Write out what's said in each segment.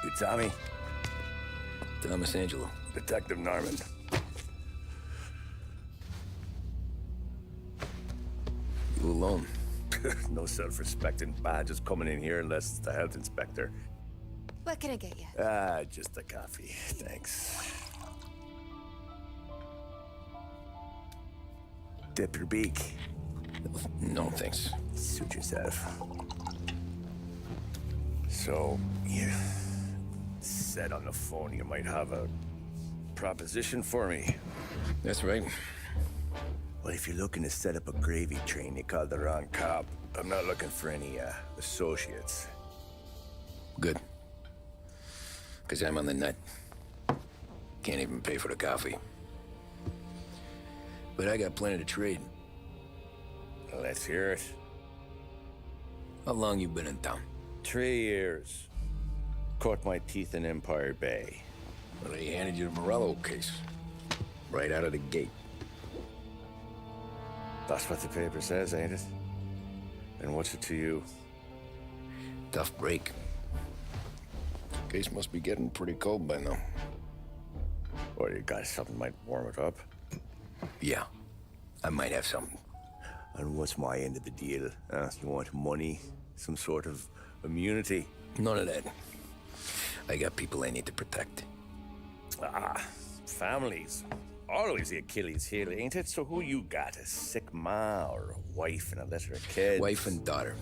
You Tommy? Thomas Angelo. Detective Norman. You alone? No self-respecting badges coming in here unless it's the health inspector. What can I get you? Just a coffee, thanks. Dip your beak. No, thanks. Suit yourself. So, you said on the phone you might have a proposition for me. That's right. Well, if you're looking to set up a gravy train, you called the wrong cop. I'm not looking for any, associates. Good. Because I'm on the nut. Can't even pay for the coffee. But I got plenty to trade. Let's hear it. How long you been in town? 3 years. Caught my teeth in Empire Bay. Well, they handed you the Morello case. Right out of the gate. That's what the paper says, ain't it? And what's it to you? Tough break. Case must be getting pretty cold by now. Or you got something might warm it up? Yeah, I might have something. And what's my end of the deal? You want money? Some sort of immunity? None of that. I got people I need to protect. Families. Always the Achilles heel, ain't it? So who you got? A sick ma or a wife and a litter of kids? Wife and daughter.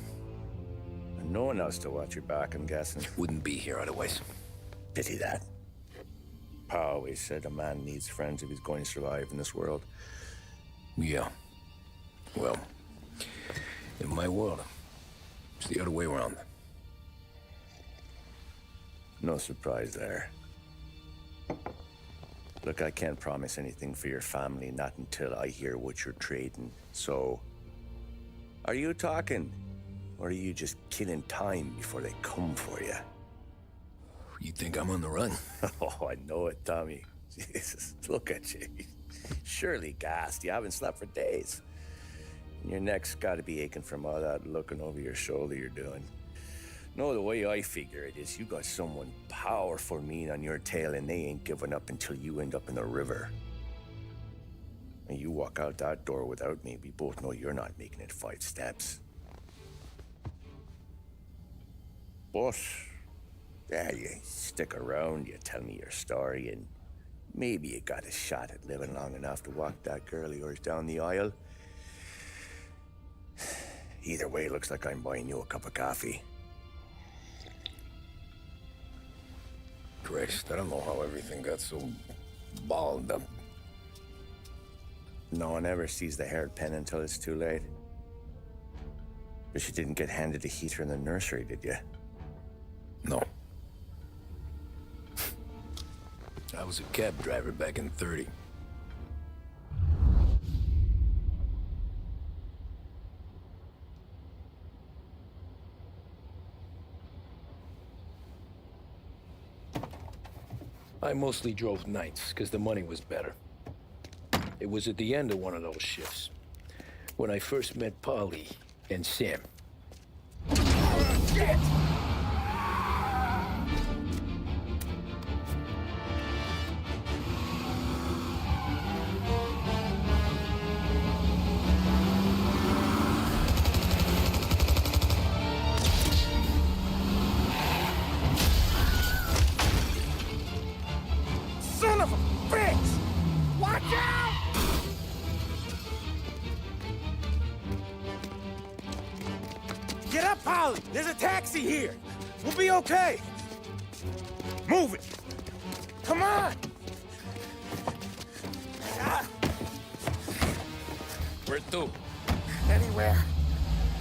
And no one else to watch your back, I'm guessing. Wouldn't be here otherwise. Pity that. Pa always said a man needs friends if he's going to survive in this world. Yeah. Well, in my world, it's the other way around. No surprise there. Look, I can't promise anything for your family, not until I hear what you're trading. So, are you talking? Or are you just killing time before they come for you? You think I'm on the run? Oh, I know it, Tommy. Jesus, look at you. Surely gassed. You haven't slept for days. And your neck's got to be aching from all that looking over your shoulder you're doing. No, the way I figure it is you got someone powerful mean on your tail and they ain't giving up until you end up in the river. And you walk out that door without me, we both know you're not making it 5 steps. But, yeah, you stick around, you tell me your story, and maybe you got a shot at living long enough to walk that girl of yours down the aisle. Either way, it looks like I'm buying you a cup of coffee. Christ, I don't know how everything got so balled up. No one ever sees the hairpin until it's too late. But you didn't get handed a heater in the nursery, did you? No. I was a cab driver back in '30. I mostly drove nights, because the money was better. It was at the end of one of those shifts, when I first met Polly and Sam. Shit! Son of a bitch! Watch out! Get up, Polly! There's a taxi here! We'll be okay! Move it! Come on! Ah, Where to? anywhere.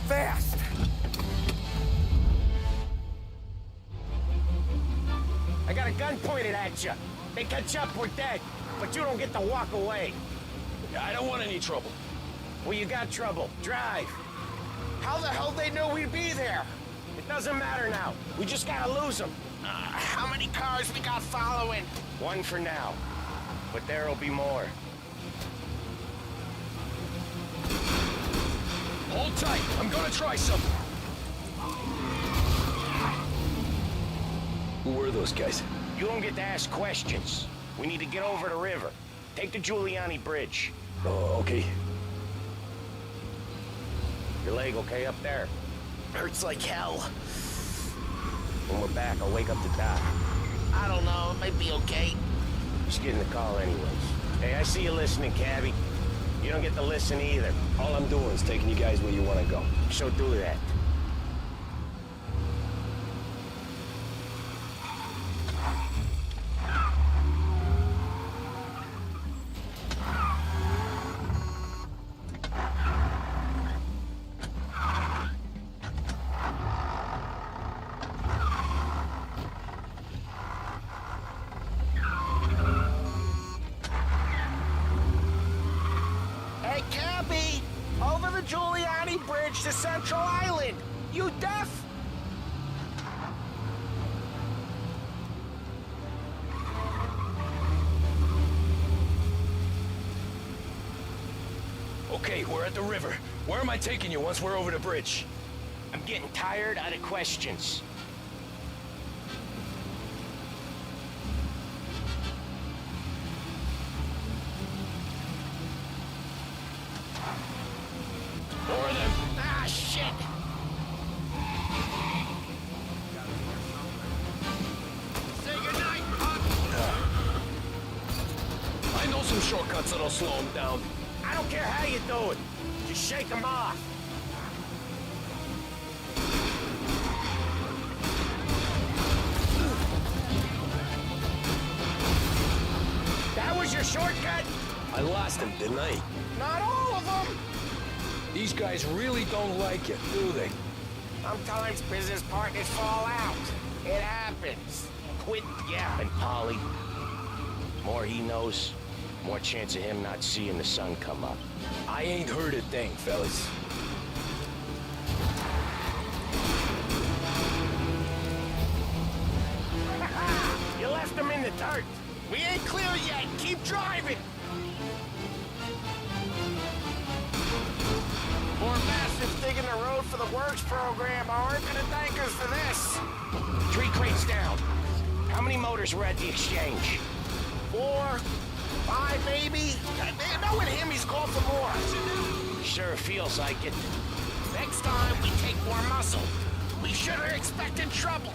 Fast! I got a gun pointed at you. They catch up, we're dead. But you don't get to walk away. I don't want any trouble. Well, you got trouble. Drive. How the hell they know we'd be there? It doesn't matter now. We just gotta lose them. How many cars we got following? One for now. But there'll be more. Hold tight. I'm gonna try something. Who were those guys? You don't get to ask questions. We need to get over the river. Take the Giuliani Bridge. Oh, okay. Your leg okay up there? Hurts like hell. When we're back, I'll wake up the doc. I don't know, it might be okay. Just getting the call anyways. Hey, I see you listening, cabbie. You don't get to listen either. All I'm doing is taking you guys where you want to go. So do that. Hey, cabbie! Over the Giuliani Bridge to Central Island! You deaf? Okay, we're at the river. Where am I taking you once we're over the bridge? I'm getting tired out of questions. More of them. Ah, shit! Say goodnight, Pop! I know some shortcuts that'll slow them down. I don't care how you do it. Just shake them off. That was your shortcut? I lost him, didn't I? Not all of them. These guys really don't like it, do they? Sometimes business partners fall out. It happens. Quit yapping, Polly. More he knows, more chance of him not seeing the sun come up. I ain't heard a thing, fellas. You left him in the dirt. We ain't clear yet! Keep driving! More bastards digging the road for the works program aren't gonna thank us for this. 3 crates down. How many motors were at the exchange? 4, 5 maybe? Knowing him, he's called for more. Sure feels like it. Next time, we take more muscle. We should have expected trouble.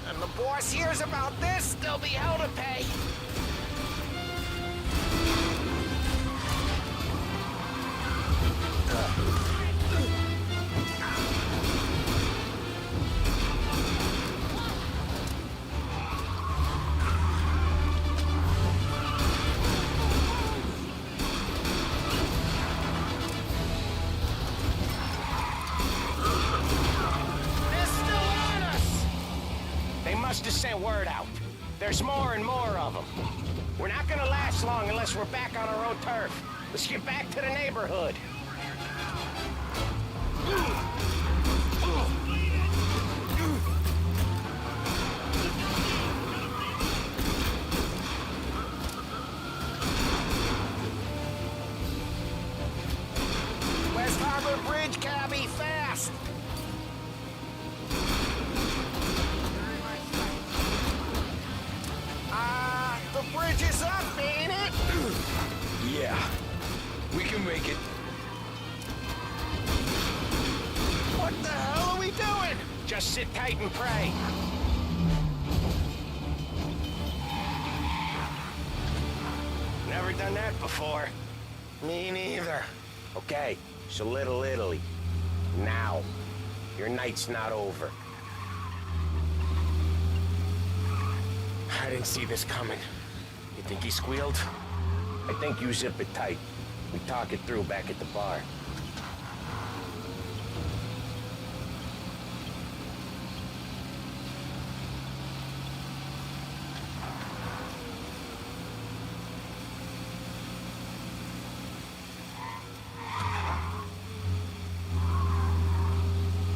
And the boss hears about this, there'll be hell to pay. They're still on us! They must have sent word out. There's more and more of them. We're not gonna last long unless we're back on our own turf. Let's get back to the neighborhood. West Harbor Bridge, cabbie, fast! The bridge is up, ain't it? Yeah. We can make it. What the hell are we doing? Just sit tight and pray. Never done that before. Me neither. Okay, so Little Italy. Now. Your night's not over. I didn't see this coming. You think he squealed? I think you zip it tight. We talk it through back at the bar.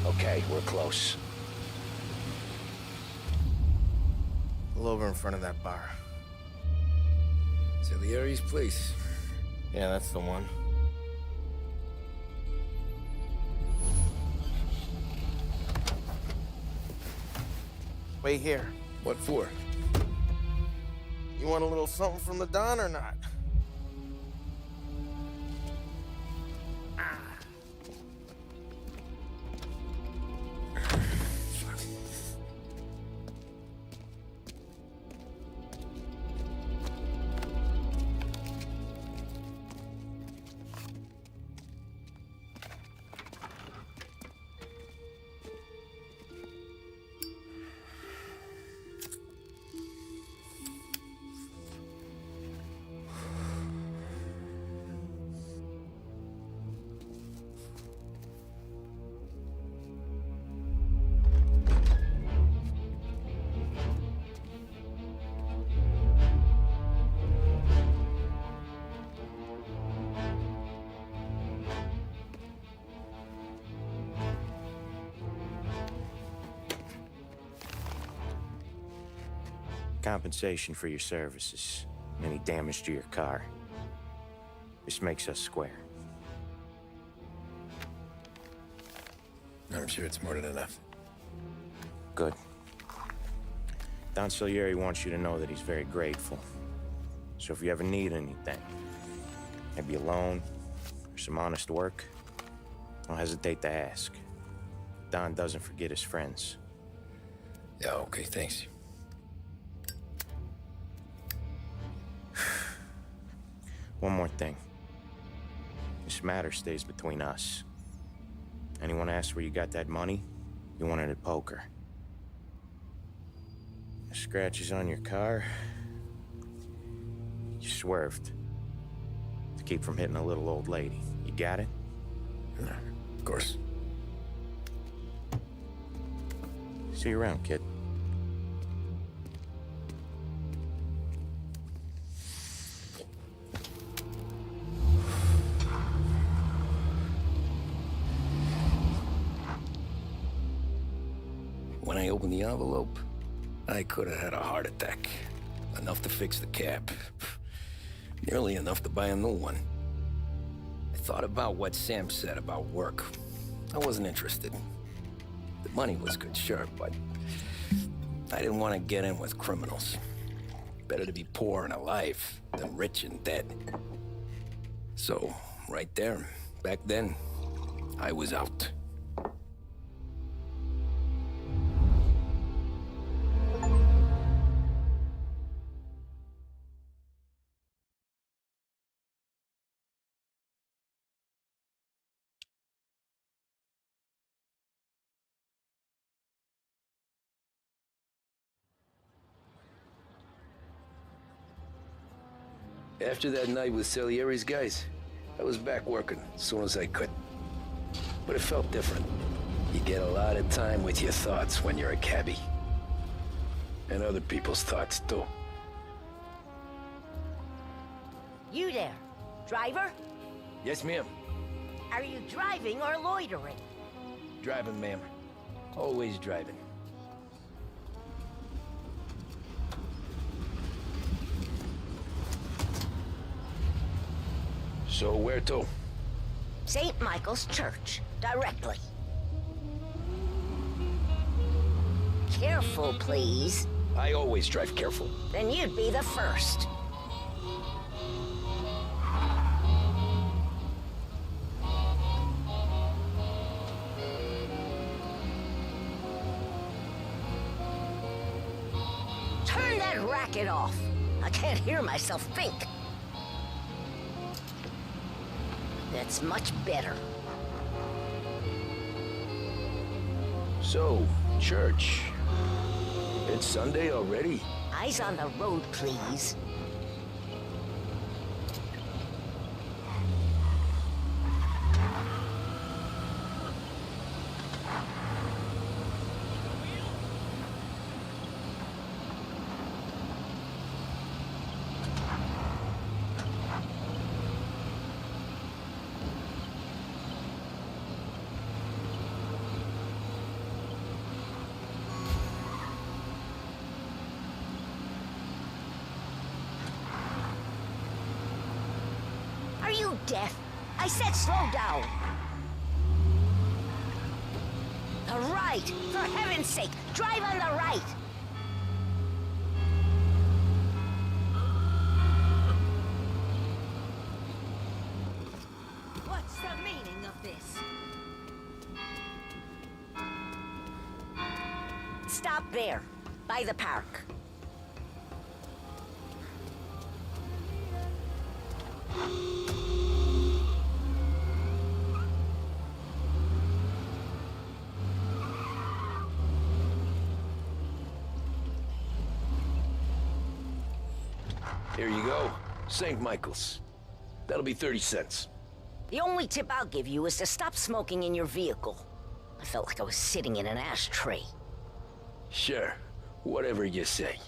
Okay, we're close. Pull over in front of that bar. Salieri's place. Yeah, that's the one. Wait here. What for? You want a little something from the Don or not? Compensation for your services. Any damage to your car. This makes us square. I'm sure it's more than enough. Good. Don Salieri wants you to know that he's very grateful. So if you ever need anything, maybe a loan or some honest work, don't hesitate to ask. Don doesn't forget his friends. Yeah, okay, thanks. One more thing. This matter stays between us. Anyone asks where you got that money, you won it at poker. The scratches on your car, you swerved to keep from hitting a little old lady. You got it? Of course. See you around, kid. When I opened the envelope, I could have had a heart attack. Enough to fix the cap. Nearly enough to buy a new one. I thought about what Sam said about work. I wasn't interested. The money was good, sure, but I didn't want to get in with criminals. Better to be poor and alive than rich and dead. So, right there, back then, I was out. After that night with Salieri's guys, I was back working as soon as I could. But it felt different. You get a lot of time with your thoughts when you're a cabbie. And other people's thoughts, too. You there, driver? Yes, ma'am. Are you driving or loitering? Driving, ma'am. Always driving. So where to? St. Michael's Church, directly. Careful, please. I always drive careful. Then you'd be the first. Turn that racket off. I can't hear myself think. That's much better. So, church. It's Sunday already? Eyes on the road, please. Are you deaf? I said slow down. The right! For heaven's sake, drive on the right! stop there, by the park. Here you go. St. Michael's. That'll be 30 cents. The only tip I'll give you is to stop smoking in your vehicle. I felt like I was sitting in an ashtray. Sure. Whatever you say.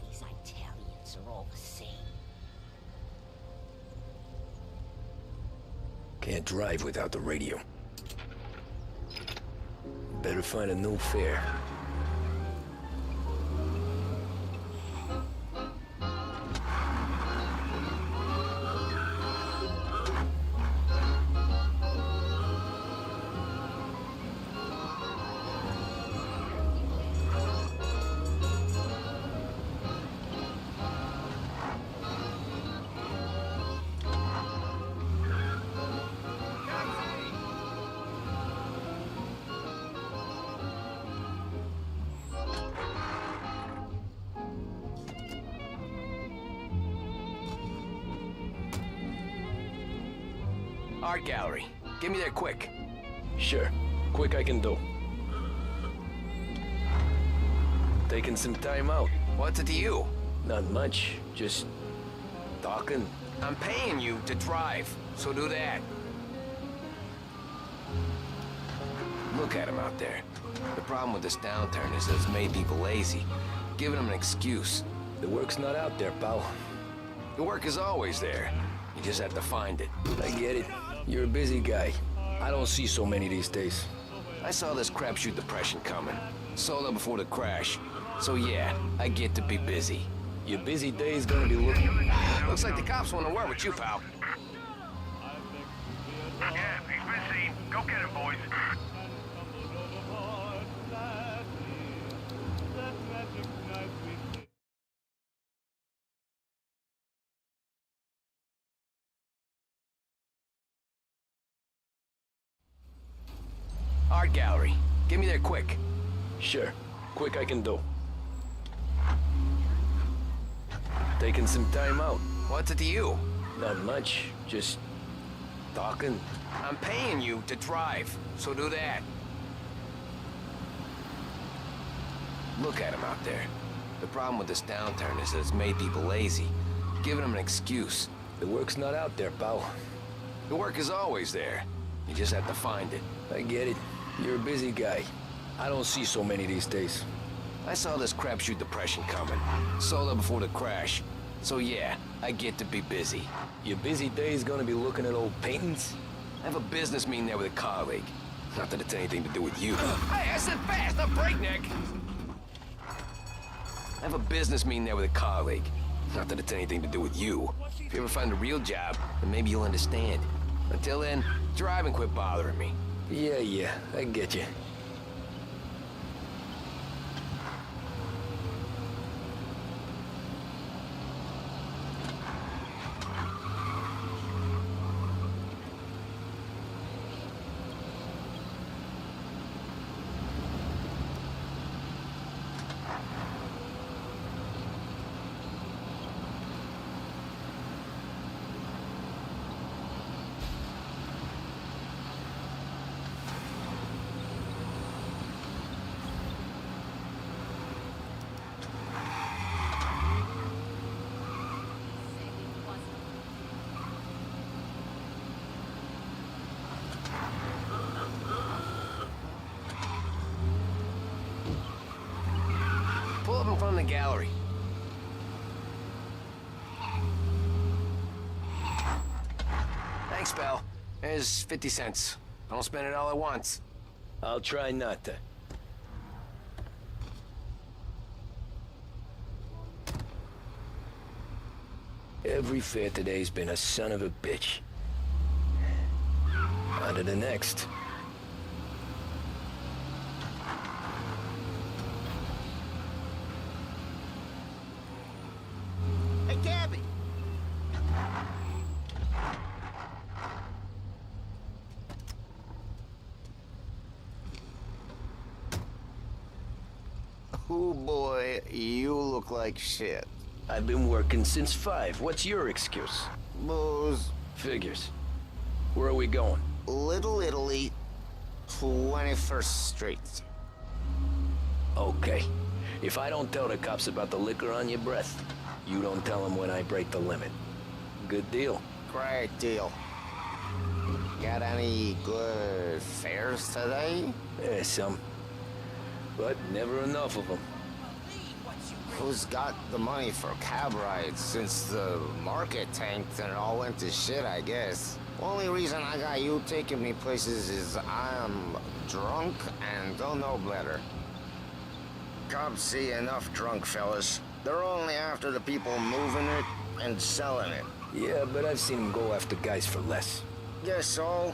These Italians are all the same. Can't drive without the radio. Better find a new fare. Art gallery. Get me there quick. Sure. Quick I can do. Taking some time out. What's it to you? Not much. Just talking. I'm paying you to drive, so do that. Look at him out there. The problem with this downturn is that it's made people lazy, giving them an excuse. The work's not out there, pal. The work is always there. You just have to find it. I get it. You're a busy guy. I don't see so many these days. I saw this crapshoot depression coming. Solo before the crash. So yeah, I get to be busy. Your busy day's gonna be looking... Looks like the cops want to work with you, pal. Yeah, he's been seen. Go get him, boys. Art gallery. Get me there quick. Sure. Quick I can do. Taking some time out. What's it to you? Not much. Just talking. I'm paying you to drive, so do that. Look at him out there. The problem with this downturn is that it's made people lazy, giving them an excuse. The work's not out there, pal. The work is always there. You just have to find it. I get it. You're a busy guy. I don't see so many these days. I saw this crapshoot depression coming. Solo before the crash. So yeah, I get to be busy. Your busy day's gonna be looking at old paintings? I have a business meeting there with a colleague. Not that it's anything to do with you. Hey, I said fast, not breakneck! I have a business meeting there with a colleague. Not that it's anything to do with you. If you ever find a real job, then maybe you'll understand. Until then, drive and quit bothering me. Yeah, I get you. Pull up in front of the gallery. Thanks, pal. There's 50 cents. Don't spend it all at once. I'll try not to. Every fare today's been a son of a bitch. On to the next. Hey, Gabby! Ooh, boy, you look like shit. I've been working since 5. What's your excuse? Booze. Figures. Where are we going? Little Italy, 21st Street. Okay. If I don't tell the cops about the liquor on your breath, you don't tell them when I break the limit. Good deal. Great deal. Got any good fares today? Some. But never enough of them. Who's got the money for cab rides since the market tanked and it all went to shit, I guess? Only reason I got you taking me places is I'm drunk and don't know better. Cops see enough drunk fellas. They're only after the people moving it and selling it. Yeah, but I've seen them go after guys for less. Guess so.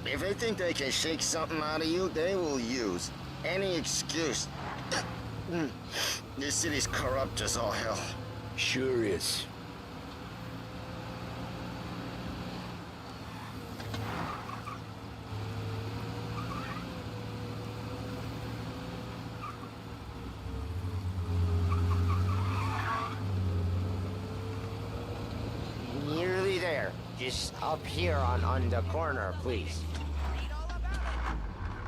If they think they can shake something out of you, they will use any excuse. This city's corrupt as all hell. Sure is. Nearly there. Just up here on the corner, please.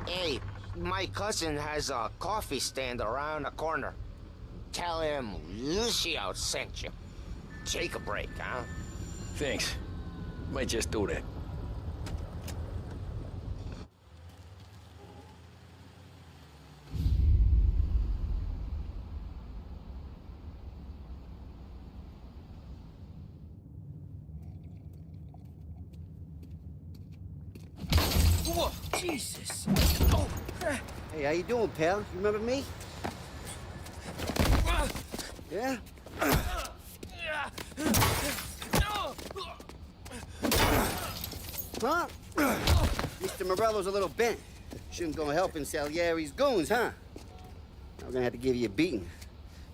Hey, my cousin has a coffee stand around the corner. Tell him Lucio sent you. Take a break, huh? Thanks. Might just do that. Whoa, Jesus. Oh. Hey, how you doing, pal? You remember me? Yeah? Huh? Mr. Morello's a little bent. Shouldn't go helping Salieri's goons, huh? I'm gonna have to give you a beating.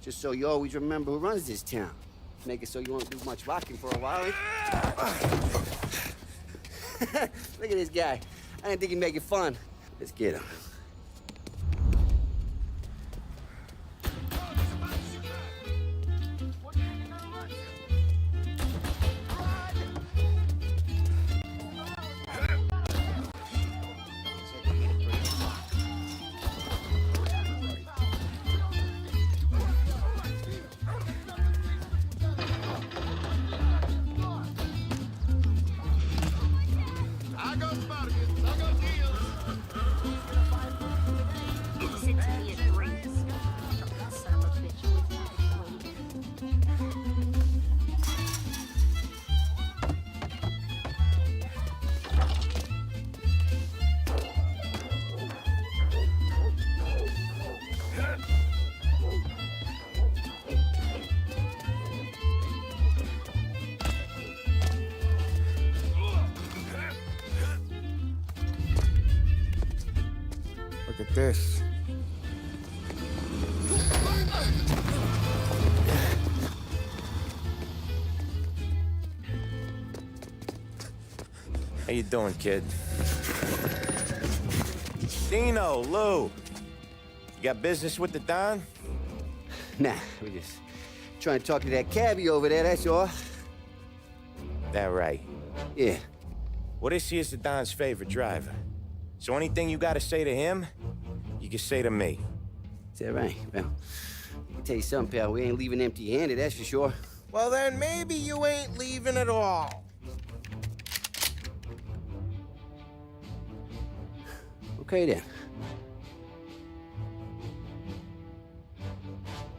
Just so you always remember who runs this town. Make it so you won't do much rocking for a while. Look at this guy. I didn't think he'd make it fun. Let's get him. Look at this. How you doing, kid? Dino, Lou. You got business with the Don? Nah, we're just trying to talk to that cabbie over there, that's all. That right. Yeah. Well, this here's the Don's favorite driver. So anything you gotta say to him, you can say to me. Is that right? Well, I can tell you something, pal. We ain't leaving empty-handed, that's for sure. Well, then maybe you ain't leaving at all. Okay, then.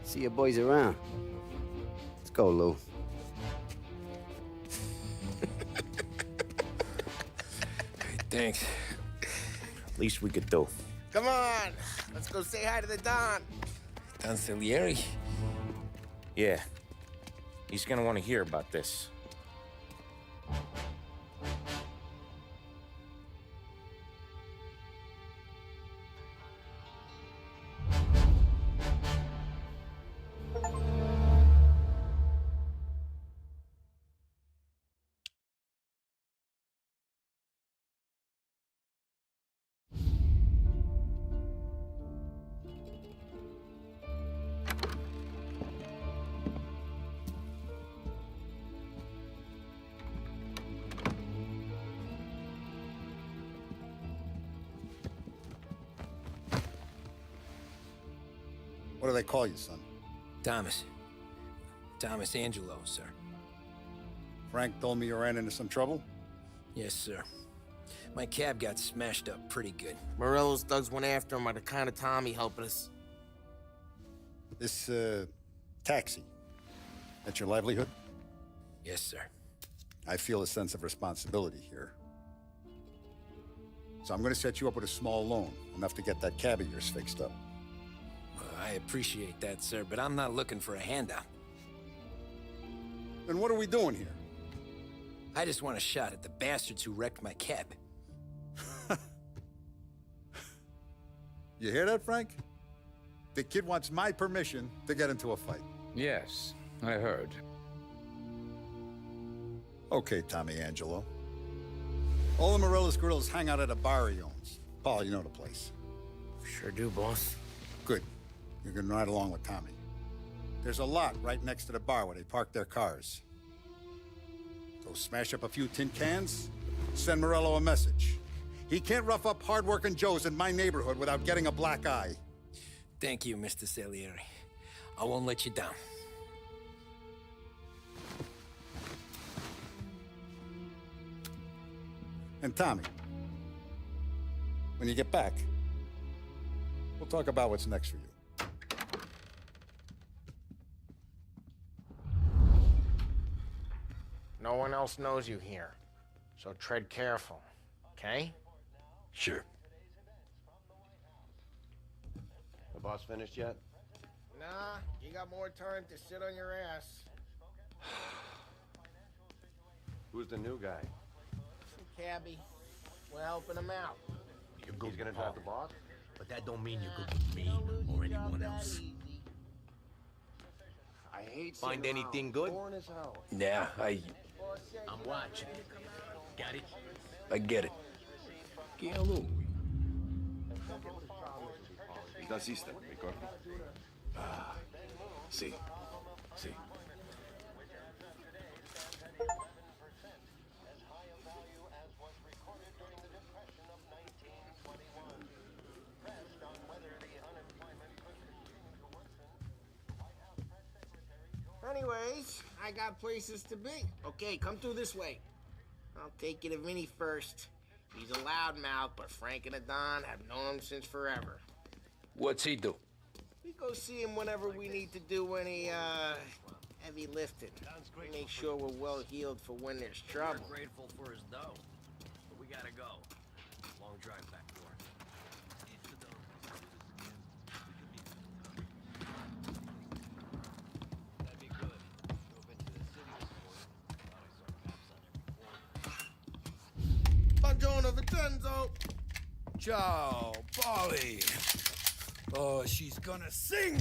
See your boys around. Let's go, Lou. Thanks. Least we could do. Come on, let's go say hi to the Don. Don Salieri? Yeah. He's gonna want to hear about this. What do they call you, son? Thomas. Thomas Angelo, sir. Frank told me you ran into some trouble? Yes, sir. My cab got smashed up pretty good. Morello's thugs went after him by the kind of Tommy helping us. This, taxi, that's your livelihood? Yes, sir. I feel a sense of responsibility here. So I'm gonna set you up with a small loan, enough to get that cab of yours fixed up. Well, I appreciate that, sir, but I'm not looking for a handout. Then what are we doing here? I just want a shot at the bastards who wrecked my cab. You hear that, Frank? The kid wants my permission to get into a fight. Yes, I heard. Okay, Tommy Angelo. All the Morello's girls hang out at a bar he owns. Paul, you know the place. Sure do, boss. Good. You can ride along with Tommy. There's a lot right next to the bar where they park their cars. Go smash up a few tin cans, send Morello a message. He can't rough up hard-working Joes in my neighborhood without getting a black eye. Thank you, Mr. Salieri. I won't let you down. And Tommy, when you get back, we'll talk about what's next for you. No one else knows you here, so tread careful, okay? Sure. The boss finished yet? Nah, you got more time to sit on your ass. Who's the new guy? Some cabbie. We're helping him out. He's gonna drive the boss? But that don't mean you're good with me or anyone else. I hate Find anything good? Yeah, I'm watching. Got it? I get it. Che a lui. Il tassista, ricordi? Ah, sì, sì. Anyways, I got places to be. Okay, come through this way. I'll take you to Vinny first. He's a loudmouth, but Frank and the Don have known him since forever. What's he do? We go see him whenever we need to do any, heavy lifting. We make sure we're well healed for when there's trouble. We're grateful for his dough, but we gotta go. Long drive back to work. That'd be good. Drove into the city this morning. Thought I saw cops on every corner. Buongiorno, Vincenzo! Ciao, Polly. Oh, she's gonna sing.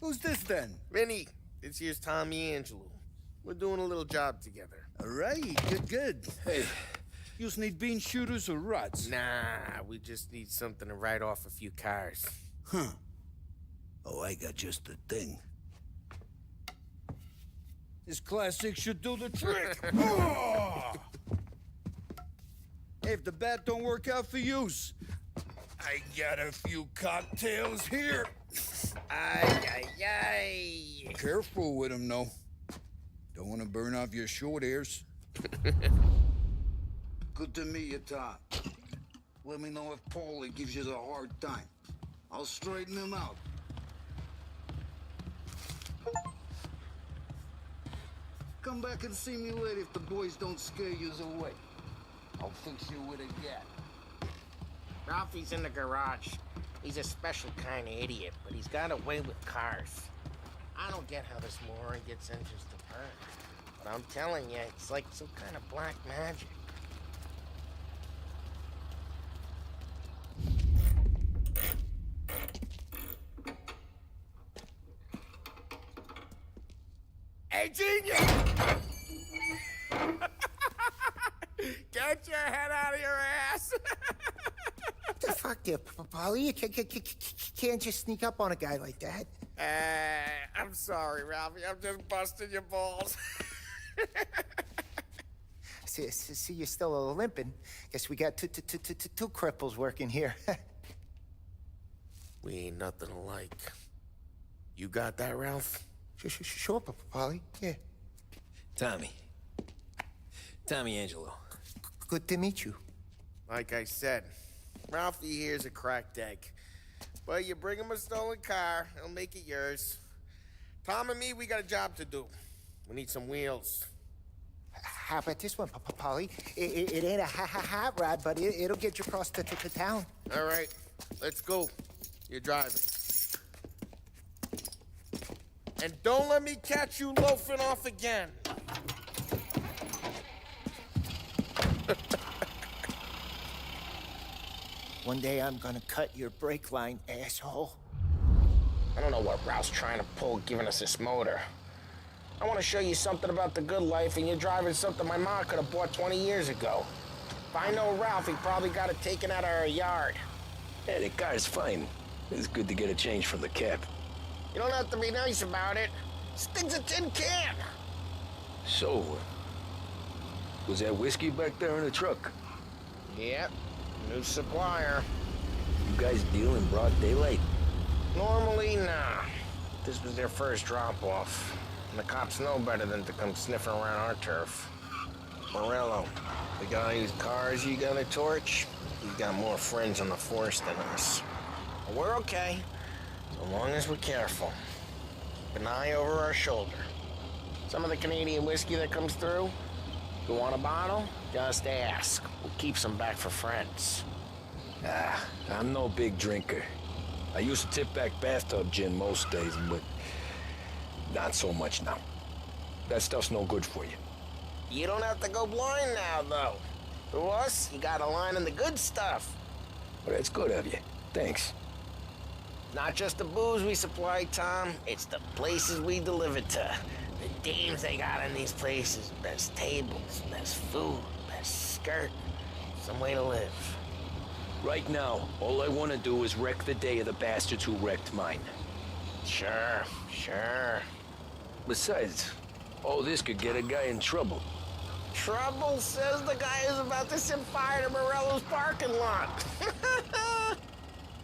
Who's this then? Vinny, this here's Tommy Angelo. We're doing a little job together. All right, good. Hey, you need bean shooters or rods? Nah, we just need something to write off a few cars. Huh. Oh, I got just the thing. This classic should do the trick. Oh! Hey, if the bat don't work out for yous, I got a few cocktails here. Ay. Careful with them, though. Don't want to burn off your short hairs. Good to meet you, Tom. Let me know if Paulie gives you the hard time. I'll straighten him out. Come back and see me later if the boys don't scare yous away. I'll fix you with a gat. Ralphie's in the garage. He's a special kind of idiot, but he's got a way with cars. I don't get how this moron gets engines to burn. But I'm telling you, it's like some kind of black magic. Hey, genius! Get your head out of your ass! What the fuck there, Polly? You can't just sneak up on a guy like that. I'm sorry, Ralphie. I'm just busting your balls. See, you're still limping. Guess we got two cripples working here. We ain't nothing alike. You got that, Ralph? Sure, Polly. Yeah. Tommy. Tommy Angelo. Good to meet you. Like I said, Ralphie here's a cracked egg. But you bring him a stolen car, he'll make it yours. Tom and me, we got a job to do. We need some wheels. How about this one, Polly? It ain't a hot rod, but it'll get you across to town. All right, let's go. You're driving. And don't let me catch you loafing off again. One day I'm gonna cut your brake line, asshole. I don't know what Ralph's trying to pull giving us this motor. I want to show you something about the good life, and you're driving something my mom could have bought 20 years ago. If I know Ralph, he probably got it taken out of our yard. Yeah, the car's fine. It's good to get a change from the cab. You don't have to be nice about it. This thing's a tin can. So, was that whiskey back there in the truck? Yep, new supplier. You guys deal in broad daylight? Normally, nah. This was their first drop-off. And the cops know better than to come sniffing around our turf. Morello, the guy whose cars you got a torch, he's got more friends on the force than us. But we're okay, so long as we're careful. Keep an eye over our shoulder. Some of the Canadian whiskey that comes through, you want a bottle? Just ask. We'll keep some back for friends. I'm no big drinker. I used to tip back bathtub gin most days, but not so much now. That stuff's no good for you. You don't have to go blind now, though. To us, you got a line on the good stuff. Well, that's good of you. Thanks. Not just the booze we supply, Tom. It's the places we deliver to. The dames they got in these places. Best tables, best food, best skirt. Some way to live. Right now, all I want to do is wreck the day of the bastards who wrecked mine. Sure. Besides, all this could get a guy in trouble. Trouble, says the guy who's about to set fire to Morello's parking lot.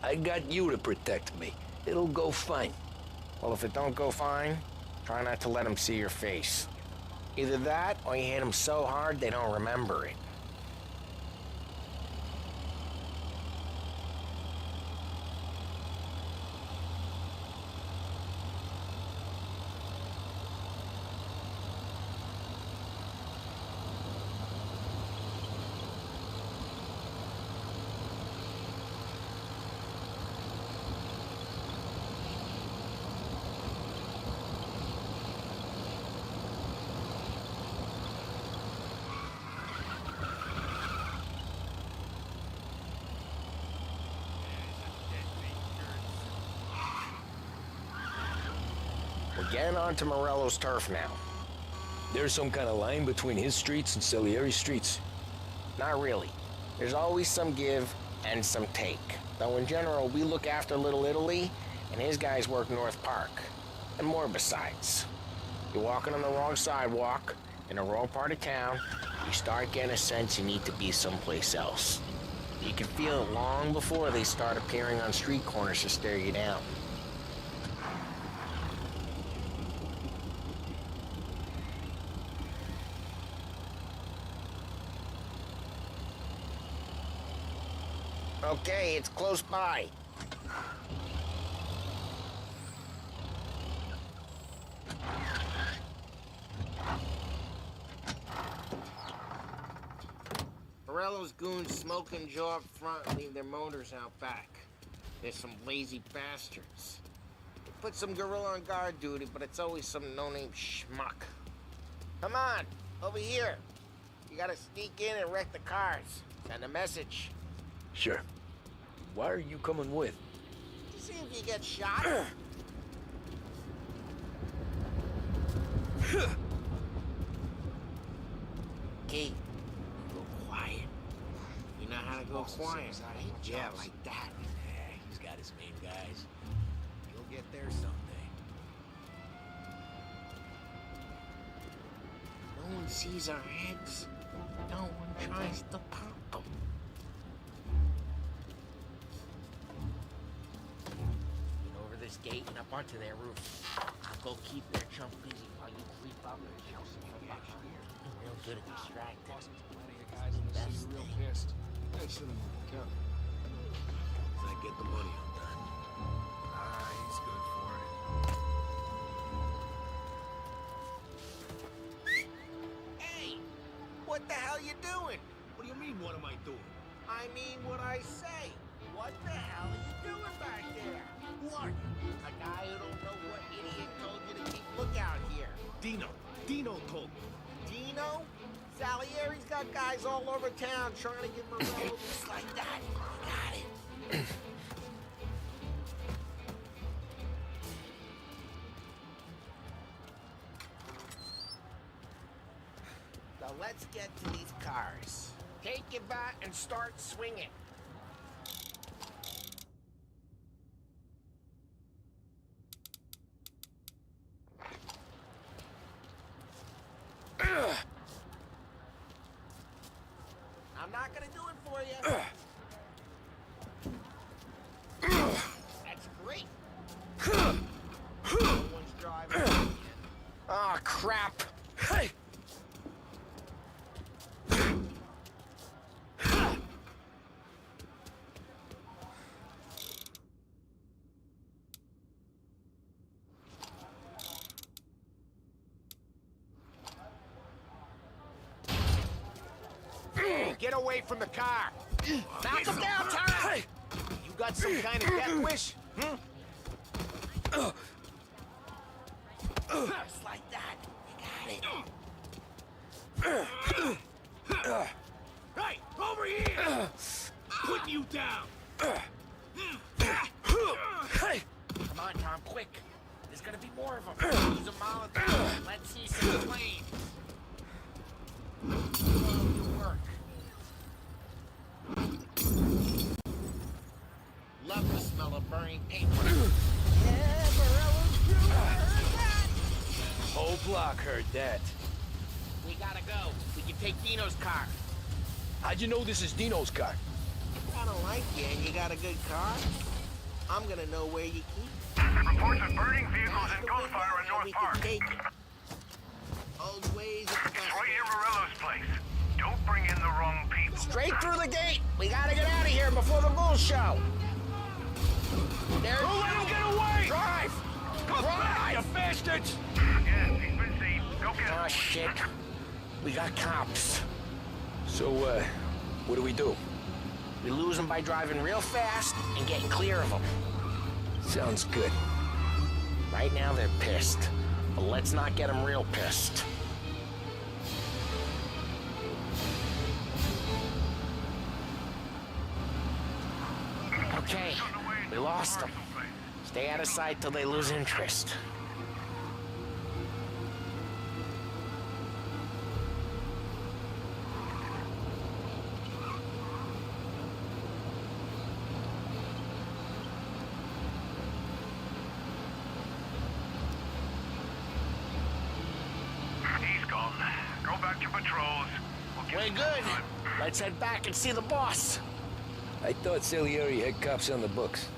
I got you to protect me. It'll go fine. Well, if it don't go fine, try not to let them see your face. Either that, or you hit them so hard they don't remember it. We're getting onto Morello's turf now. There's some kind of line between his streets and Salieri's streets? Not really. There's always some give and some take. Though in general, we look after Little Italy, and his guys work North Park. And more besides. You're walking on the wrong sidewalk, in the wrong part of town, you start getting a sense you need to be someplace else. You can feel it long before they start appearing on street corners to stare you down. Okay, it's close by. Morello's goons smoke and jaw up front and leave their motors out back. There's some lazy bastards. They put some gorilla on guard duty, but it's always some no-name schmuck. Come on, over here. You gotta sneak in and wreck the cars. Send a message. Sure. Why are you coming with? To see if you get shot. Key, go quiet. You know how to go quiet, right? Yeah, like that. Yeah, he's got his main guys. You'll get there someday. No one sees our heads. No one tries to pop them. skating up onto their roof. I'll go keep their chump busy while you creep up and show some affection. You're real good at distracting. Best real thing. pissed. I should have kept. If I get the money, I'm done. He's good for it. Hey, what the hell you doing? What do you mean, what am I doing? I mean what I say. What the hell are you doing back there? What? A guy who don't know what idiot told you to keep lookout here. Dino told me. Dino? Salieri's got guys all over town trying to get Morello just like that. Got it. Now let's get to these cars. Take your bat and start swinging. I'm not gonna do it for you. That's great. No one's driving. Oh, crap. Hey! Get away from the car! Knock him down, Tom! You got some kind of death wish? Just like that. You got it. Hey, over here! Putting you down! Hey! Come on, Tom, quick. There's gonna be more of them. Use a Molotov. Let's see some flames. Love your work. Love the smell of burning paper. Yeah, Morello's crew heard that. Whole block heard that. We gotta go. We can take Dino's car. How'd you know this is Dino's car? I don't like you and you got a good car. I'm gonna know where you keep it. Reports of burning vehicles and gunfire in North we Park. can take it. Old ways at the It's best. right near Morello's place. Don't bring in the wrong people. Straight through the gate. We gotta get out of here before the bull show. There's... Don't let him get away! Drive! Come back, you bastards! Yes, he's been seen. Go get him. Oh, shit. We got cops. So, what do we do? We lose them by driving real fast and getting clear of them. Sounds good. Right now, they're pissed. But let's not get them real pissed. Okay, we lost them. Stay out of sight till they lose interest. He's gone. Go back to patrols. We'll get We're some good. time. Let's head back and see the boss. I thought Salieri had cops on the books.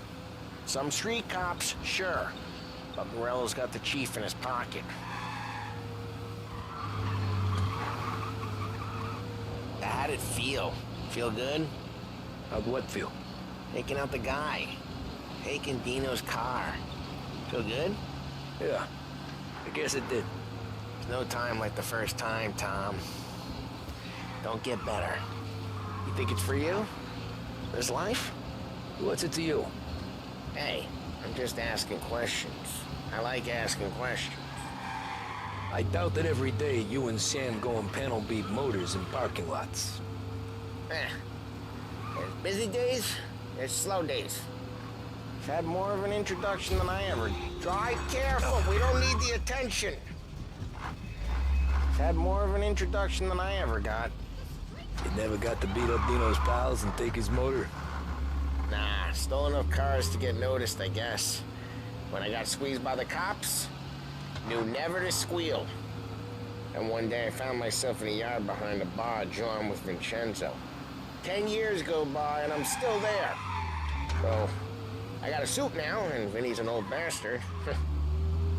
Some street cops, sure. But Morello's got the chief in his pocket. How'd it feel? Feel good? How'd what feel? Taking out the guy. Taking Dino's car. Feel good? Yeah, I guess it did. There's no time like the first time, Tom. Don't get better. You think it's for you? This life? What's it to you? Hey, I'm just asking questions. I like asking questions. I doubt that every day you and Sam go and panel beat motors in parking lots. There's busy days, there's slow days. I've had more of an introduction than I ever. Drive careful, we don't need the attention. I've had more of an introduction than I ever got. You never got to beat up Dino's pals and take his motor? Nah, stole enough cars to get noticed, I guess. When I got squeezed by the cops, knew never to squeal. And one day I found myself in a yard behind a bar drawn with Vincenzo. 10 years go by and I'm still there. So, I got a suit now, and Vinny's an old bastard.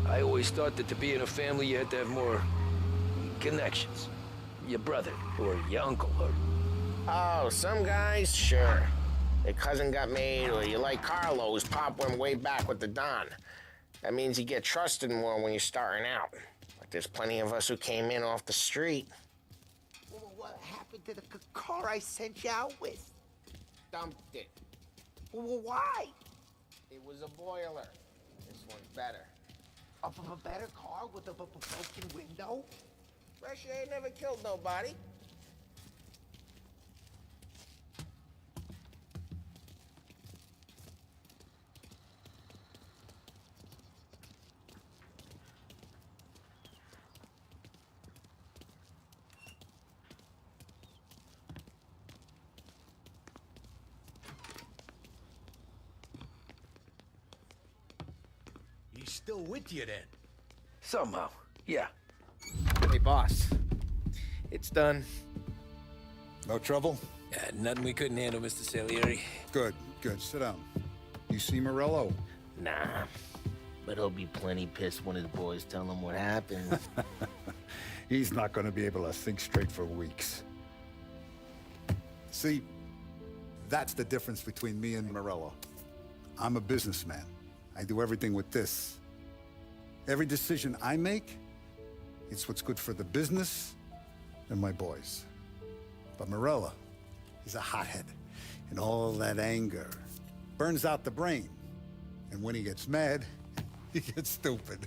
I always thought that to be in a family you had to have more connections. Your brother, or your uncle, or... Oh, some guys, sure. Their cousin got made, or you like Carlo's, Pop went way back with the Don. That means you get trusted more when you're starting out. But there's plenty of us who came in off the street. Well, what happened to the car I sent you out with? Dumped it. Well, why? It was a boiler. This one's better. A better car with a broken window? Fresh air ain't never killed nobody. He's still with you then? Somehow, yeah. Hey, boss. It's done. No trouble? Yeah, nothing we couldn't handle, Mr. Salieri. Good, good. Sit down. You see Morello? Nah. But he'll be plenty pissed when his boys tell him what happened. He's not going to be able to think straight for weeks. See, that's the difference between me and Morello. I'm a businessman. I do everything with this. Every decision I make, it's what's good for the business and my boys. But Morello, he's a hothead, and all that anger burns out the brain. And when he gets mad, he gets stupid.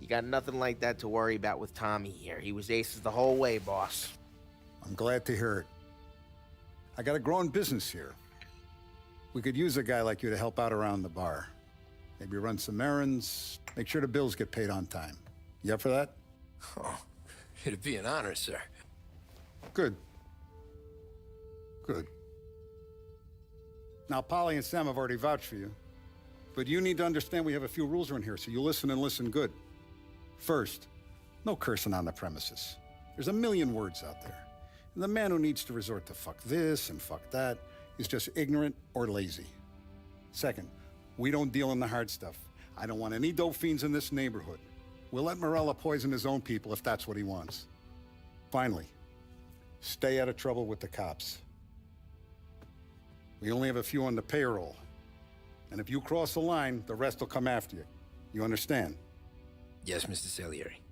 You got nothing like that to worry about with Tommy here. He was aces the whole way, boss. I'm glad to hear it. I got a growing business here. We could use a guy like you to help out around the bar. Maybe run some errands, make sure the bills get paid on time. You up for that? Oh, it'd be an honor, sir. Good. Good. Now, Polly and Sam have already vouched for you. But you need to understand we have a few rules around here, so you listen and listen good. First, no cursing on the premises. There's a million words out there. And the man who needs to resort to fuck this and fuck that is just ignorant or lazy. Second, we don't deal in the hard stuff. I don't want any dope fiends in this neighborhood. We'll let Morello poison his own people if that's what he wants. Finally, stay out of trouble with the cops. We only have a few on the payroll. And if you cross the line, the rest will come after you. You understand? Yes, Mr. Salieri.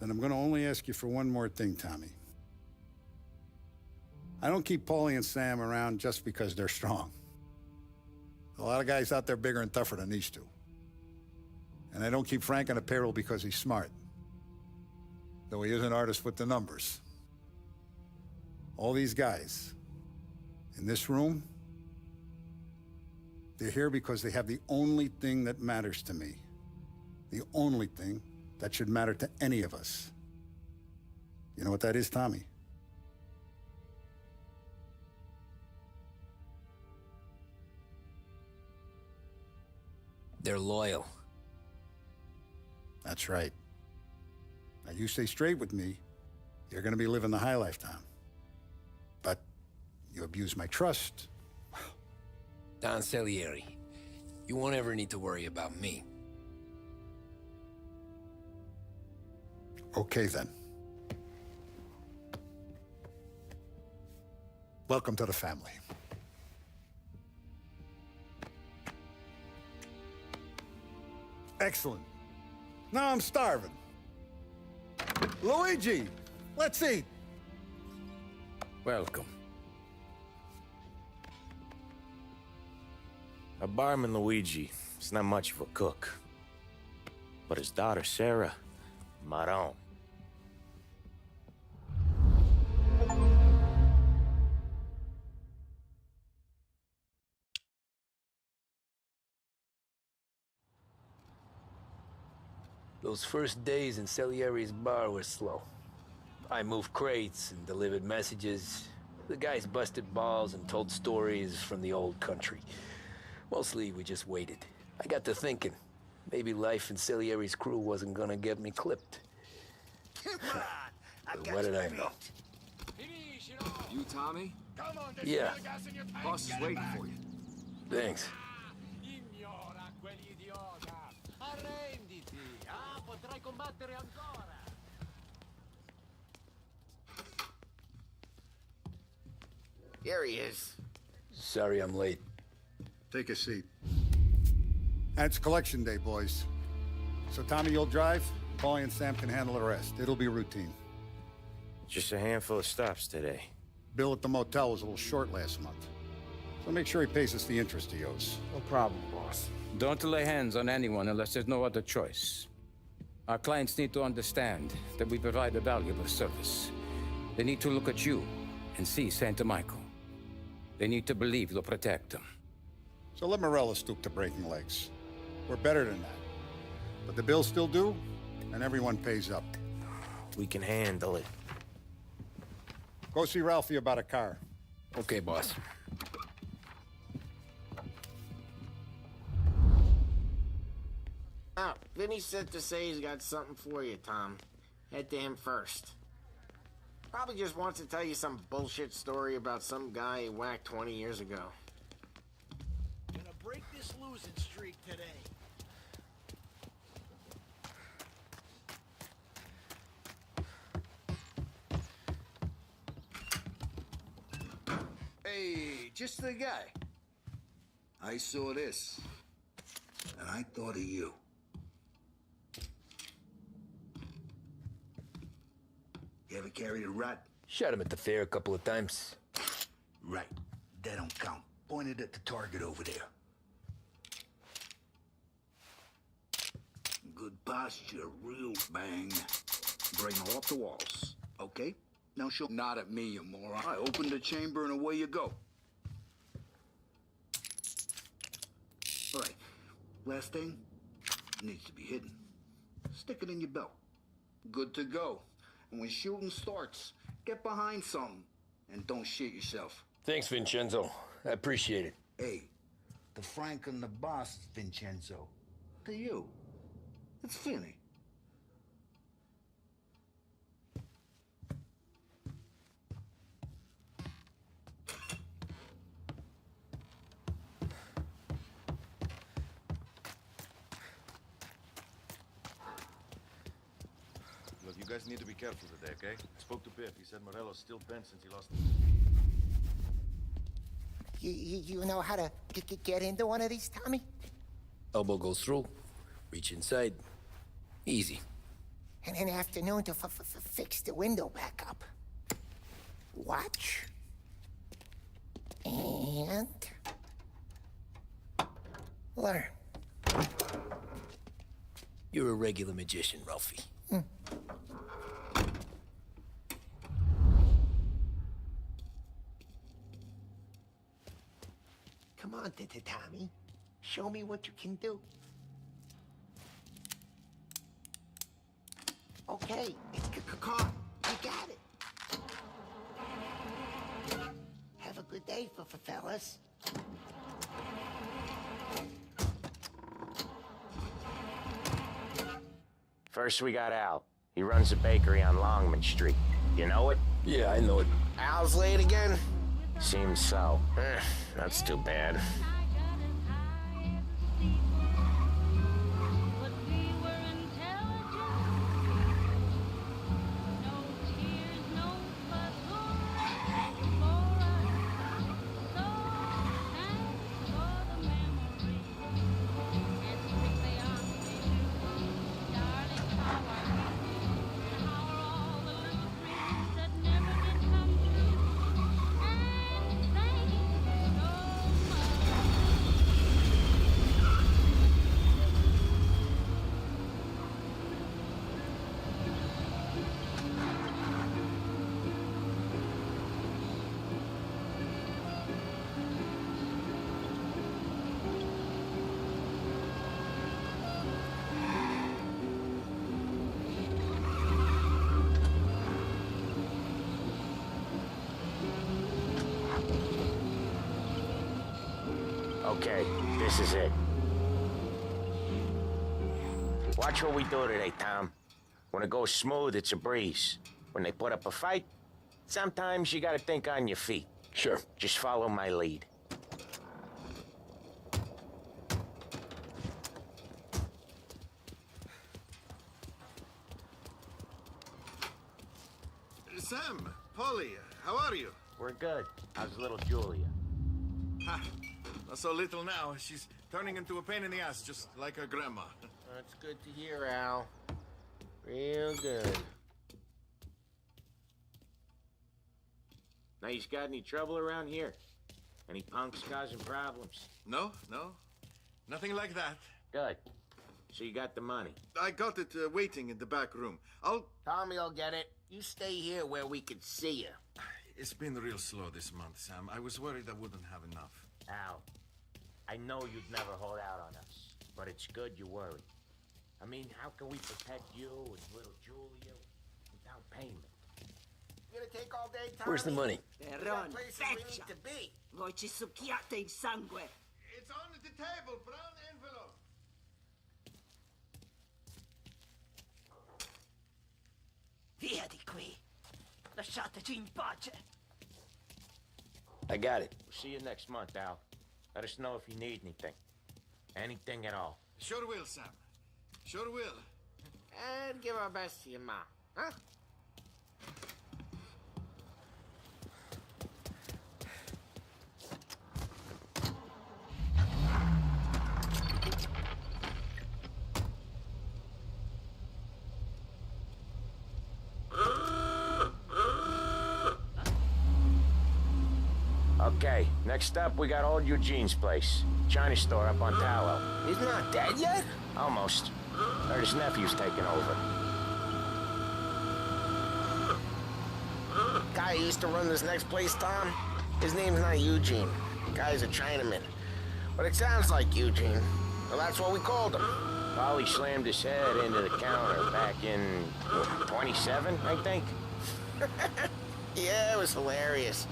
Then I'm gonna only ask you for one more thing, Tommy. I don't keep Paulie and Sam around just because they're strong. A lot of guys out there bigger and tougher than these two. And I don't keep Frank on the payroll because he's smart. Though he is an artist with the numbers. All these guys in this room, they're here because they have the only thing that matters to me. The only thing that should matter to any of us. You know what that is, Tommy? They're loyal. That's right. Now you stay straight with me, you're gonna be living the high life, Tom. But you abuse my trust. Don Salieri, you won't ever need to worry about me. Okay, then. Welcome to the family. Excellent. Now I'm starving. Luigi, let's eat. Welcome. Our barman Luigi is not much of a cook. But his daughter Sarah, Maron. Those first days in Salieri's bar were slow. I moved crates and delivered messages. The guys busted balls and told stories from the old country. Mostly, we just waited. I got to thinking, maybe life in Salieri's crew wasn't gonna get me clipped. Come on, I got What did you I know? beat. You Tommy? Come on, there's Yeah. still gas in your tank. Boss is Get it waiting back. for you. Thanks. Ignora quell'idiota. Arrenditi. Ah, potrai combattere ancora. Here he is. Sorry I'm late. Take a seat. And it's collection day, boys. So Tommy, you'll drive. Paulie and Sam can handle the rest. It'll be routine. Just a handful of stops today. Bill at the motel was a little short last month. So make sure he pays us the interest he owes. No problem, boss. Don't lay hands on anyone unless there's no other choice. Our clients need to understand that we provide a valuable service. They need to look at you and see Santa Michael. They need to believe you'll protect them. So let Morello stoop to breaking legs. We're better than that. But the bills still due, and everyone pays up. We can handle it. Go see Ralphie about a car. Okay, boss. Ah, Vinny said to say he's got something for you, Tom. Head to him first. Probably just wants to tell you some bullshit story about some guy he whacked 20 years ago. Gonna break this losing streak today. Hey, just the guy. I saw this, and I thought of you. You ever carried a rat? Shot him at the fair a couple of times. Right. That don't count. Pointed at the target over there. Good posture, real bang. Bring her off the walls, okay? Now she'll nod at me, you moron. I open the chamber and away you go. All right, last thing, needs to be hidden. Stick it in your belt. Good to go. And when shooting starts, get behind something and don't shit yourself. Thanks, Vincenzo. I appreciate it. Hey, the Frank and the boss, Vincenzo. To you, it's Finny. Look, you guys need to be careful today, okay? Spoke to Biff. He said Morello's still bent since he lost. You know how to get into one of these, Tommy? Elbow goes through. Reach inside. Easy. And an afternoon to fix the window back up. Watch. And... learn. You're a regular magician, Ralphie. Come on, Tommy. Show me what you can do. Okay, come on. You got it. Have a good day, fellas. First, we got Al. He runs a bakery on Longman Street. You know it? Yeah, I know it. Al's late again? Seems so. That's too bad. Okay, this is it. Watch what we do today, Tom. When it goes smooth, it's a breeze. When they put up a fight, Sometimes you gotta think on your feet. Sure. Just follow my lead. Sam, Polly, how are you? We're good. How's little Julia? Ha, not so little now. She's turning into a pain in the ass, just like her grandma. That's good to hear, Al. Real good. Now, you got any trouble around here? Any punks causing problems? No, no. Nothing like that. Good. So you got the money? I got it waiting in the back room. Tommy will get it. You stay here where we can see you. It's been real slow this month, Sam. I was worried I wouldn't have enough. Al, I know you'd never hold out on us, but it's good you worry. I mean, how can we protect you and little Julia without payment? You gonna take all day, Tommy? Where's the money? Terron, places we need to be. Voi ci succhiate il sangue. It's on the table, brown envelope. Via di qui. Lasciateci in pace. I got it. We'll see you next month, Al. Let us know if you need anything. Anything at all. Sure will, Sam. Sure will. And give our best to your ma, huh? Okay, next up, we got old Eugene's place. China store up on Tallow. He's not dead yet? Almost. Heard his nephew's taking over. Guy who used to run this next place, Tom? His name's not Eugene. Guy's a Chinaman. But it sounds like Eugene. Well, that's what we called him. Polly slammed his head into the counter back in 27, I think. Yeah, it was hilarious.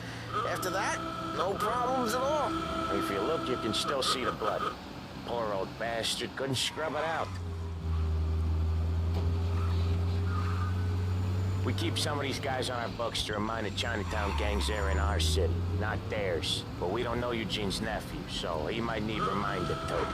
After that, no problems at all. If you look, you can still see the blood. Poor old bastard couldn't scrub it out. We keep some of these guys on our books to remind the Chinatown gangs they're in our city, not theirs. But we don't know Eugene's nephew, so he might need reminded too.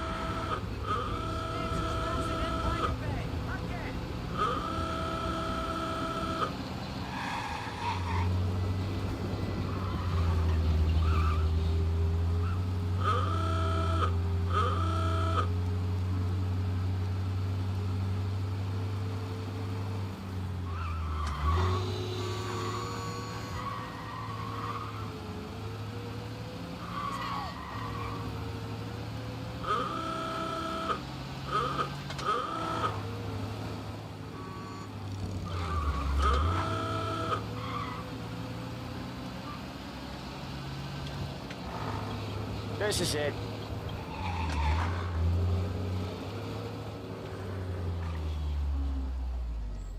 This is it.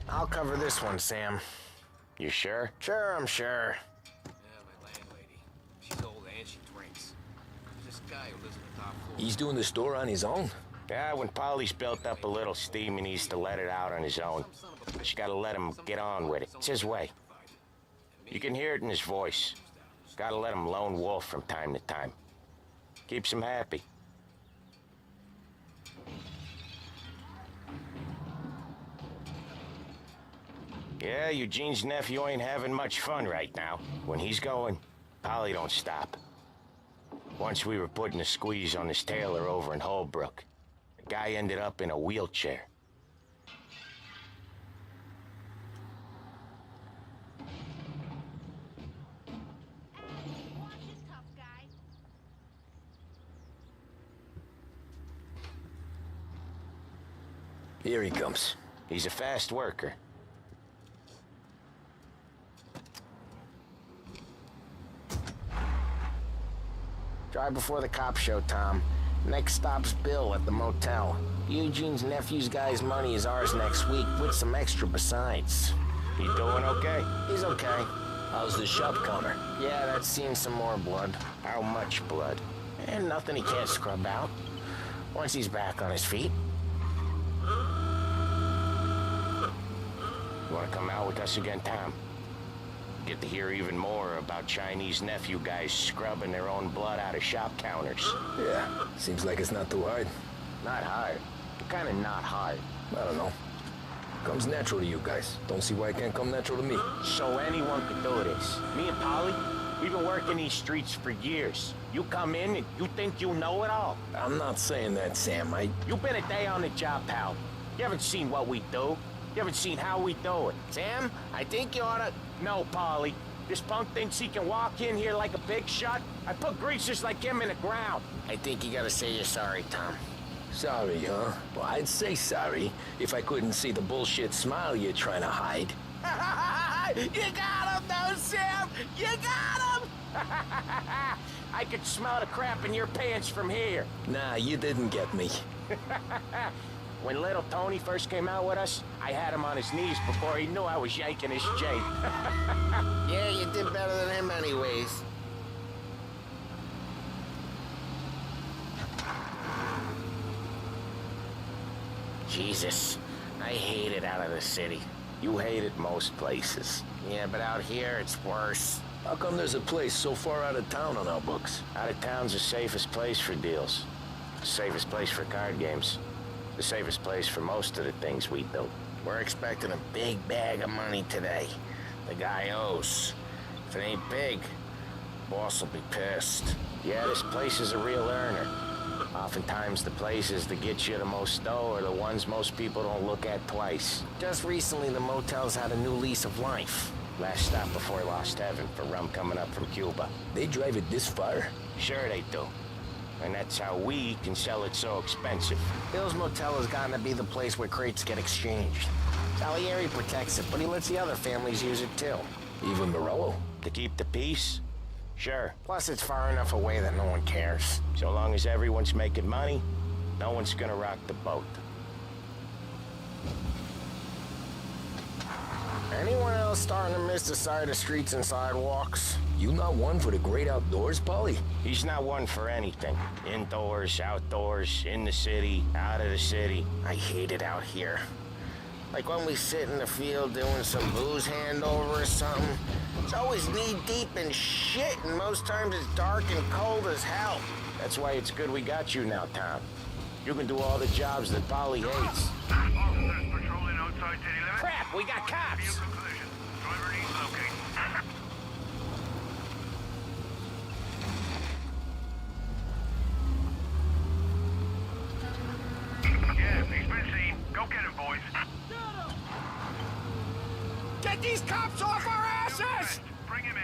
I'll cover this one, Sam. You sure? Sure, I'm sure. Yeah, my landlady. She's old and she drinks. There's this guy who lives in the top floor. He's doing the store on his own? Yeah, when Polly's built up a little steam, he needs to let it out on his own. But you gotta let him get on with it. It's his way. You can hear it in his voice. Gotta let him lone wolf from time to time. Keeps him happy. Yeah, Eugene's nephew ain't having much fun right now. When he's going, Polly don't stop. Once we were putting a squeeze on this tailor over in Holbrook. The guy ended up in a wheelchair. Here he comes. He's a fast worker. Drive before the cops show, Tom. Next stop's Bill at the motel. Eugene's nephew's guy's money is ours next week, with some extra besides. He doing okay? He's okay. How's the shop counter? Yeah, that's seen some more blood. How much blood? And nothing he can't scrub out. Once he's back on his feet. You wanna come out with us again, Tom? Get to hear even more about Chinese nephew guys scrubbing their own blood out of shop counters. Yeah, seems like it's not too hard. Not hard. Kind of not hard. I don't know. Comes natural to you guys. Don't see why it can't come natural to me. So anyone could do this. Me and Polly, we've been working these streets for years. You come in and you think you know it all. I'm not saying that, Sam. You've been a day on the job, pal. You haven't seen what we do. You haven't seen how we do it. Sam, I think you oughta... No, Polly. This punk thinks he can walk in here like a big shot. I put greasers like him in the ground. I think you gotta say you're sorry, Tom. Sorry, huh? Well, I'd say sorry if I couldn't see the bullshit smile you're trying to hide. You got him, though, Sam! You got him! I could smell the crap in your pants from here. Nah, you didn't get me. When little Tony first came out with us, I had him on his knees before he knew I was yanking his chain. Yeah, you did better than him anyways. Jesus, I hate it out of the city. You hate it most places. Yeah, but out here, it's worse. How come there's a place so far out of town on our books? Out of town's the safest place for deals. The safest place for card games. The safest place for most of the things we do. We're expecting a big bag of money today. The guy owes. If it ain't big, boss will be pissed. Yeah, this place is a real earner. Oftentimes the places that get you the most dough are the ones most people don't look at twice. Just recently, the motel's had a new lease of life. Last stop before Lost Heaven for rum coming up from Cuba. They drive it this far? Sure they do. And that's how we can sell it so expensive. Bill's Motel has gotten to be the place where crates get exchanged. Salieri protects it, but he lets the other families use it too. Even Morello? To keep the peace? Sure. Plus, it's far enough away that no one cares. So long as everyone's making money, no one's gonna rock the boat. Anyone else starting to miss the side of streets and sidewalks? You not one for the great outdoors, Polly? He's not one for anything. Indoors, outdoors, in the city, out of the city. I hate it out here. Like when we sit in the field doing some booze handover or something. It's always knee-deep in shit, and most times it's dark and cold as hell. That's why it's good we got you now, Tom. You can do all the jobs that Polly hates. Officers patrolling outside city limits. Crap, we got cops! Vehicle collision. Driver needs located. Yeah, he's been seen. Go get him, boys. Get these cops off our asses! Bring him in.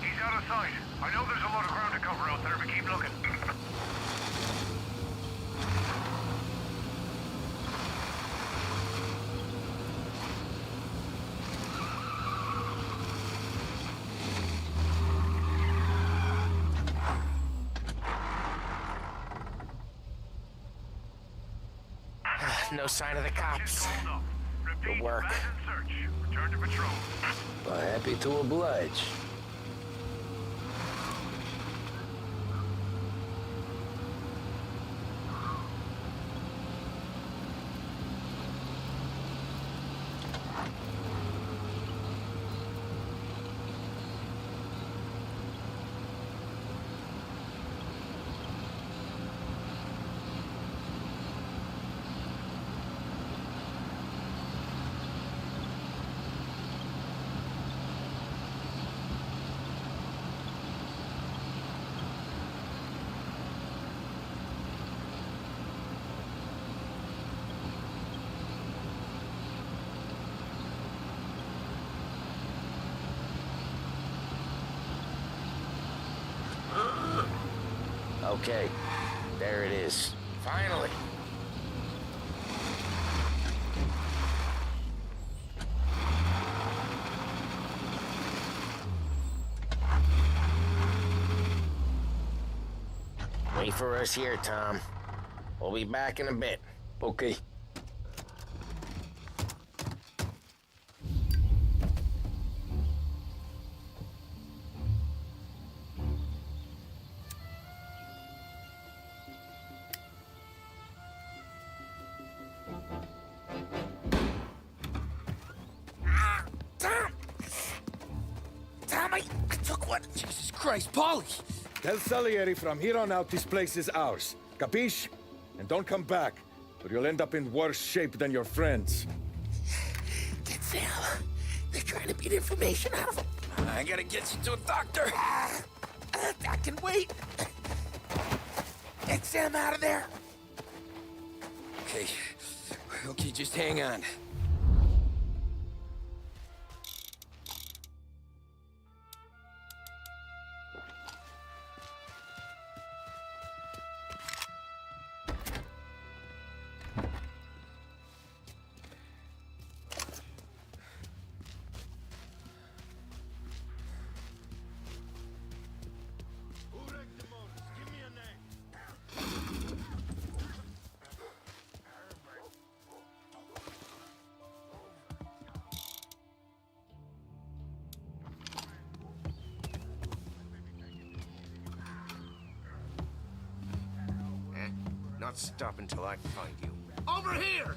He's out of sight. I know there's a lot of ground to cover out there, but keep looking. No sign of the cops. Good work. Return to patrol. Well, happy to oblige. Okay, there it is. Finally. Wait for us here, Tom. We'll be back in a bit. Okay. What? Jesus Christ, Paulie! Tell Salieri from here on out this place is ours. Capiche? And don't come back, or you'll end up in worse shape than your friends. Get Sam. They're trying to beat information out of him. I gotta get you to a doctor. I can wait. Get Sam out of there. Okay. Okay, just hang on. Not stop until I find you. Over here!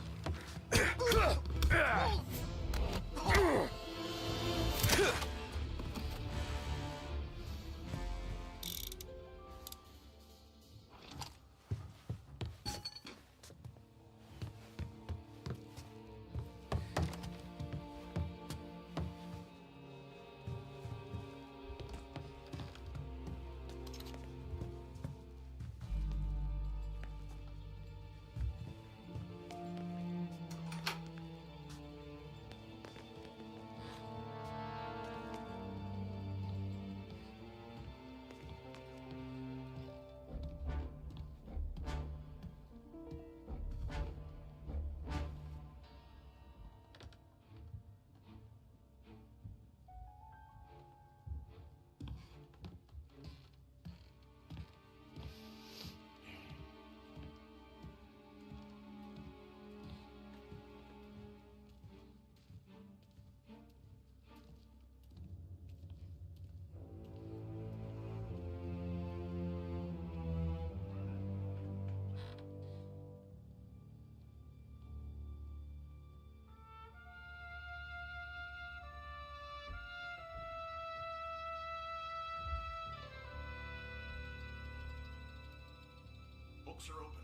Books are open.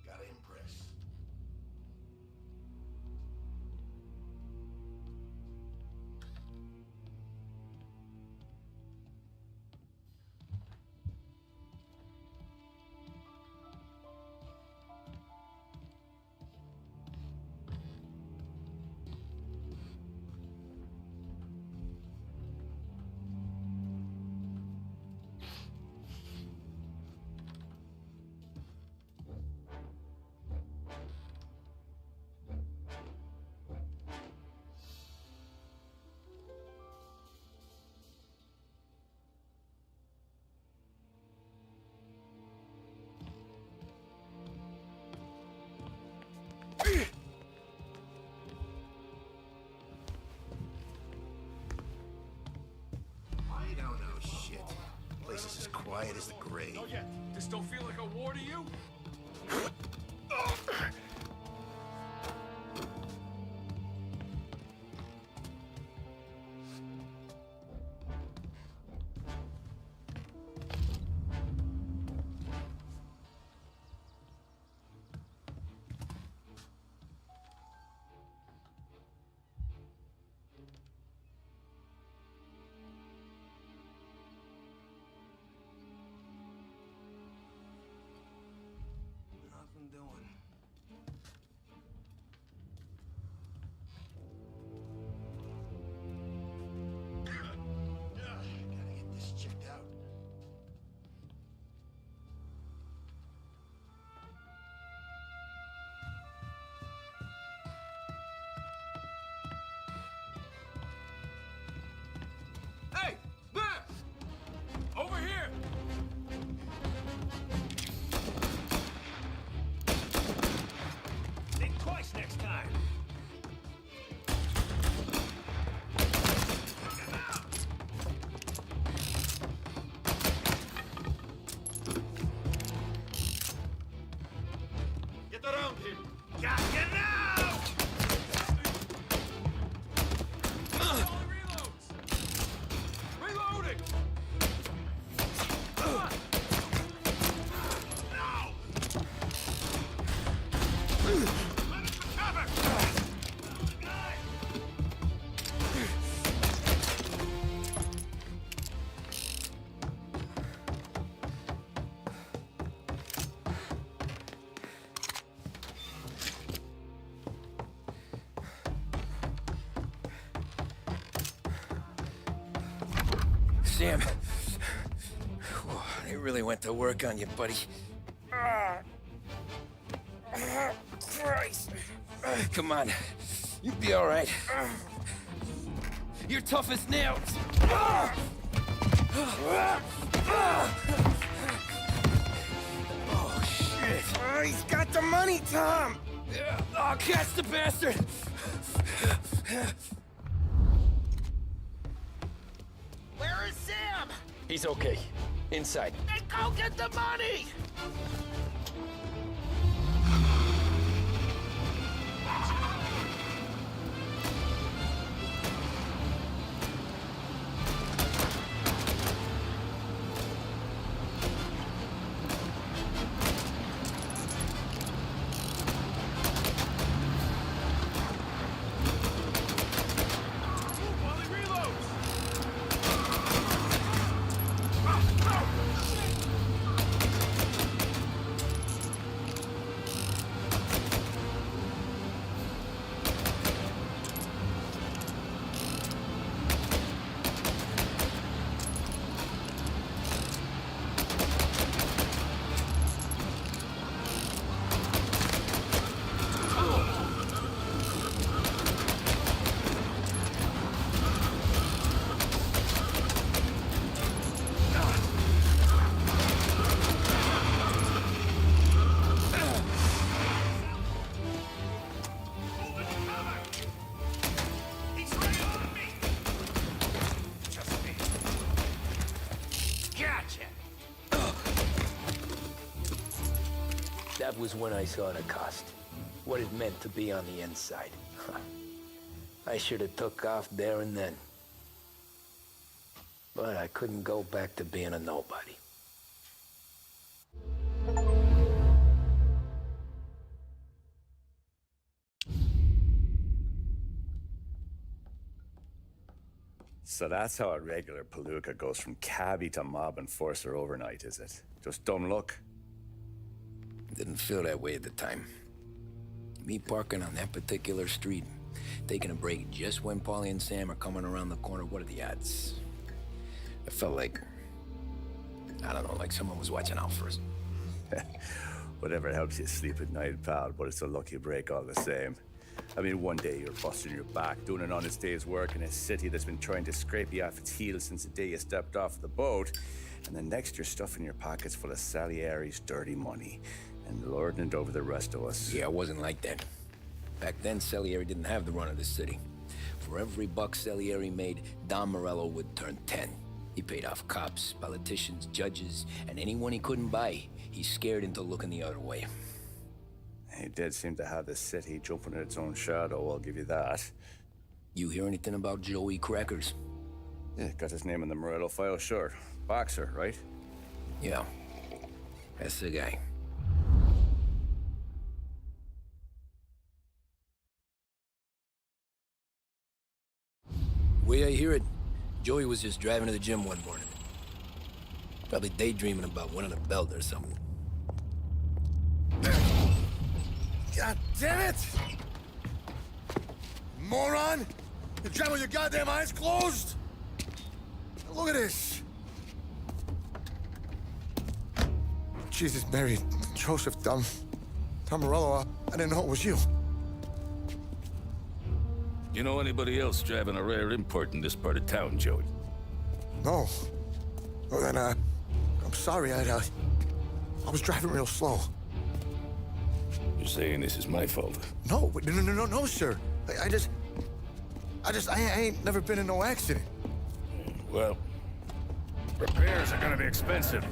Gotta impress. I don't know shit. Place is as quiet as the grave. Not yet. This don't feel like a war to you? Sam. They really went to work on you, buddy. Christ. Come on. You'll be all right. You're tough as nails. Oh, shit. Oh, he's got the money, Tom. Oh, catch the bastard. Where is Sam? He's okay. Inside. Then go get the money! That was when I saw the cost. What it meant to be on the inside. I should have took off there and then. But I couldn't go back to being a nobody. So that's how a regular palooka goes from cabbie to mob enforcer overnight, is it? Just dumb luck? Didn't feel that way at the time. Me parking on that particular street, taking a break just when Paulie and Sam are coming around the corner, what are the odds? I felt like, I don't know, like someone was watching out for us. Whatever helps you sleep at night, pal, but it's a lucky break all the same. I mean, one day you're busting your back, doing an honest day's work in a city that's been trying to scrape you off its heels since the day you stepped off the boat, and the next you're stuffing your pockets full of Salieri's dirty money and lording it over the rest of us. Yeah, it wasn't like that. Back then, Salieri didn't have the run of the city. For every buck Salieri made, Don Morello would turn 10. He paid off cops, politicians, judges, and anyone he couldn't buy, he scared into looking the other way. He did seem to have the city jumping in its own shadow, I'll give you that. You hear anything about Joey Crackers? Yeah, got his name in the Morello file, sure. Boxer, right? Yeah, that's the guy. Way I hear it, Joey was just driving to the gym one morning. Probably daydreaming about winning a belt or something. God damn it! Moron! You drive with your goddamn eyes closed? Look at this! Jesus, Mary, Joseph, Tom Morello, I didn't know it was you. You know anybody else driving a rare import in this part of town, Joey? No. Well, then, I'm sorry, I was driving real slow. You're saying this is my fault? No, no, sir. I ain't never been in no accident. Well, repairs are gonna be expensive.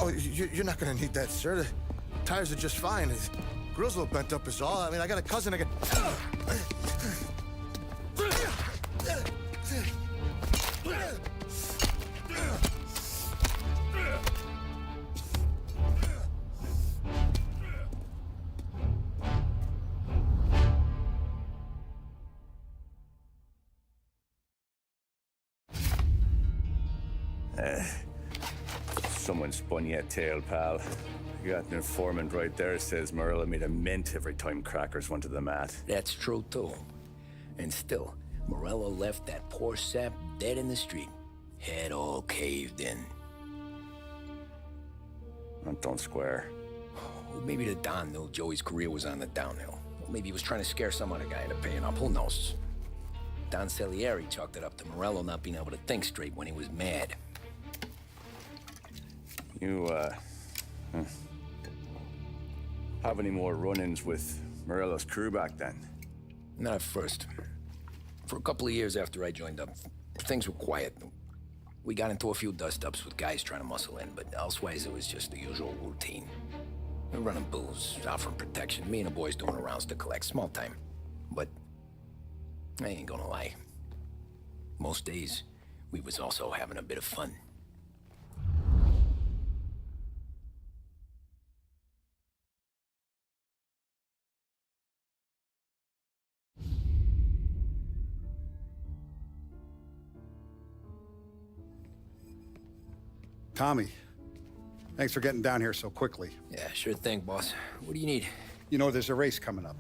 Oh, you're not gonna need that, sir. The tires are just fine. The grill's a little bent up is all. I mean, I got a cousin I can... Someone spun you a tale, pal. You got an informant right there says Morello made a mint every time Crackers went to the mat. That's true, too. And still, Morello left that poor sap dead in the street. Head all caved in. That don't square. Well, maybe the Don knew Joey's career was on the downhill. Or maybe he was trying to scare some other guy into paying up. Who knows? Don Salieri chalked it up to Morello not being able to think straight when he was mad. You, have any more run-ins with Morello's crew back then? Not at first. For a couple of years after I joined up, things were quiet. We got into a few dust-ups with guys trying to muscle in, but elsewise it was just the usual routine. We're running booze, offering protection, me and the boys doing the rounds to collect, small time. But I ain't gonna lie. Most days, we was also having a bit of fun. Tommy, thanks for getting down here so quickly. Yeah, sure thing, boss. What do you need? You know, there's a race coming up.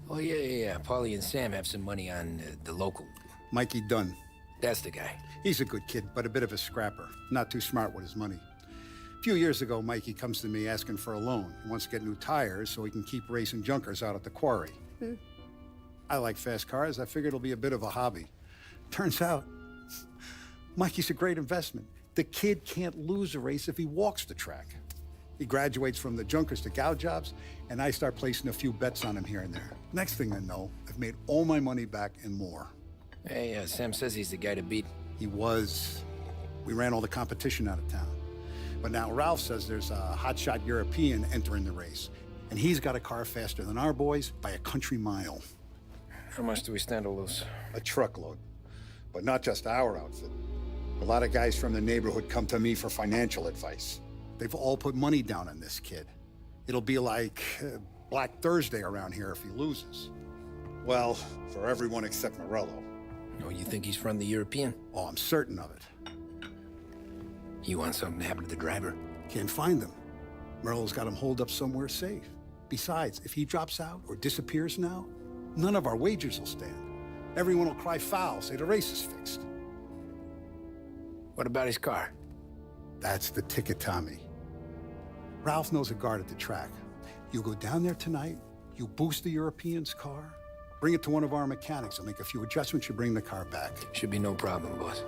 Oh, yeah. Paulie and Sam have some money on the local. Mikey Dunn. That's the guy. He's a good kid, but a bit of a scrapper. Not too smart with his money. A few years ago, Mikey comes to me asking for a loan. He wants to get new tires so he can keep racing junkers out at the quarry. I like fast cars. I figured it'll be a bit of a hobby. Turns out, Mikey's a great investment. The kid can't lose a race if he walks the track. He graduates from the junkers to gal jobs, and I start placing a few bets on him here and there. Next thing I know, I've made all my money back and more. Hey, Sam says he's the guy to beat. He was. We ran all the competition out of town. But now Ralph says there's a hotshot European entering the race, and he's got a car faster than our boys by a country mile. How much do we stand to lose? A truckload. But not just our outfit. A lot of guys from the neighborhood come to me for financial advice. They've all put money down on this kid. It'll be like Black Thursday around here if he loses. Well, for everyone except Morello. Oh, you think he's from the European? Oh, I'm certain of it. You want something to happen to the driver? Can't find him. Morello's got him holed up somewhere safe. Besides, if he drops out or disappears now, none of our wagers will stand. Everyone will cry foul, say the race is fixed. What about his car? That's the ticket, Tommy. Ralph knows a guard at the track. You go down there tonight, you boost the European's car, bring it to one of our mechanics. He'll make a few adjustments, you bring the car back. Should be no problem, boss.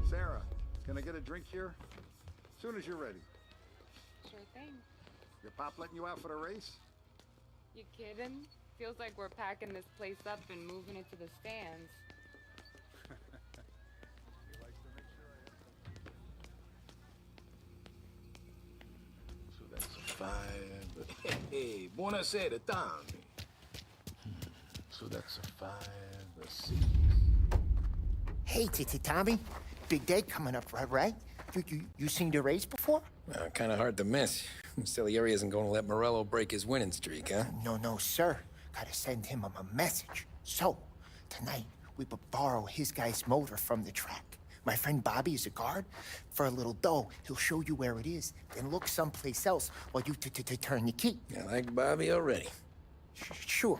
Sarah, can I get a drink here? As soon as you're ready. Sure thing. Your pop letting you out for the race? You kidding? Feels like we're packing this place up and moving it to the stands. So that's a 5. Hey, buonasera, Tommy. So that's a 5, a 6. Hey, Tommy. Big day coming up, right? You seen the race before? Kind of hard to miss. Salieri isn't going to let Morello break his winning streak, huh? No, sir. Gotta send him a message. So, tonight, we borrow his guy's motor from the track. My friend Bobby is a guard. For a little dough, he'll show you where it is, then look someplace else while you turn the key. I like Bobby already. Sure.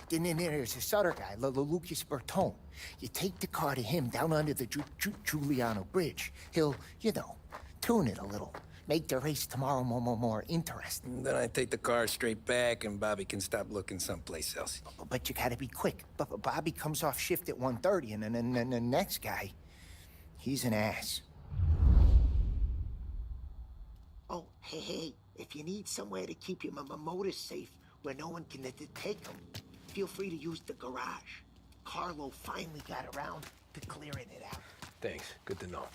Then there's this other guy, Lucas Bertone. You take the car to him down under the Giuliano Bridge. He'll, tune it a little. Make the race tomorrow more interesting. Then I take the car straight back and Bobby can stop looking someplace else. But you gotta be quick. But Bobby comes off shift at 1:30, and then the next guy, he's an ass. Oh, hey, if you need somewhere to keep your motor safe where no one can take them, feel free to use the garage. Carlo finally got around to clearing it out. Thanks. Good to know.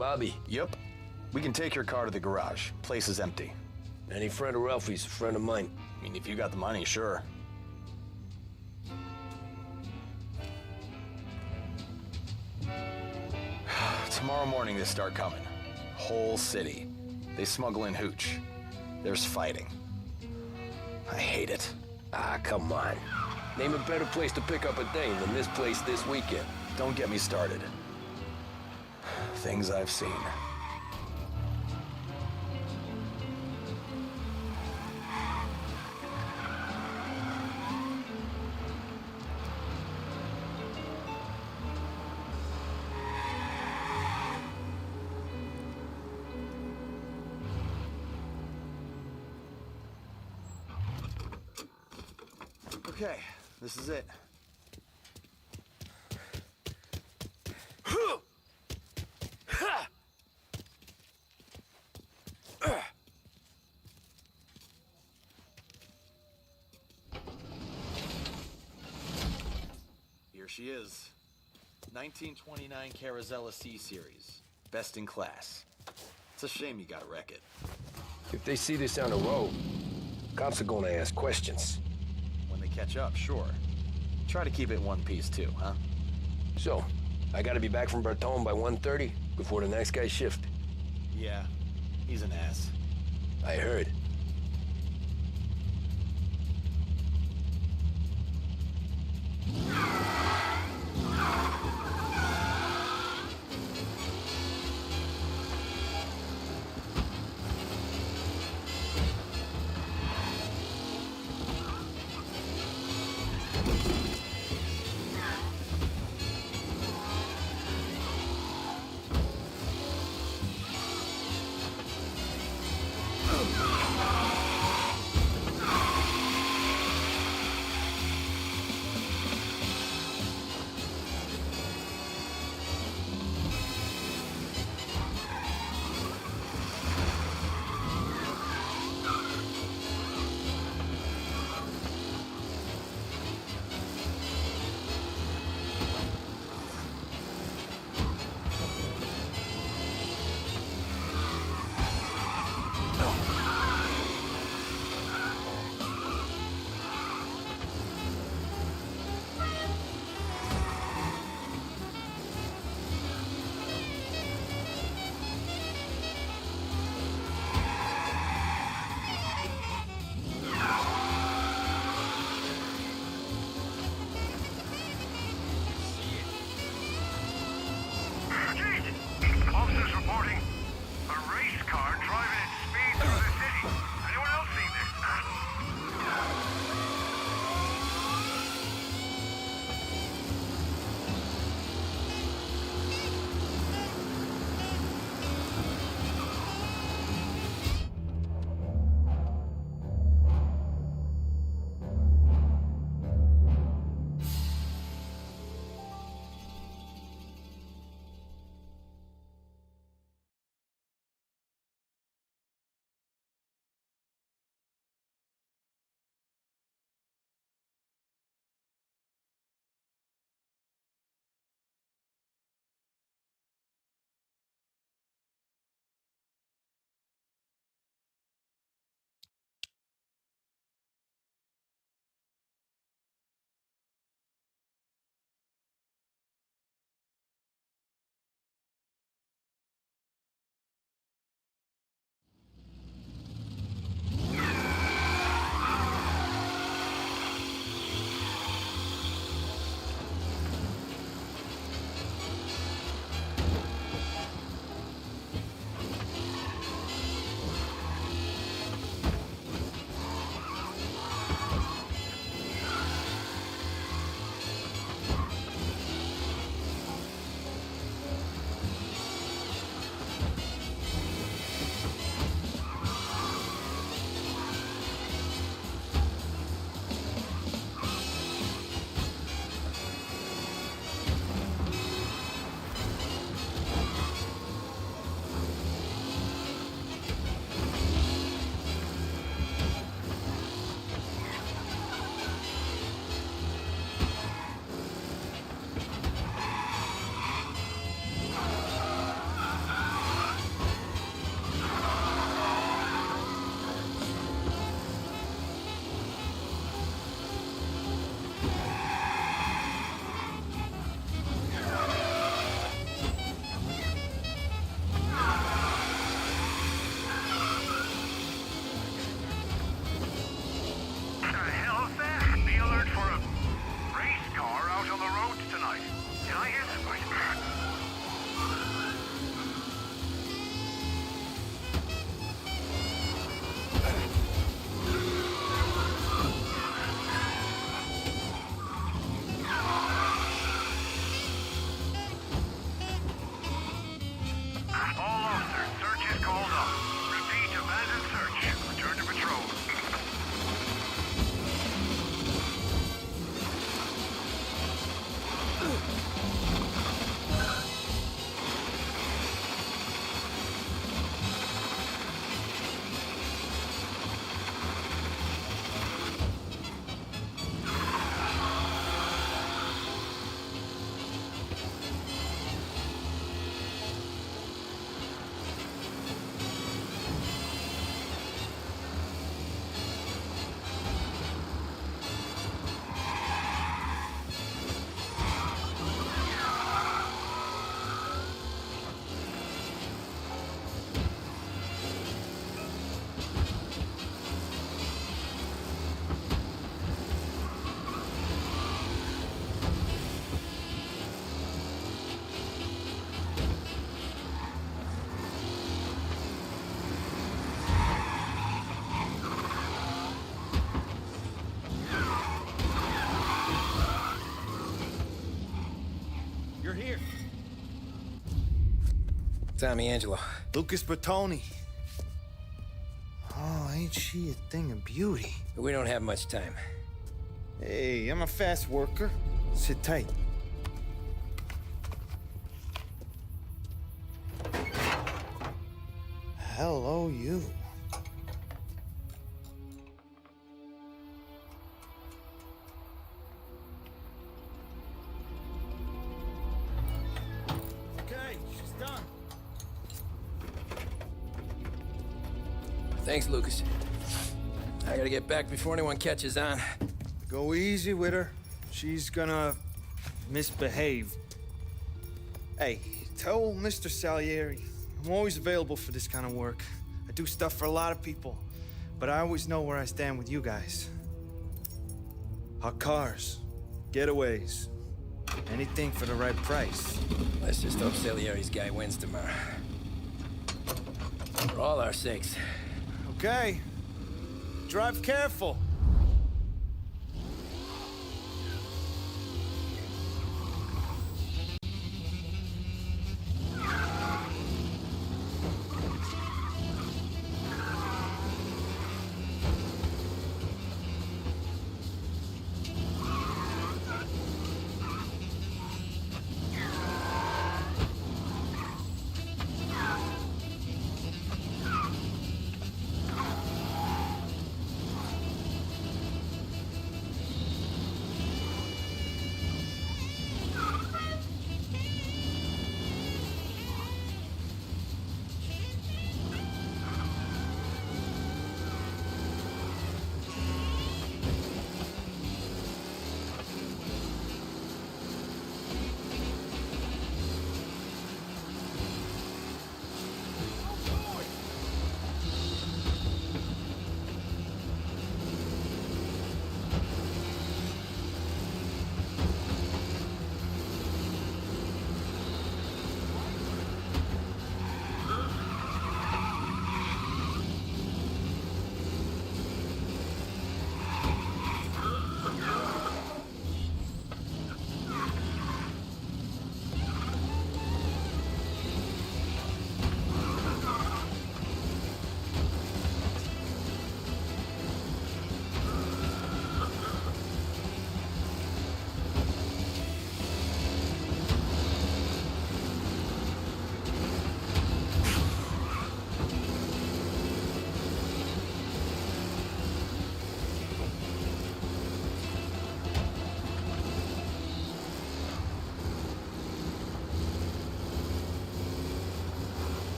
Bobby? Yep. We can take your car to the garage. Place is empty. Any friend of Ralphie's, a friend of mine. I mean, if you got the money, sure. Tomorrow morning they start coming. Whole city. They smuggle in hooch. There's fighting. I hate it. Ah, come on. Name a better place to pick up a dame than this place this weekend. Don't get me started. Things I've seen. Okay, this is it. Here she is. 1929 Carazella C Series. Best in class. It's a shame you gotta wreck it. If they see this on the road, cops are gonna ask questions. When they catch up, sure. Try to keep it one piece too, huh? So, I gotta be back from Bertone by 1:30 before the next guy's shift. Yeah, he's an ass. I heard. Tommy Angelo. Lucas Bertoni. Oh, ain't she a thing of beauty? We don't have much time. Hey, I'm a fast worker. Sit tight. Hello, you. Okay, she's done. Thanks, Lucas. I gotta get back before anyone catches on. Go easy with her. She's gonna misbehave. Hey, tell Mr. Salieri I'm always available for this kind of work. I do stuff for a lot of people, but I always know where I stand with you guys. Hot cars, getaways, anything for the right price. Let's just hope Salieri's guy wins tomorrow. For all our sakes. Okay. Drive careful.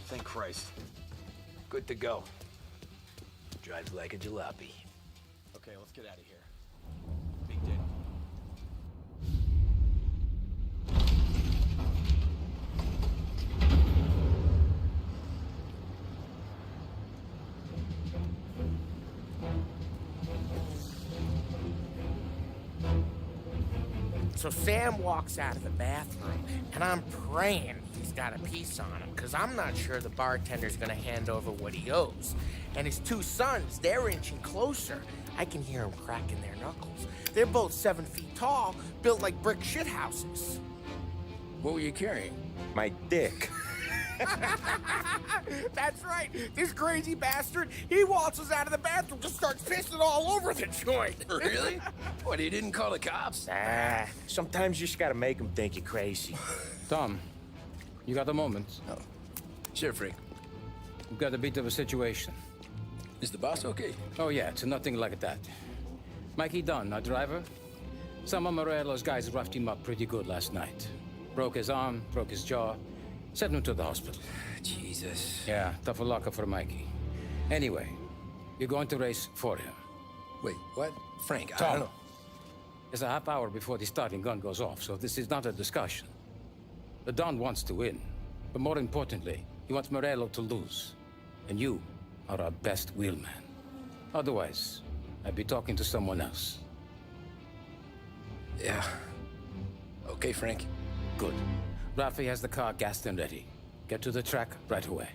Thank Christ. Good to go. Drives like a jalopy. Okay, let's get out of here. Big day. So Sam walks out of the bathroom, and I'm praying he's got a piece on him, because I'm not sure the bartender's gonna hand over what he owes. And his two sons, they're inching closer. I can hear them cracking their knuckles. They're both 7 feet tall, built like brick shithouses. What were you carrying? My dick. That's right. This crazy bastard, he waltzes out of the bathroom, just starts pissing all over the joint. Really? What, he didn't call the cops? Ah, sometimes you just gotta make them think you're crazy. Tom, you got a moment? Oh. Sure, Frank. We've got a bit of a situation. Is the boss okay? Oh, yeah, it's nothing like that. Mikey Dunn, our driver. Some of Morello's guys roughed him up pretty good last night. Broke his arm, broke his jaw. Sent him to the hospital. Jesus. Yeah, tough luck for Mikey. Anyway, you're going to race for him. Wait, what? Frank, I Tom, don't know. it's a half hour before the starting gun goes off, so this is not a discussion. The Don wants to win, but more importantly, he wants Morello to lose. And you are our best wheelman. Otherwise, I'd be talking to someone else. Yeah. Okay, Frank. Good. Rafi has the car gassed and ready. Get to the track right away.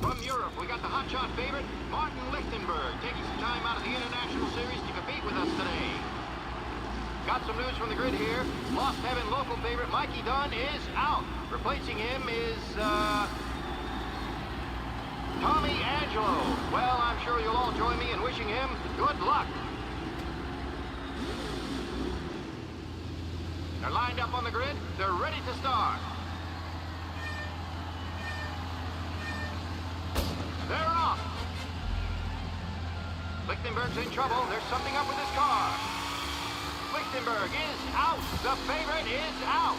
From Europe, we got the hotshot favorite, Martin Lichtenberg, taking some time out of the International Series to compete with us today. Got some news from the grid here. Lost Heaven local favorite Mikey Dunn is out. Replacing him is, Tommy Angelo. Well, I'm sure you'll all join me in wishing him good luck. They're lined up on the grid. They're ready to start. They're off. Lichtenberg's in trouble. There's something up with his car. Lichtenberg is out. The favorite is out.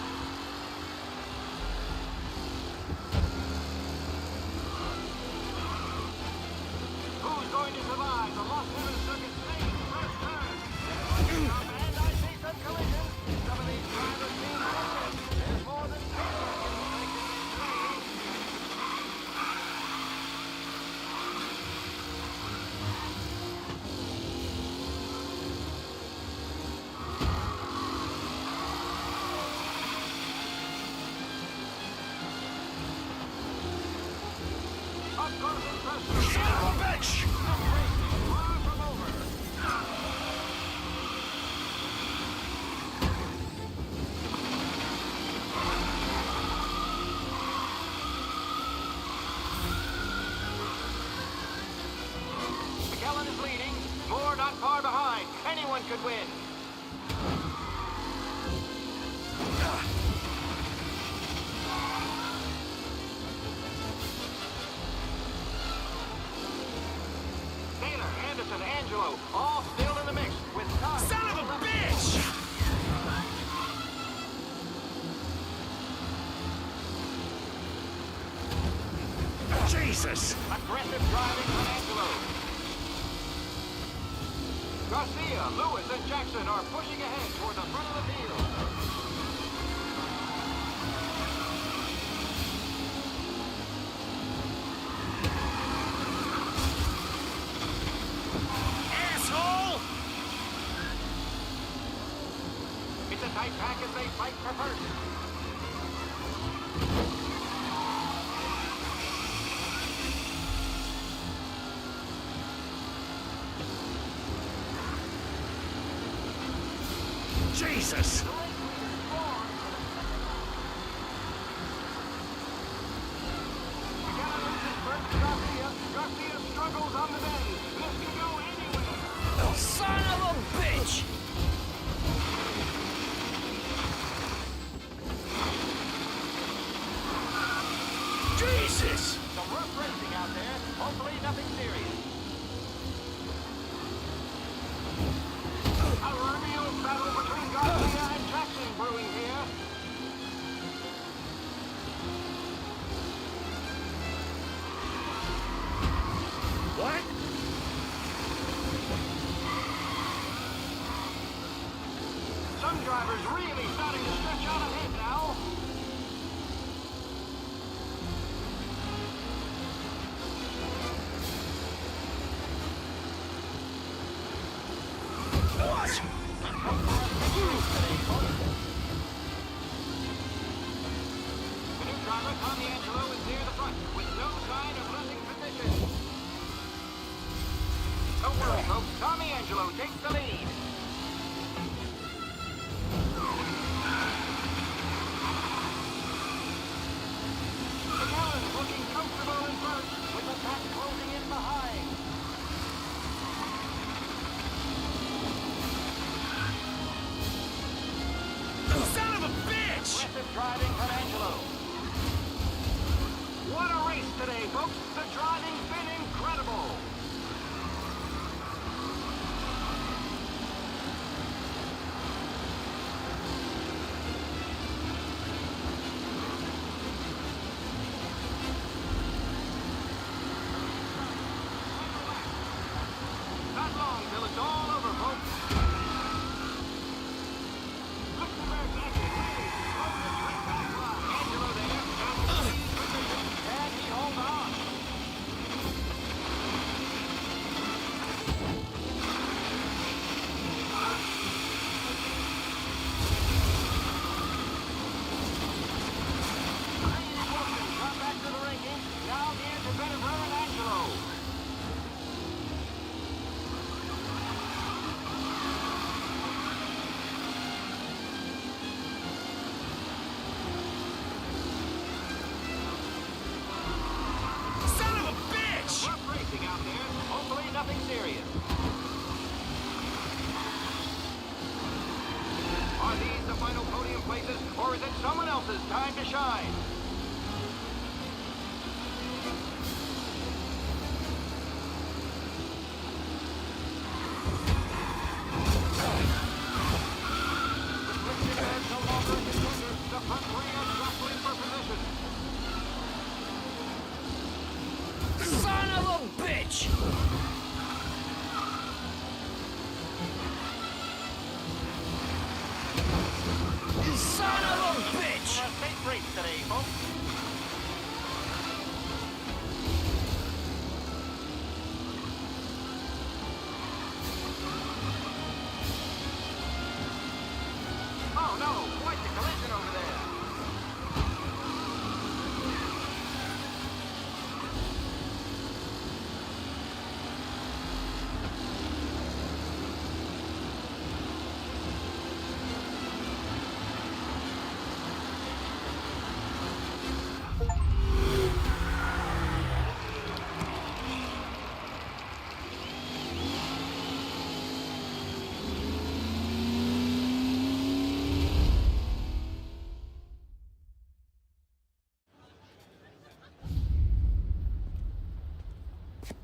Who's going to survive the Lost Heaven Circuit stage first turn? And I see some collisions. Some of these drivers seem desperate. There's more than 10 seconds to make this race. Son of a bitch! McKellen is leading. Moore not far behind. Anyone could win. Taylor, Anderson, Angelo, all still in the mix with time. Son of a bitch! Jesus! Aggressive driving from Angelo. Garcia, Lewis, and Jackson are pushing ahead toward the front of the field. Asshole! It's a tight pack as they fight for first. Jesus! Garcia struggles on the bend. This could go anywhere. Oh, son of a bitch! Jesus! Some rough racing out there. Hopefully nothing serious. A real battle between Garcia and Jackson brewing here. What? Some drivers really starting to stretch out ahead now. Watch Angelo takes the lead. McAllen looking comfortable in front, with the pack closing in behind. Son of a bitch! Aggressive driving from Angelo. What a race today, folks. The driving's been incredible. Not long till it's all over, folks. Lichtenberg's exit leads. Over the track back line. Angelo there. And he holds on. Wilson got back to the ranking. Now the independent runner, Angelo. Son of a bitch! Rough racing out there. Hopefully nothing serious. Are these the final podium places, or is it someone else's time to shine? Lichtenberg no longer a contender. The front three are jostling for position. Son of a bitch! Son of a bitch! A safe race today, folks. Oh no, quite the collision over there.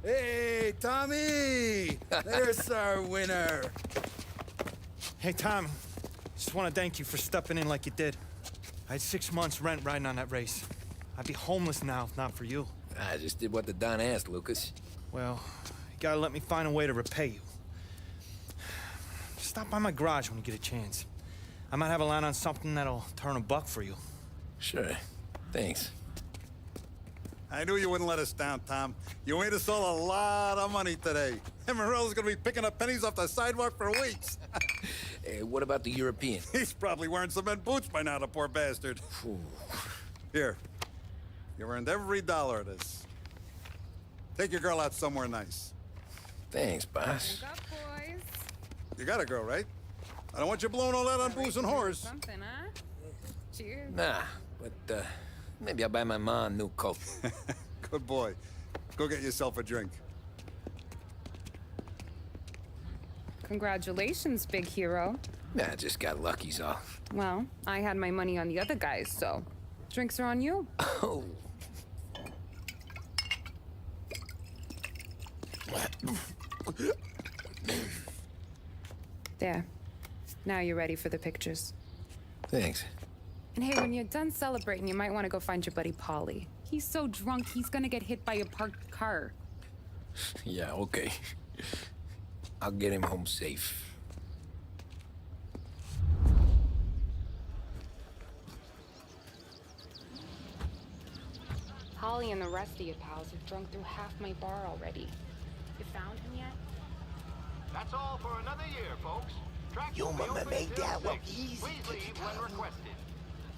Hey, Tommy! There's our winner. Hey, Tom. Just want to thank you for stepping in like you did. I had 6 months rent riding on that race. I'd be homeless now if not for you. I just did what the Don asked, Lucas. Well, you gotta let me find a way to repay you. Stop by my garage when you get a chance. I might have a line on something that'll turn a buck for you. Sure. Thanks. I knew you wouldn't let us down, Tom. You made us all a lot of money today. And Morello's gonna be picking up pennies off the sidewalk for weeks. Hey, what about the European? He's probably wearing cement boots by now, the poor bastard. Here. You earned every dollar of this. Take your girl out somewhere nice. Thanks, boss. Wake up, boys. You got a girl, right? I don't want you blowing all that on booze and whores. Something, huh? Cheers. Nah, but maybe I'll buy my mom a new coat. Good boy. Go get yourself a drink. Congratulations, big hero. Nah, just got lucky's all. Well, I had my money on the other guys, so drinks are on you. Oh. There. Now you're ready for the pictures. Thanks. And hey, when you're done celebrating, you might want to go find your buddy Paulie. He's so drunk, he's gonna get hit by a parked car. Yeah, okay. I'll get him home safe. Holly and the rest of your pals have drunk through half my bar already. You found him yet? That's all for another year, folks. Tracks Your will be mama open made until that work 6. easy. Please leave when requested.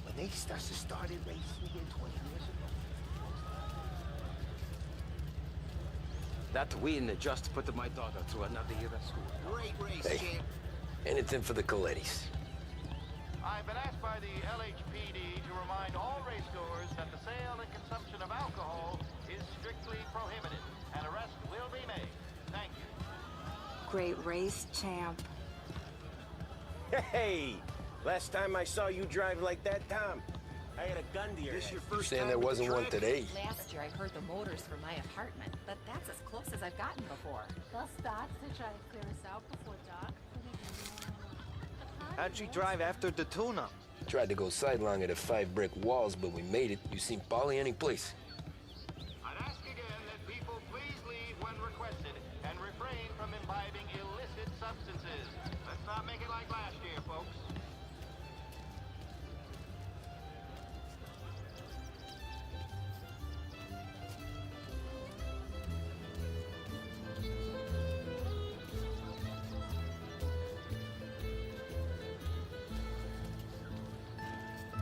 When they started racing here 20 years ago. That win just put my daughter through another year at school. Great race, Hey, champ. anything for the Colettis. I've been asked by the LHPD to remind all racegoers that the sale and consumption of alcohol is strictly prohibited. An arrest will be made. Thank you. Great race, champ. Hey! Last time I saw you drive like that, Tom, I had a gun to your head. You saying there wasn't one today? Last year I heard the motors from my apartment, but that's as close as I've gotten before. They'll start to try to clear us out before dark. How'd you drive after the tune-up? Tried to go sidelong at the 5 brick walls, but we made it. You seen Polly any place? I'd ask again that people please leave when requested and refrain from imbibing illicit substances. Let's not make it like last year, folks.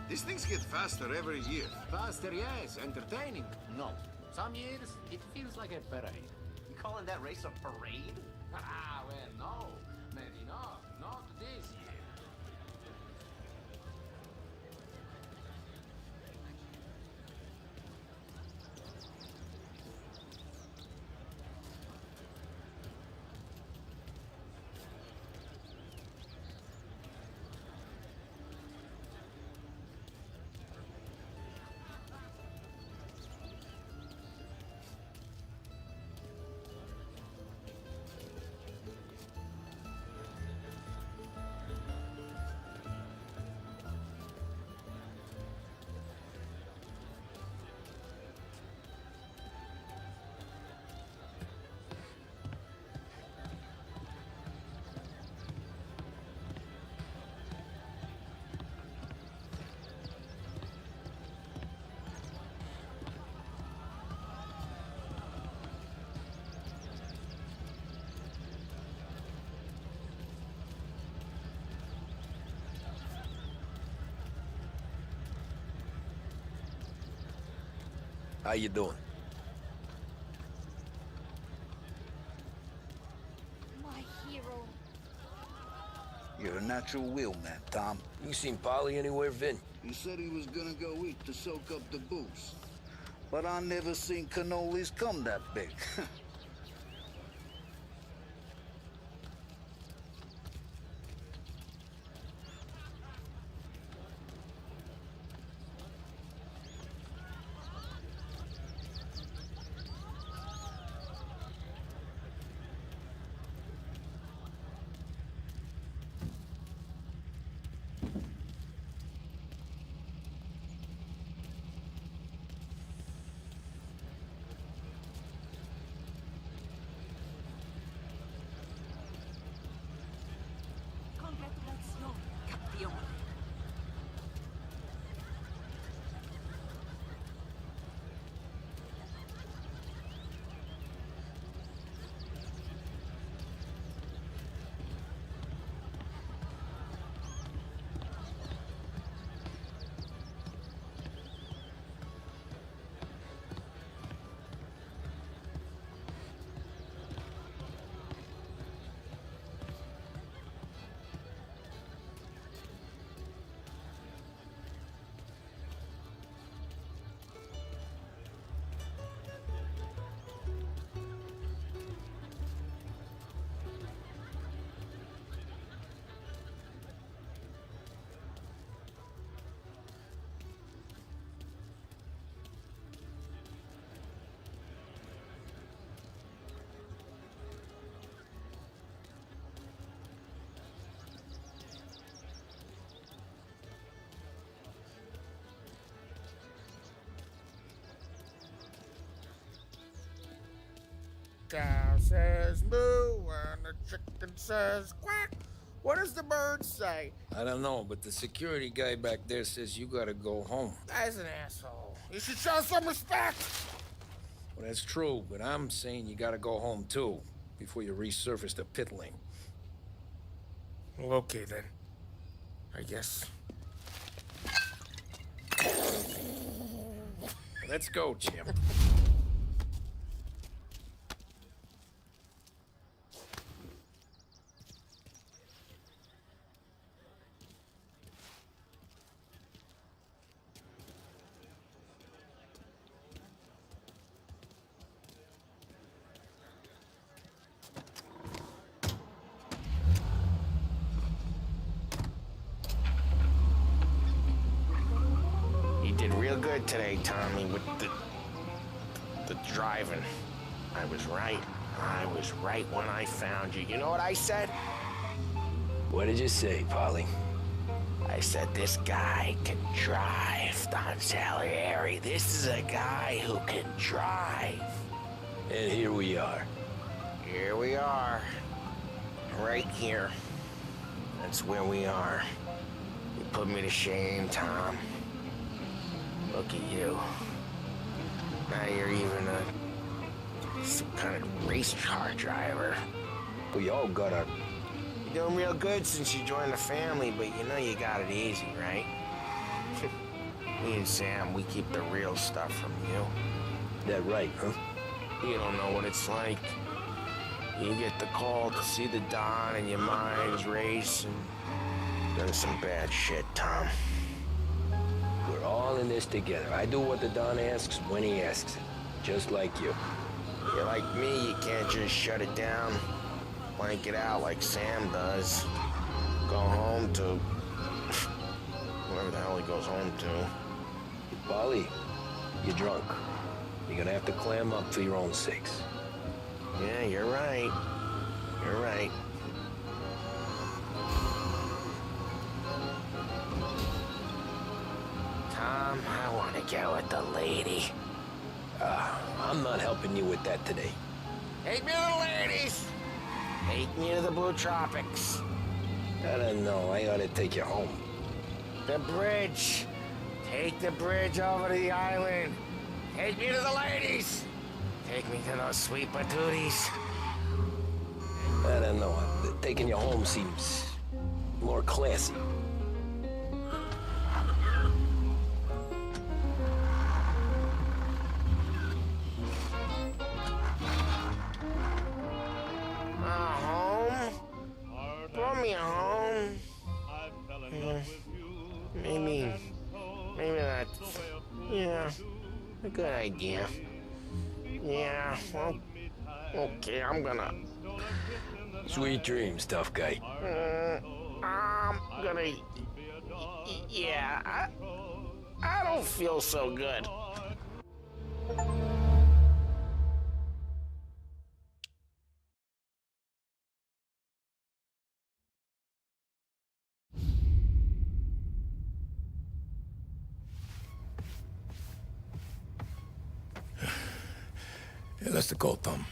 These things get faster every year. Faster, yes. Entertaining, no. Some years, it feels like a parade. You calling that race a parade? Ah, well, no. Maybe not. Not this year. How you doing? My hero. You're a natural wheel man, Tom. You seen Polly anywhere, Vin? He said he was gonna go eat to soak up the booze. But I never seen cannolis come that big. Congratulations, campione. Cow says moo and the chicken says quack. What does the bird say? I don't know, but the security guy back there says you gotta go home. Guy's an asshole. You should show some respect. Well, that's true, but I'm saying you gotta go home too, before you resurface the pit lane. Well, okay then. I guess. Let's go, champ. did real good today, Tommy, with the driving. I was right. I was right when I found you. You know what I said? What did you say, Polly? I said, this guy can drive, Don Salieri. This is a guy who can drive. And here we are. Here we are. Right here. That's where we are. You put me to shame, Tom. Look at you. Now you're even some kind of race car driver. We all got our... You're doing real good since you joined the family, but you know you got it easy, right? Me and Sam, we keep the real stuff from you. That right, huh? You don't know what it's like. You get the call to see the Don and your mind's race and done some bad shit, Tom. We're all in this together. I do what the Don asks when he asks it. Just like you. You're like me, you can't just shut it down. Blank it out like Sam does. Go home to... whatever the hell he goes home to. Polly, you're drunk. You're gonna have to clam up for your own sakes. Yeah, you're right. You're right. Tom, I want to get with the lady. I'm not helping you with that today. Take me to the ladies! Take me to the Blue Tropics. I don't know. I ought to take you home. The bridge. Take the bridge over to the island. Take me to the ladies. Take me to those sweet patooties. I don't know. Taking you home seems more classy. Home? Throw me a home. Maybe that's, yeah, a good idea. Yeah, well, okay, I'm gonna... Sweet dreams, tough guy. I'm gonna... Yeah, I don't feel so good. Yeah, that's the call, Tom.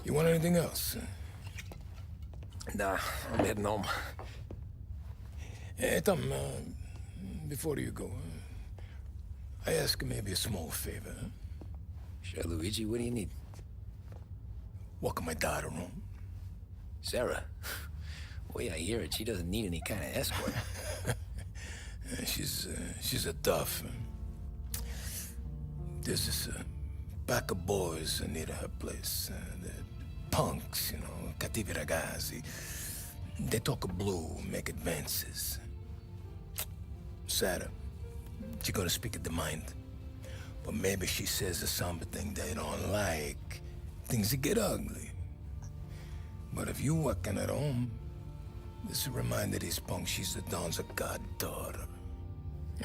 You want anything else? Nah, I'm heading home. Hey, Tom, before you go, I ask maybe a small favor. Sure, Luigi, what do you need? Walk my daughter home. Sarah? Way I hear it, she doesn't need any kind of escort. She's a tough. There's this pack of boys near her place. They're punks, you know, cattivi ragazzi. They talk blue, make advances. Sarah, she gonna speak at the mind. But maybe she says something they don't like. Things get ugly. But if you walking at home, this will remind these punks she's the Don's a goddaughter.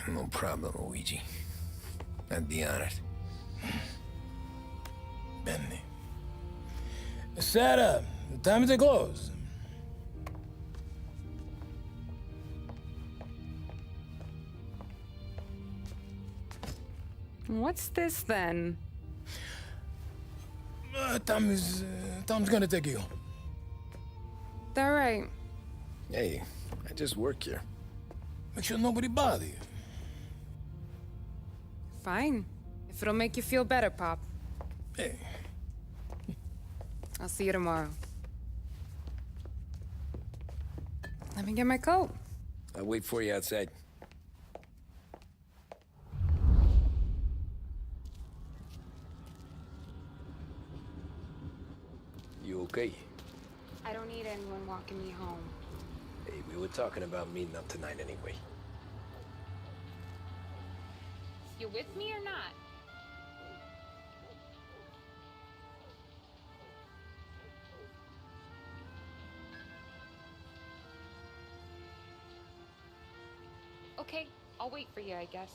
No problem, Luigi. I'd be honored. Benny. Sarah, the time to close. What's this then? Tom's gonna take you home. All right. Hey, I just work here. Make sure nobody bother you. Fine. If it'll make you feel better, Pop. Hey. I'll see you tomorrow. Let me get my coat. I'll wait for you outside. You okay? I don't need anyone walking me home. Hey, we were talking about meeting up tonight anyway. You with me or not? Okay, I'll wait for you, I guess.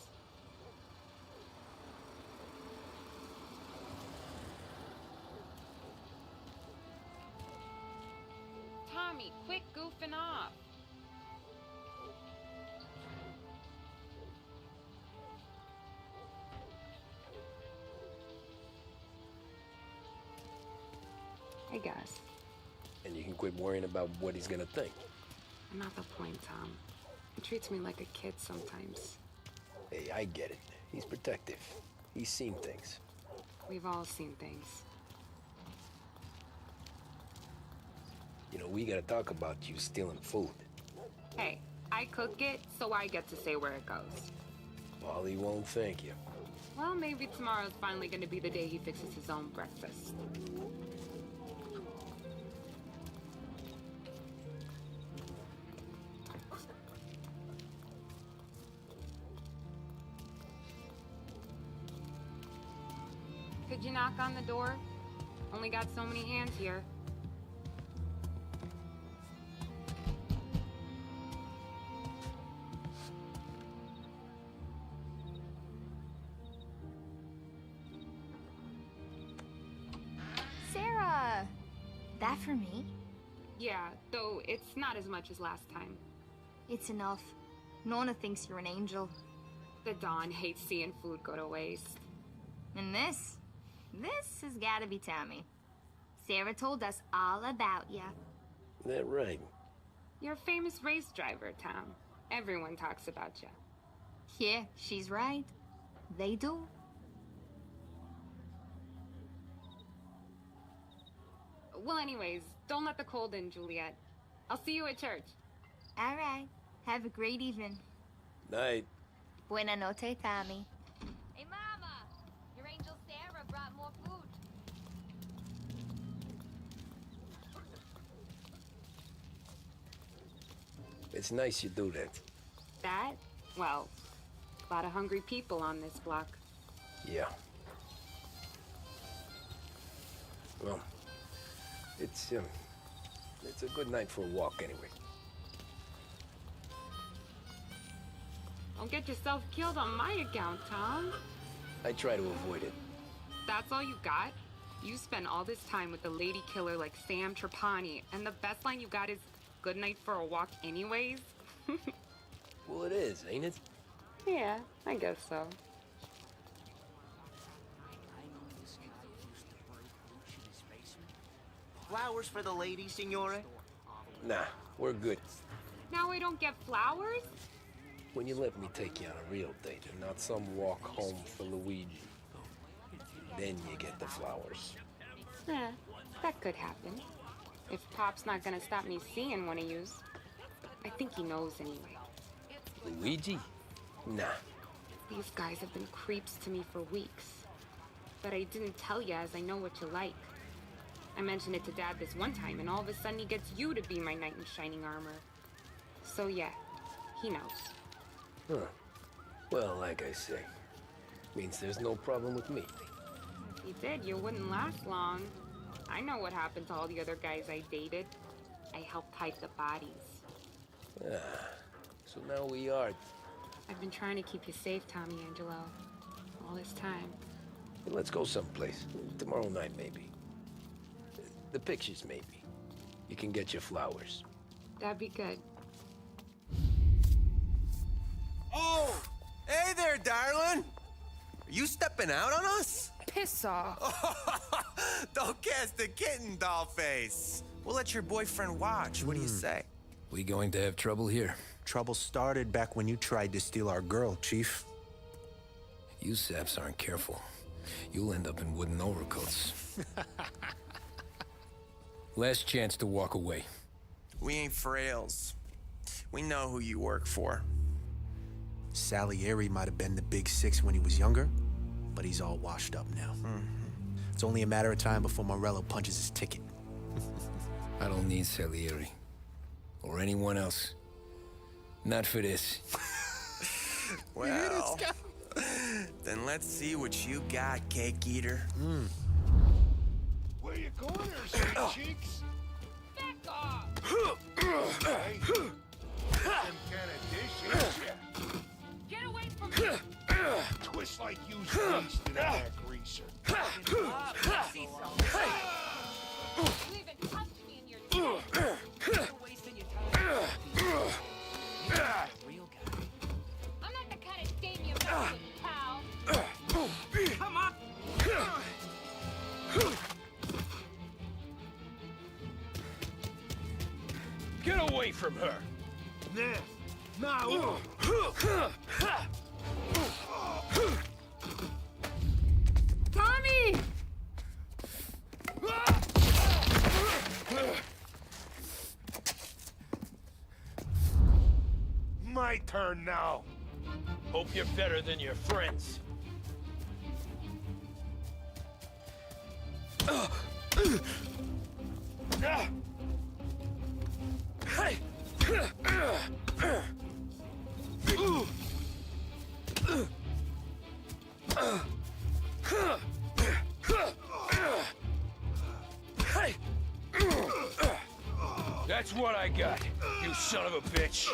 Tommy, quit goofing off. I guess. And you can quit worrying about what he's gonna think. Not the point, Tom. He treats me like a kid sometimes. Hey, I get it. He's protective. He's seen things. We've all seen things. You know, we gotta talk about you stealing food. Hey, I cook it, so I get to say where it goes. Wally won't thank you. Well, maybe tomorrow's finally gonna be the day he fixes his own breakfast. Could you knock on the door? Only got so many hands here. Sarah! That for me? Yeah, though it's not as much as last time. It's enough. Nona thinks you're an angel. The Dawn hates seeing food go to waste. And this has gotta be Tommy. Sarah told us all about ya. That right? You're a famous race driver, Tom. Everyone talks about you. Yeah, she's right. They do. Well, anyways, don't let the cold in, Juliet. I'll see you at church. All right. Have a great evening. Night. Buena noche, Tommy. Hey, Mama! Your angel Sarah brought more food. It's nice you do that. That? Well, a lot of hungry people on this block. Yeah. Well, it's a good night for a walk anyway. Don't get yourself killed on my account, Tom. I try to avoid it. That's all you got? You spend all this time with a lady killer like Sam Trapani, and the best line you got is, "Good night for a walk anyways"? Well, it is, ain't it? Yeah, I guess so. Flowers for the lady, signore? Nah, we're good. Now I don't get flowers? When you let me take you on a real date and not some walk home for Luigi, then you get the flowers. That could happen. If Pop's not gonna stop me seeing one of yous. I think he knows anyway. Luigi? Nah. These guys have been creeps to me for weeks. But I didn't tell you as I know what you like. I mentioned it to Dad this one time, and all of a sudden he gets you to be my knight in shining armor. So yeah, he knows. Huh. Well, like I say, means there's no problem with me. If you did, you wouldn't last long. I know what happened to all the other guys I dated. I helped hide the bodies. So now we are. I've been trying to keep you safe, Tommy Angelo. All this time. Let's go someplace. Tomorrow night, maybe. The pictures, maybe. You can get your flowers. That'd be good. Oh! Hey there, darling! Are you stepping out on us? Piss off. Don't cast a kitten, dollface. We'll let your boyfriend watch. What do you say? We going to have trouble here? Trouble started back when you tried to steal our girl, Chief. You saps aren't careful. You'll end up in wooden overcoats. Last chance to walk away. We ain't frails. We know who you work for. Salieri might have been the big six when he was younger, but he's all washed up now. It's only a matter of time before Morello punches his ticket. I don't need Salieri. Or anyone else. Not for this. Well, then let's see what you got, cake eater. Where you going there, sweet cheeks? Back off! Hey, them kind of dish, ain't ya? Get away from me! Twist like you greased in that greaser. You even touched me and you're dead. from her. This. Now. Tommy! My turn now. Hope you're better than your friends. Hey! Hey! That's what I got, you son of a bitch.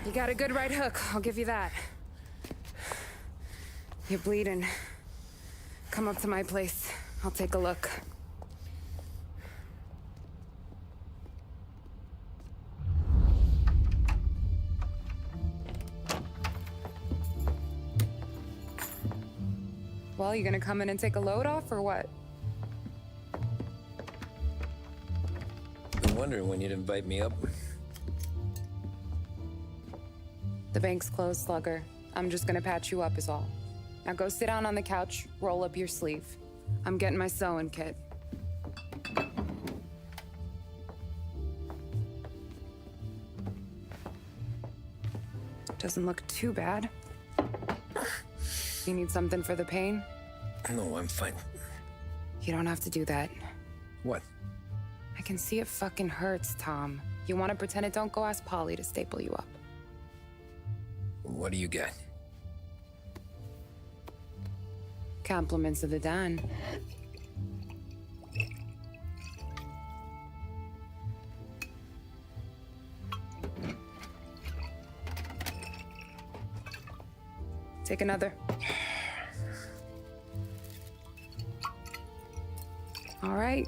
You got a good right hook, I'll give you that. You're bleeding. Come up to my place. I'll take a look. Well, you gonna come in and take a load off, or what? Been wondering when you'd invite me up. The bank's closed, Slugger. I'm just gonna patch you up is all. Now go sit down on the couch, roll up your sleeve. I'm getting my sewing kit. Doesn't look too bad. You need something for the pain? No, I'm fine. You don't have to do that. What? I can see it fucking hurts, Tom. You want to pretend it don't? Go ask Polly to staple you up. What do you got? Compliments of the Don. Take another. All right.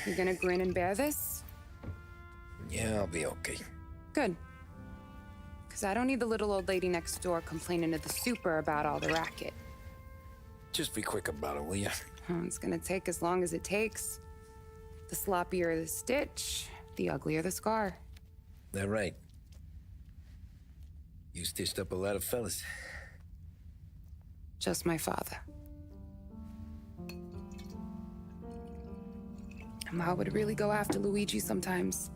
You gonna grin and bear this? Yeah, I'll be okay. Good. Because I don't need the little old lady next door complaining to the super about all the racket. Just be quick about it, will ya? It's gonna take as long as it takes. The sloppier the stitch, the uglier the scar. That right. You stitched up a lot of fellas. Just my father. Ma would really go after Luigi sometimes.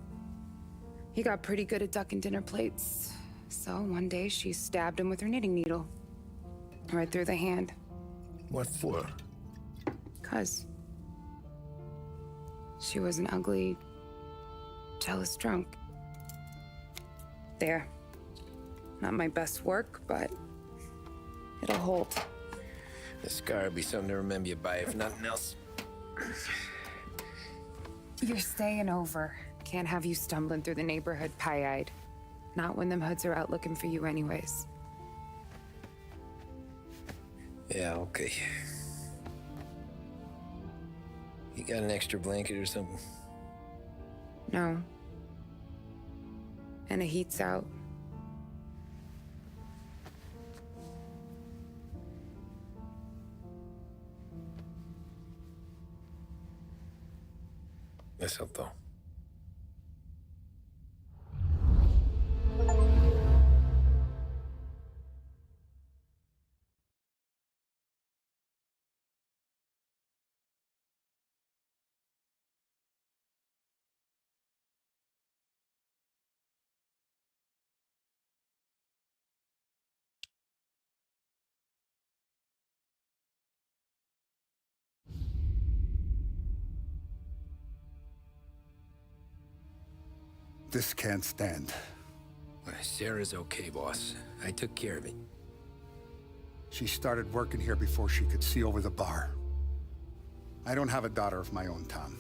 He got pretty good at ducking dinner plates. So one day she stabbed him with her knitting needle. Right through the hand. What for? 'Cause she was an ugly, jealous drunk. There. Not my best work, but it'll hold. The scar will be something to remember you by, if nothing else. You're staying over. Can't have you stumbling through the neighborhood pie-eyed. Not when them hoods are out looking for you anyways. Yeah, okay. You got an extra blanket or something? No. And the heat's out. Eso todo. This can't stand. Sarah's okay, boss. I took care of it. She started working here before she could see over the bar. I don't have a daughter of my own, Tom.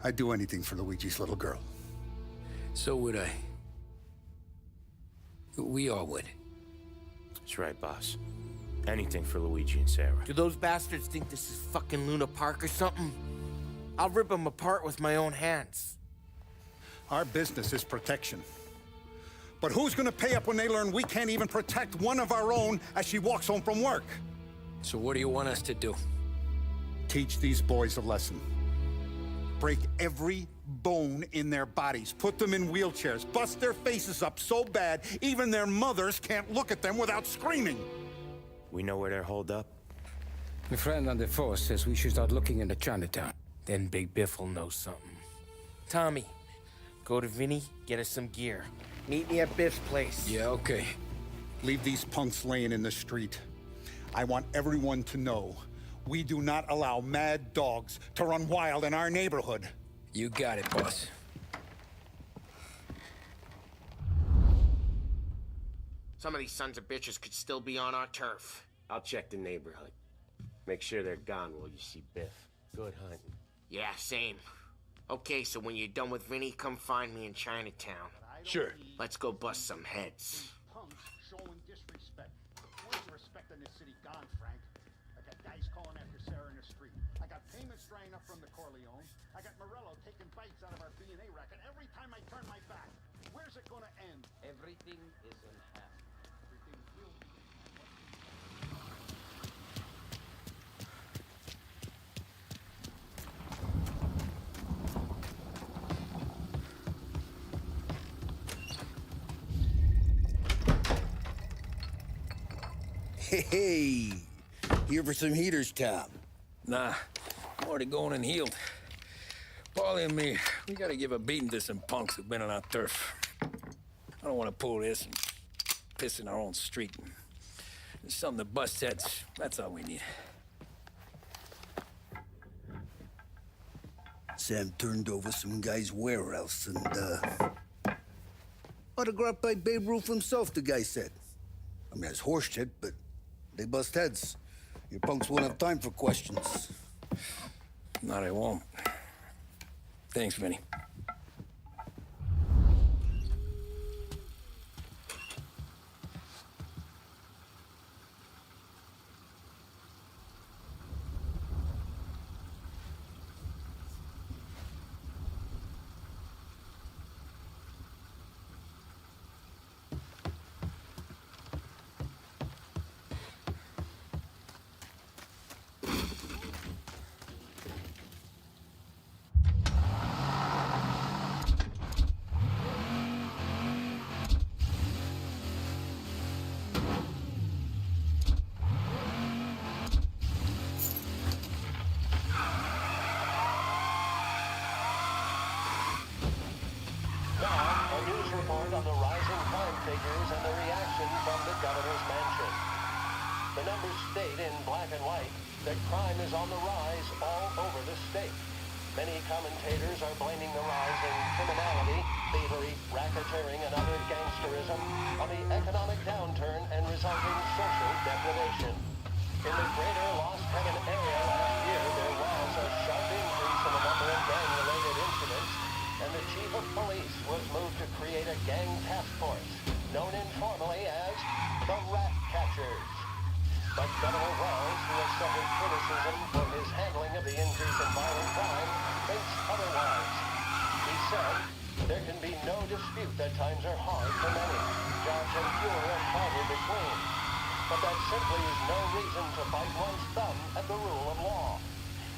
I'd do anything for Luigi's little girl. So would I. We all would. That's right, boss. Anything for Luigi and Sarah. Do those bastards think this is fucking Luna Park or something? I'll rip them apart with my own hands. Our business is protection. But who's gonna pay up when they learn we can't even protect one of our own as she walks home from work? So what do you want us to do? Teach these boys a lesson. Break every bone in their bodies. Put them in wheelchairs. Bust their faces up so bad, even their mothers can't look at them without screaming. We know where they're holed up? My friend on the force says we should start looking into Chinatown. Then Big Biff will know something. Tommy, go to Vinny, get us some gear. Meet me at Biff's place. Yeah, okay. Leave these punks laying in the street. I want everyone to know we do not allow mad dogs to run wild in our neighborhood. You got it, boss. Some of these sons of bitches could still be on our turf. I'll check the neighborhood. Make sure they're gone while you see Biff. Good hunting. Yeah, same. Okay, so when you're done with Vinny, come find me in Chinatown. Sure. Let's go bust some heads. Punks showing disrespect. Where's the respect in this city gone, Frank? I got guys calling after Sarah in the street. I got payments drying up from the Corleone. I got Morello taking bites out of our B&A racket every time I turn my back. Where's it gonna end? Everything is in half. Everything will be. Hey, here for some heaters, Tom? Nah, I'm already going and healed. Paulie and me, we gotta give a beating to some punks who've been on our turf. I don't want to pull this and piss in our own street. There's something to bust heads. That's all we need. Sam turned over some guy's warehouse and, autographed by Babe Ruth himself, the guy said. I mean, it's horse shit, but they bust heads. Your punks won't have time for questions. No, they won't. Thanks, Vinny. report on the rising crime figures and the reaction from the governor's mansion. The numbers state in black and white that crime is on the rise all over the state. Many commentators are blaming the rise in criminality, thievery, racketeering, and other gangsterism on the economic downturn and resulting social deprivation. In the greater Lost Heaven area last year, there was a sharp increase in the number of gang-related incidents, and the chief of police was moved to create a gang task force, known informally as the Rat Catchers. But Governor Wells, who has suffered criticism for his handling of the increase in violent crime, thinks otherwise. He said, there can be no dispute that times are hard for many, jobs are fewer and farther between. But that simply is no reason to bite one's thumb at the rule of law.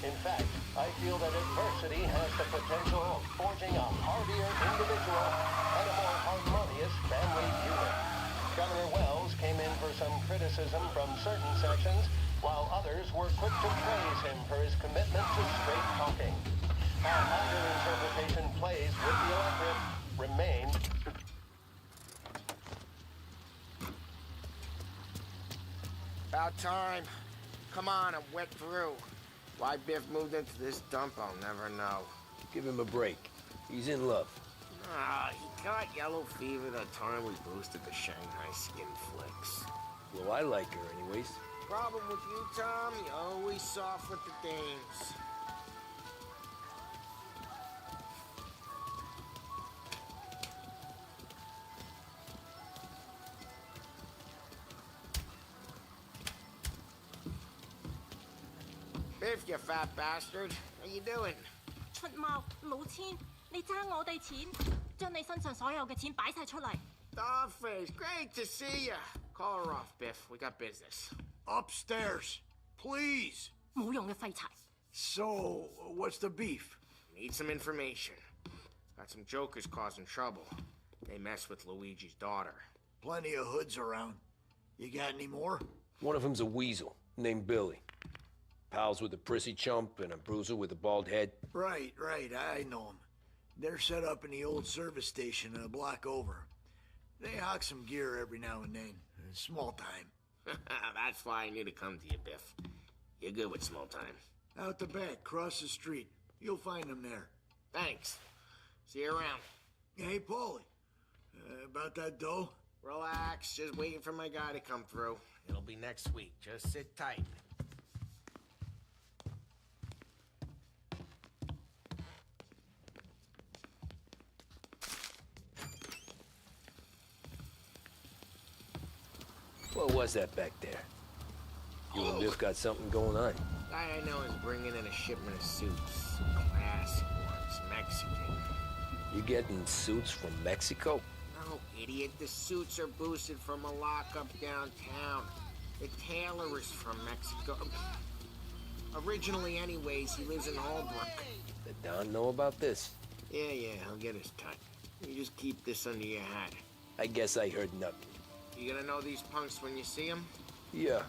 In fact, I feel that adversity has the potential of forging a hardier individual and a more harmonious family unit. Governor Wells came in for some criticism from certain sections, while others were quick to praise him for his commitment to straight talking. How either interpretation plays with the electorate remains. About time. Come on, I'm wet through. Why Biff moved into this dump, I'll never know. Give him a break. He's in love. Ah, he got yellow fever that time we boosted the Shanghai skin flicks. Well, I like her anyways. Problem with you, Tom, you're always soft with the dames. Biff, you fat bastard. How you doing? 出貓老千，你爭我哋錢，將你身上所有嘅錢擺晒出嚟。Dollface, great to see you. Call her off, Biff. We got business. Upstairs, please. 冇用嘅廢柴。So, what's the beef? Need some information. Got some jokers causing trouble. They mess with Luigi's daughter. Plenty of hoods around. You got any more? One of them's a weasel, named Billy. Pals with a prissy chump and a bruiser with a bald head. Right, I know them. They're set up in the old service station a block over. They hawk some gear every now and then. Small time. That's why I knew to come to you, Biff. You're good with small time. Out the back, cross the street. You'll find them there. Thanks. See you around. Hey, Paulie. About that dough? Relax. Just waiting for my guy to come through. It'll be next week. Just sit tight. What was that back there? You and Biff got something going on. Guy I know is bringing in a shipment of suits. Classy ones. Mexican. You getting suits from Mexico? No, idiot. The suits are boosted from a lockup downtown. The tailor is from Mexico. Originally, anyways, he lives in Holbrook. Did Don know about this? Yeah, he'll get his cut. You just keep this under your hat. I guess I heard nothing. You gonna know these punks when you see them? Yeah.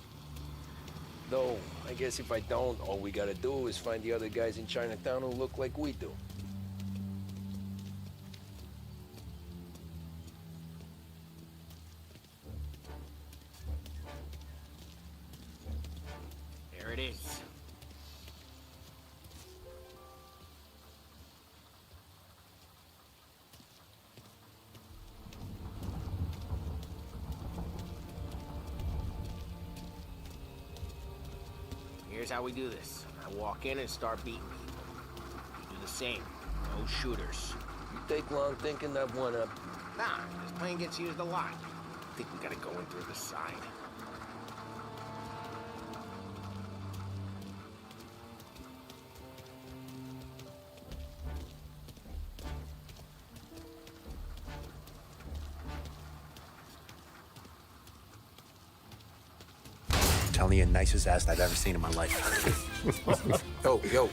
Though, I guess if I don't, all we gotta do is find the other guys in Chinatown who look like we do. There it is. Here's how we do this. I walk in and start beating people. You do the same. No shooters. You take long thinking that one up. Nah, this plane gets used a lot. I think we gotta go in through the side. Telling you, nicest ass I've ever seen in my life. Yo.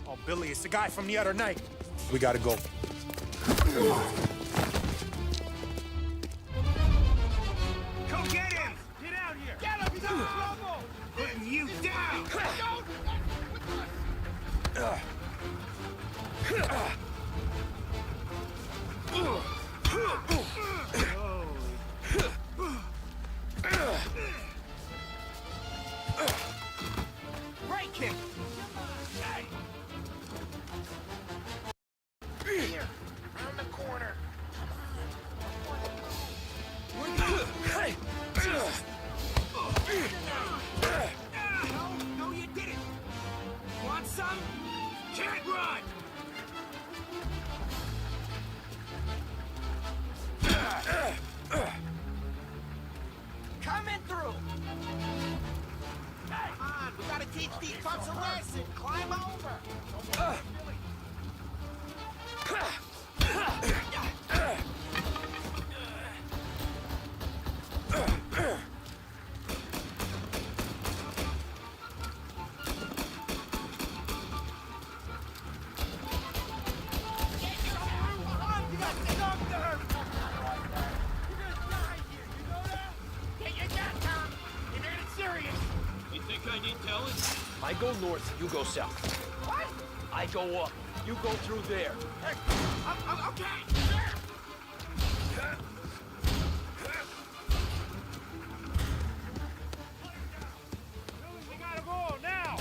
Oh, Billy, it's the guy from the other night. We gotta go. Come get him! Get out here! Get him! He's out of trouble! Putting you down! Break him! Here, around the corner. No, you didn't! Want some? Can't run! Coming through! Come on, we gotta teach these punks a lesson. Climb over! I go north, you go south. What? I go up, you go through there. Okay. We gotta go now!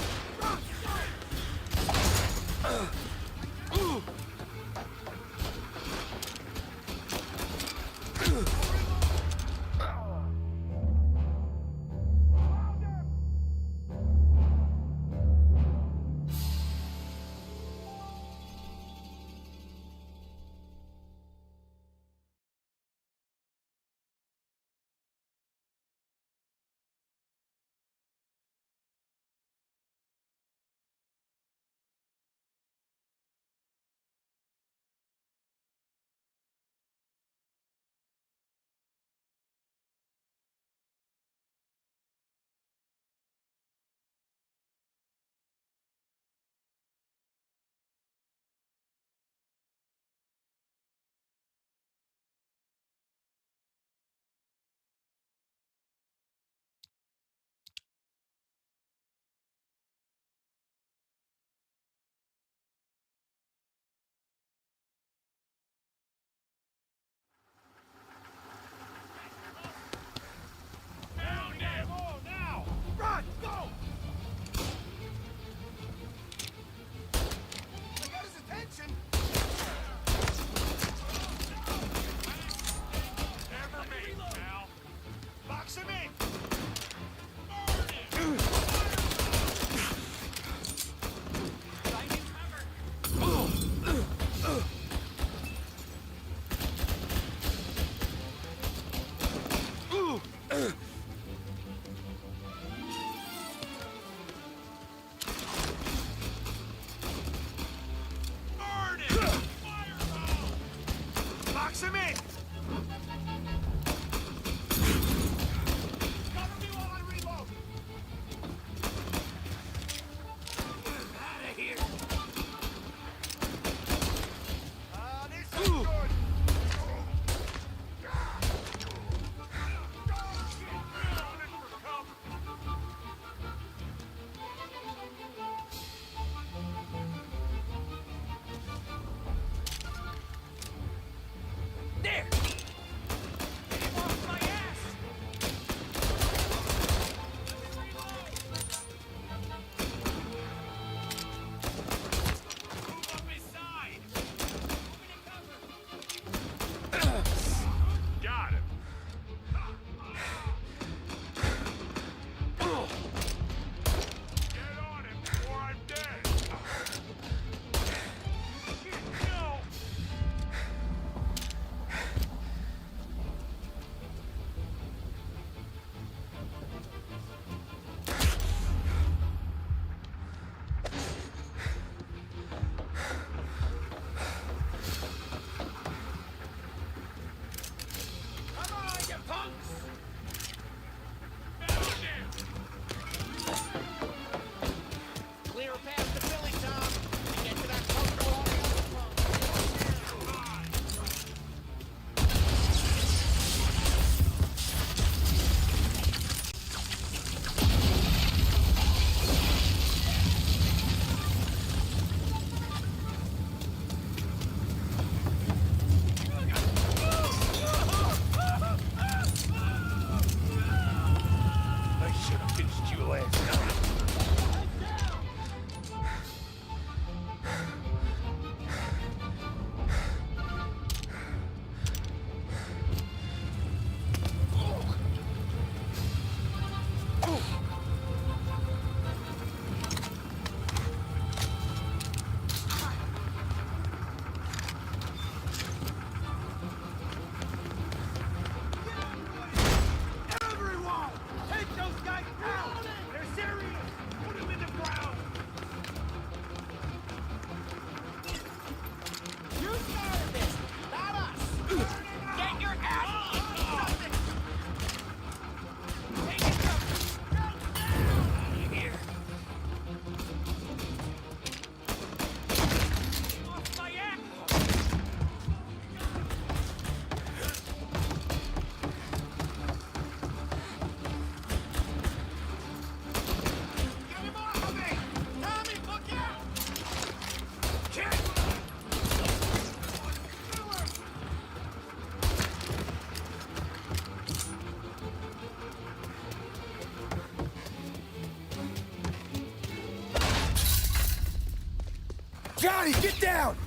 Johnny, get down!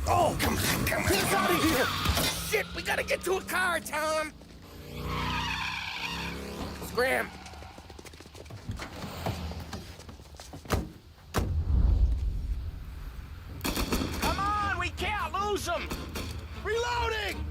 Oh, come on. Get us out of here! Shit, we gotta get to a car, Tom! Scram! Come on, we can't lose him! Reloading!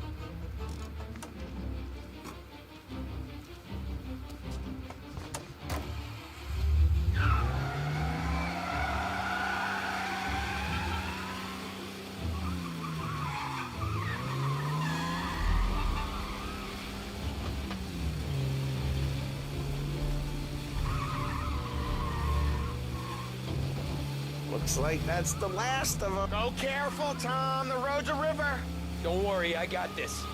Looks like that's the last of them. Go careful, Tom. The road's a river. Don't worry, I got this.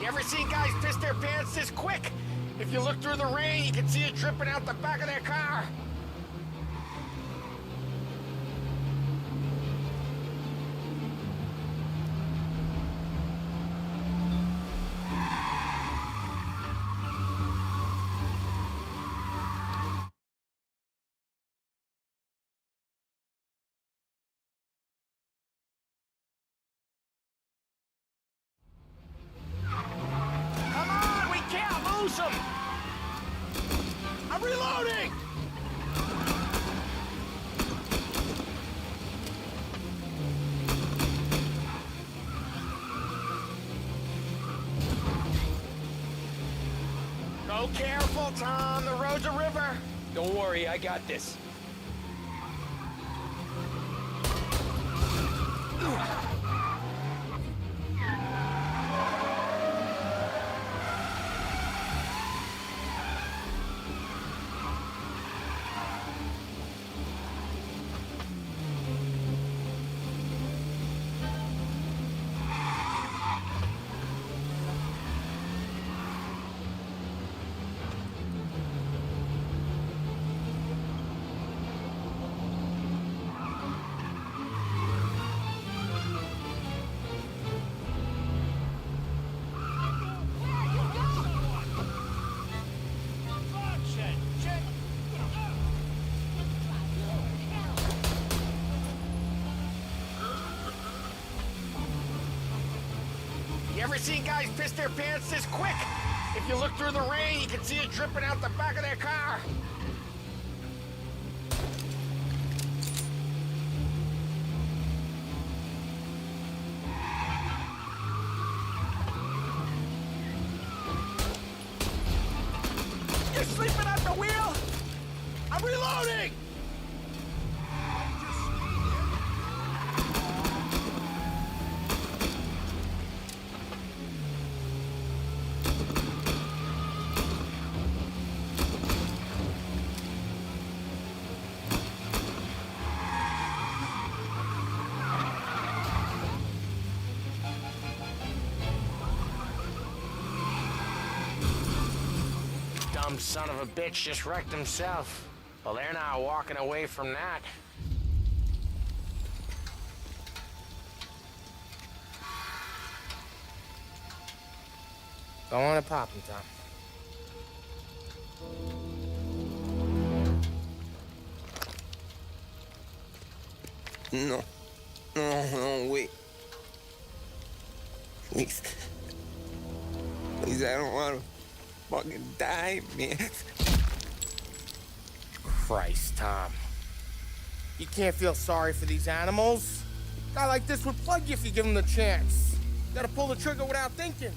You ever seen guys piss their pants this quick? If you look through the rain, you can see it dripping out the back of their car. Come on, we can't lose him! I'm reloading! Go careful, Tom. The road's a river. Don't worry, I got this. You ever seen guys piss their pants this quick? If you look through the rain, you can see it dripping out the back of their car. You're sleeping at the wheel? I'm reloading! Dumb son of a bitch just wrecked himself. Well, they're not walking away from that. Go on and pop him, Tom. No. No, wait. Please. Please, I don't want to fucking die, man. Christ, Tom. You can't feel sorry for these animals. A guy like this would plug you if you give him the chance. You gotta pull the trigger without thinking.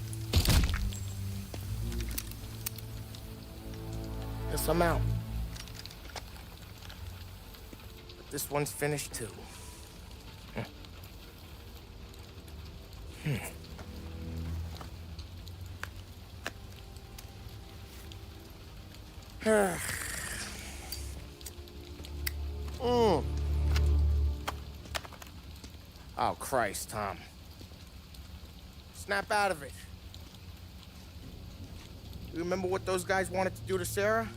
Guess I'm out. But this one's finished too. Oh, Christ, Tom. Snap out of it. You remember what those guys wanted to do to Sarah?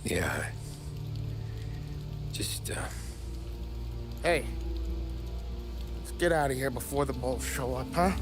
Yeah. Just, Hey. Let's get out of here before the bulls show up, huh?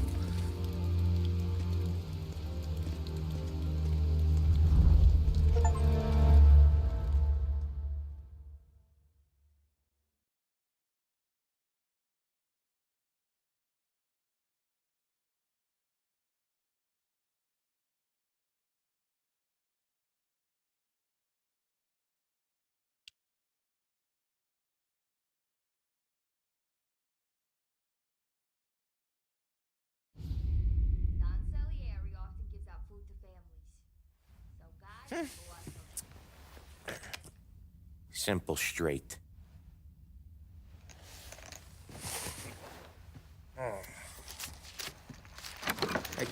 Don Salieri often gives out food to families. So guys, go out. Simple, straight. I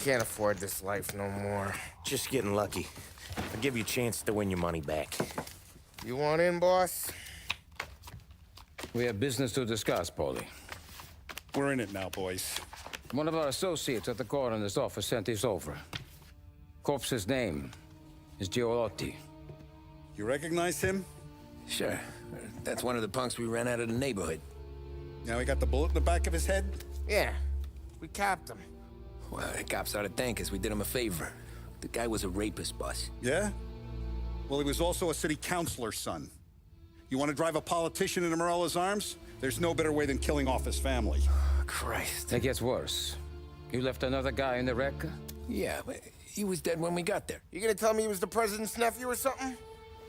can't afford this life no more. Just getting lucky. I'll give you a chance to win your money back. You want in, boss? We have business to discuss, Paulie. We're in it now, boys. One of our associates at the coroner's office sent this over. Corpse's name is Giolotti. You recognize him? Sure. That's one of the punks we ran out of the neighborhood. Now he got the bullet in the back of his head? Yeah. We capped him. Well, the cops ought to thank us. We did him a favor. The guy was a rapist, boss. Yeah? Well, he was also a city councilor's son. You want to drive a politician into Morella's arms? There's no better way than killing off his family. Christ. It gets worse. You left another guy in the wreck? Yeah, but he was dead when we got there. You gonna tell me he was the president's nephew or something?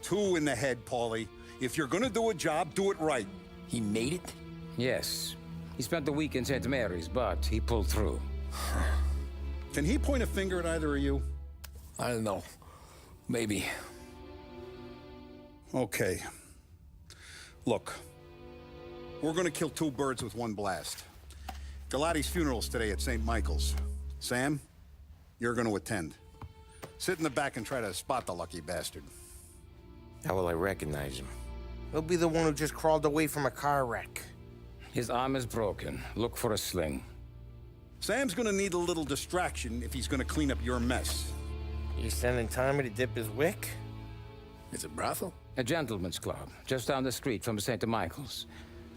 2 in the head, Paulie. If you're gonna do a job, do it right. He made it? Yes. He spent the week in St. Mary's, but he pulled through. Can he point a finger at either of you? I don't know. Maybe. Okay. Look. We're gonna kill 2 birds with 1 blast. Galati's funeral's today at St. Michael's. Sam, you're gonna attend. Sit in the back and try to spot the lucky bastard. How will I recognize him? He'll be the one who just crawled away from a car wreck. His arm is broken. Look for a sling. Sam's gonna need a little distraction if he's gonna clean up your mess. You sending Tommy to dip his wick? It's a brothel? A gentleman's club, just down the street from St. Michael's.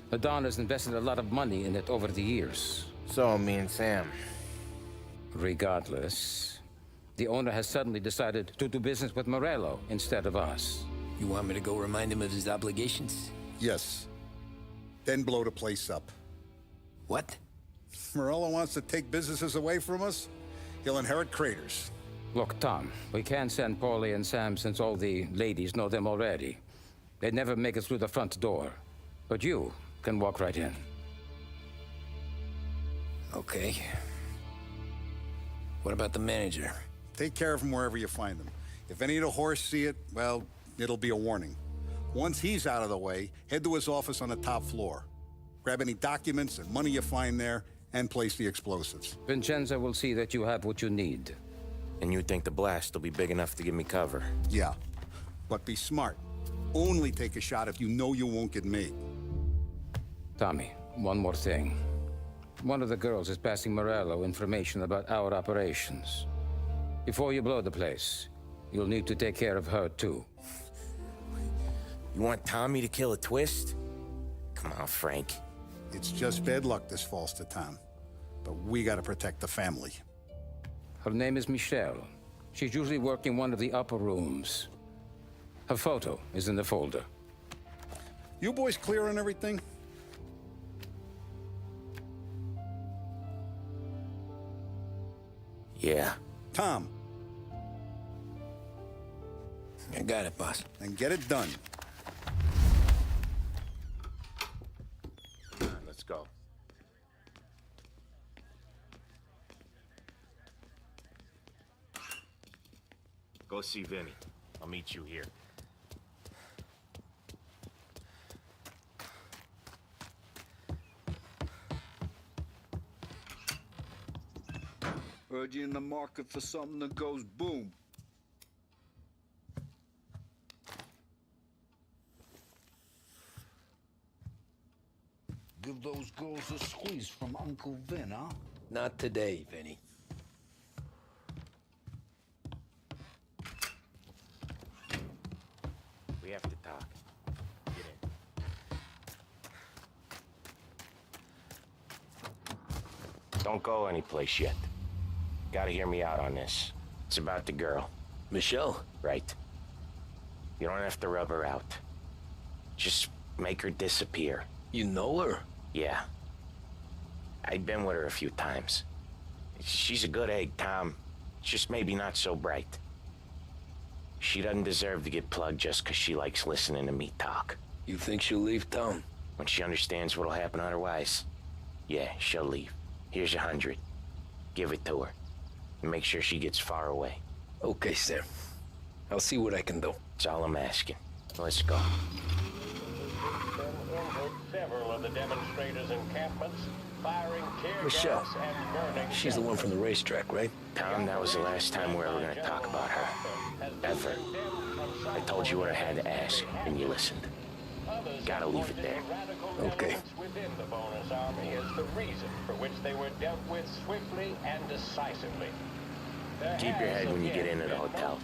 The Don has invested a lot of money in it over the years. So, me and Sam. Regardless, the owner has suddenly decided to do business with Morello instead of us. You want me to go remind him of his obligations? Yes. Then blow the place up. What? Morello wants to take businesses away from us? He'll inherit craters. Look, Tom, we can't send Paulie and Sam since all the ladies know them already. They'd never make it through the front door. But you can walk right in. Okay. What about the manager? Take care of him wherever you find him. If any of the horse see it, well, it'll be a warning. Once he's out of the way, head to his office on the top floor. Grab any documents and money you find there, and place the explosives. Vincenzo will see that you have what you need. And you think the blast will be big enough to give me cover? Yeah. But be smart. Only take a shot if you know you won't get made. Tommy, one more thing. One of the girls is passing Morello information about our operations. Before you blow the place, you'll need to take care of her, too. You want Tommy to kill a twist? Come on, Frank. It's just bad luck this falls to Tom. But we gotta protect the family. Her name is Michelle. She's usually working one of the upper rooms. Her photo is in the folder. You boys clear on everything? Yeah. Tom. I got it, boss. Then get it done. All right, let's go. Go see Vinny. I'll meet you here. Heard you in the market for something that goes boom. those girls a squeeze from Uncle Vin, huh? Not today, Vinny. We have to talk. Get in. Don't go anyplace yet. Gotta hear me out on this. It's about the girl. Michelle? Right. You don't have to rub her out. Just make her disappear. You know her? Yeah. I've been with her a few times. She's a good egg, Tom. Just maybe not so bright. She doesn't deserve to get plugged just because she likes listening to me talk. You think she'll leave town? When she understands what'll happen otherwise, yeah, she'll leave. Here's 100. Give it to her. And make sure she gets far away. Okay, Sam. I'll see what I can do. That's all I'm asking. Let's go. Several of the demonstrators' encampments, firing tear Michelle. gas and burning. She's the one from the racetrack, right? Tom, that was the last time we were going to talk about her. Ever. I told you what I had to ask, and you listened. Gotta leave it there. Okay. Within the bonus army is the reason for which they were dealt with swiftly and decisively. Keep your head when you get into the hotel.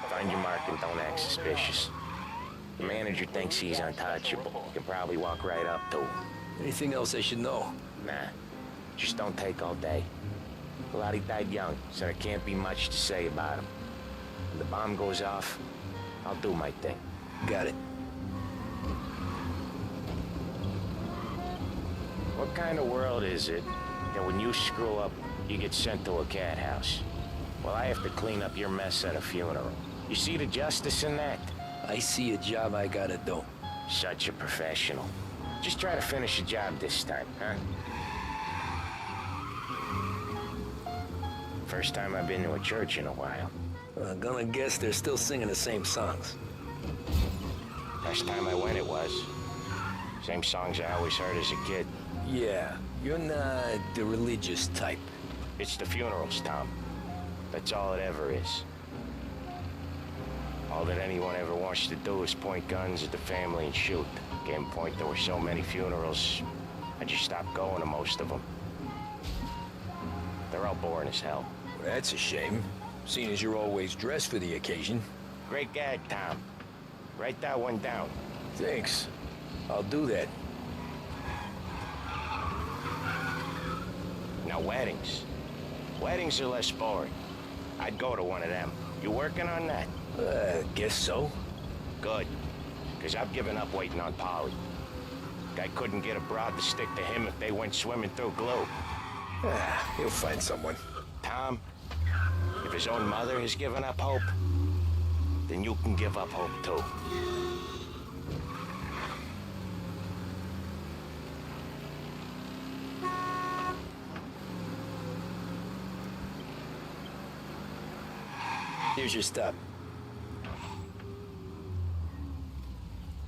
Find your mark and don't act suspicious. The manager thinks he's untouchable. You can probably walk right up to him. Anything else I should know? Nah. Just don't take all day. Lottie died young, so there can't be much to say about him. When the bomb goes off, I'll do my thing. Got it. What kind of world is it that when you screw up, you get sent to a cat house? Well, I have to clean up your mess at a funeral. You see the justice in that? I see a job I gotta do. Such a professional. Just try to finish the job this time, huh? First time I've been to a church in a while. I'm gonna guess they're still singing the same songs. Last time I went, it was. Same songs I always heard as a kid. Yeah, you're not the religious type. It's the funerals, Tom. That's all it ever is. All that anyone ever wants to do is point guns at the family and shoot. Game point, there were so many funerals, I just stopped going to most of them. They're all boring as hell. Well, that's a shame, seeing as you're always dressed for the occasion. Great gag, Tom. Write that one down. Thanks. I'll do that. Now, weddings. Weddings are less boring. I'd go to one of them. You working on that? Guess so. Good. Because I've given up waiting on Polly. Guy couldn't get a broad to stick to him if they went swimming through glue. He'll find someone. Tom, if his own mother has given up hope, then you can give up hope too. Here's your stop.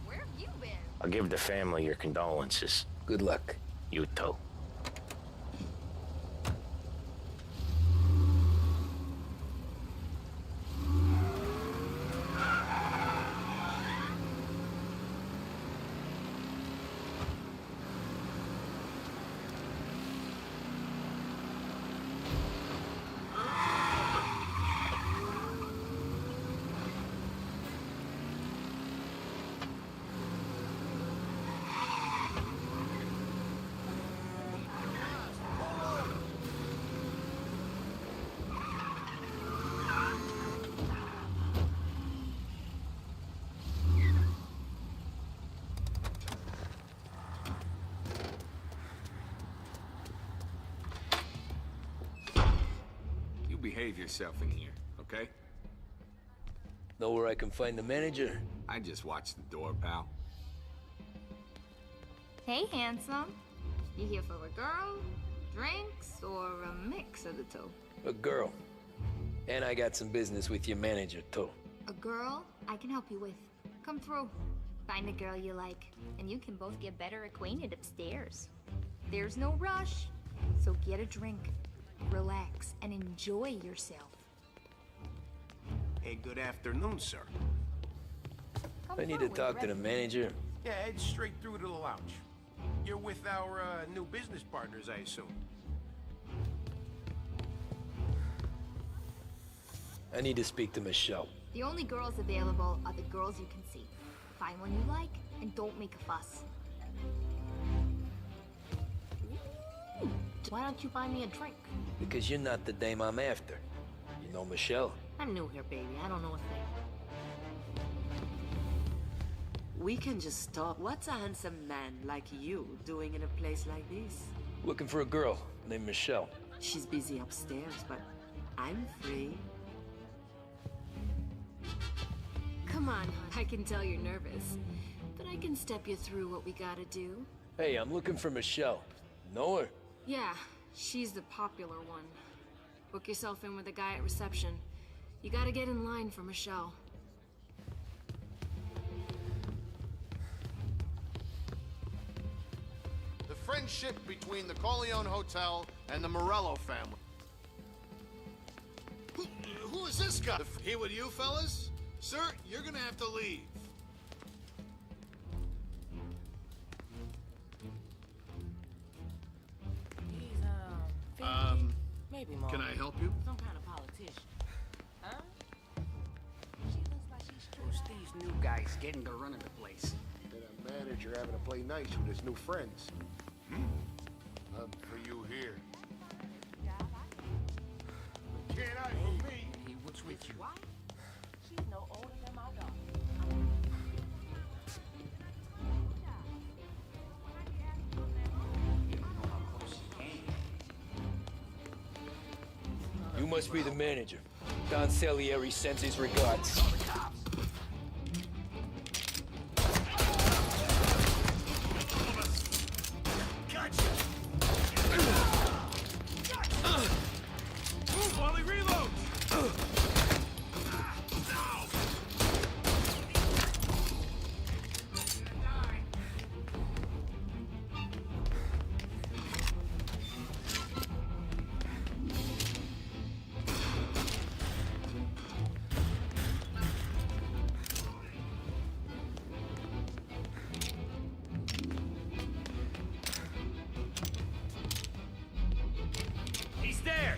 Where have you been? I'll give the family your condolences. Good luck. You too. Behave yourself in here, okay? Know where I can find the manager? I just watched the door, pal. Hey, handsome. You here for a girl, drinks, or a mix of the two? A girl. And I got some business with your manager, too. A girl I can help you with. Come through. Find a girl you like, and you can both get better acquainted upstairs. There's no rush, so get a drink. Relax and enjoy yourself. Hey, good afternoon, sir. I need to talk to the manager. Yeah, head straight through to the lounge. You're with our new business partners, I assume. I need to speak to Michelle. The only girls available are the girls you can see. Find one you like, and don't make a fuss. Ooh, why don't you buy me a drink? Because you're not the dame I'm after. You know Michelle? I'm new here, baby. I don't know a thing. We can just talk. What's a handsome man like you doing in a place like this? Looking for a girl named Michelle. She's busy upstairs, but I'm free. Come on, hon. I can tell you're nervous, but I can step you through what we gotta do. Hey, I'm looking for Michelle. Know her? Yeah, she's the popular one. Book yourself in with the guy at reception. You gotta get in line for Michelle. The friendship between the Corleone Hotel and the Morello family. Who is this guy? Here with you, fellas? Sir, you're gonna have to leave. He's, maybe more. Can I help you? Some kind of politician. Huh? She looks like she's Who's these new guys getting to running the place? Been a manager having to play nice with his new friends. For you here. Can't hide from me. Hey, what's with you? She's no older than my daughter. You must be the manager. Don Salieri sends his regards. Move while he reloads! He's there!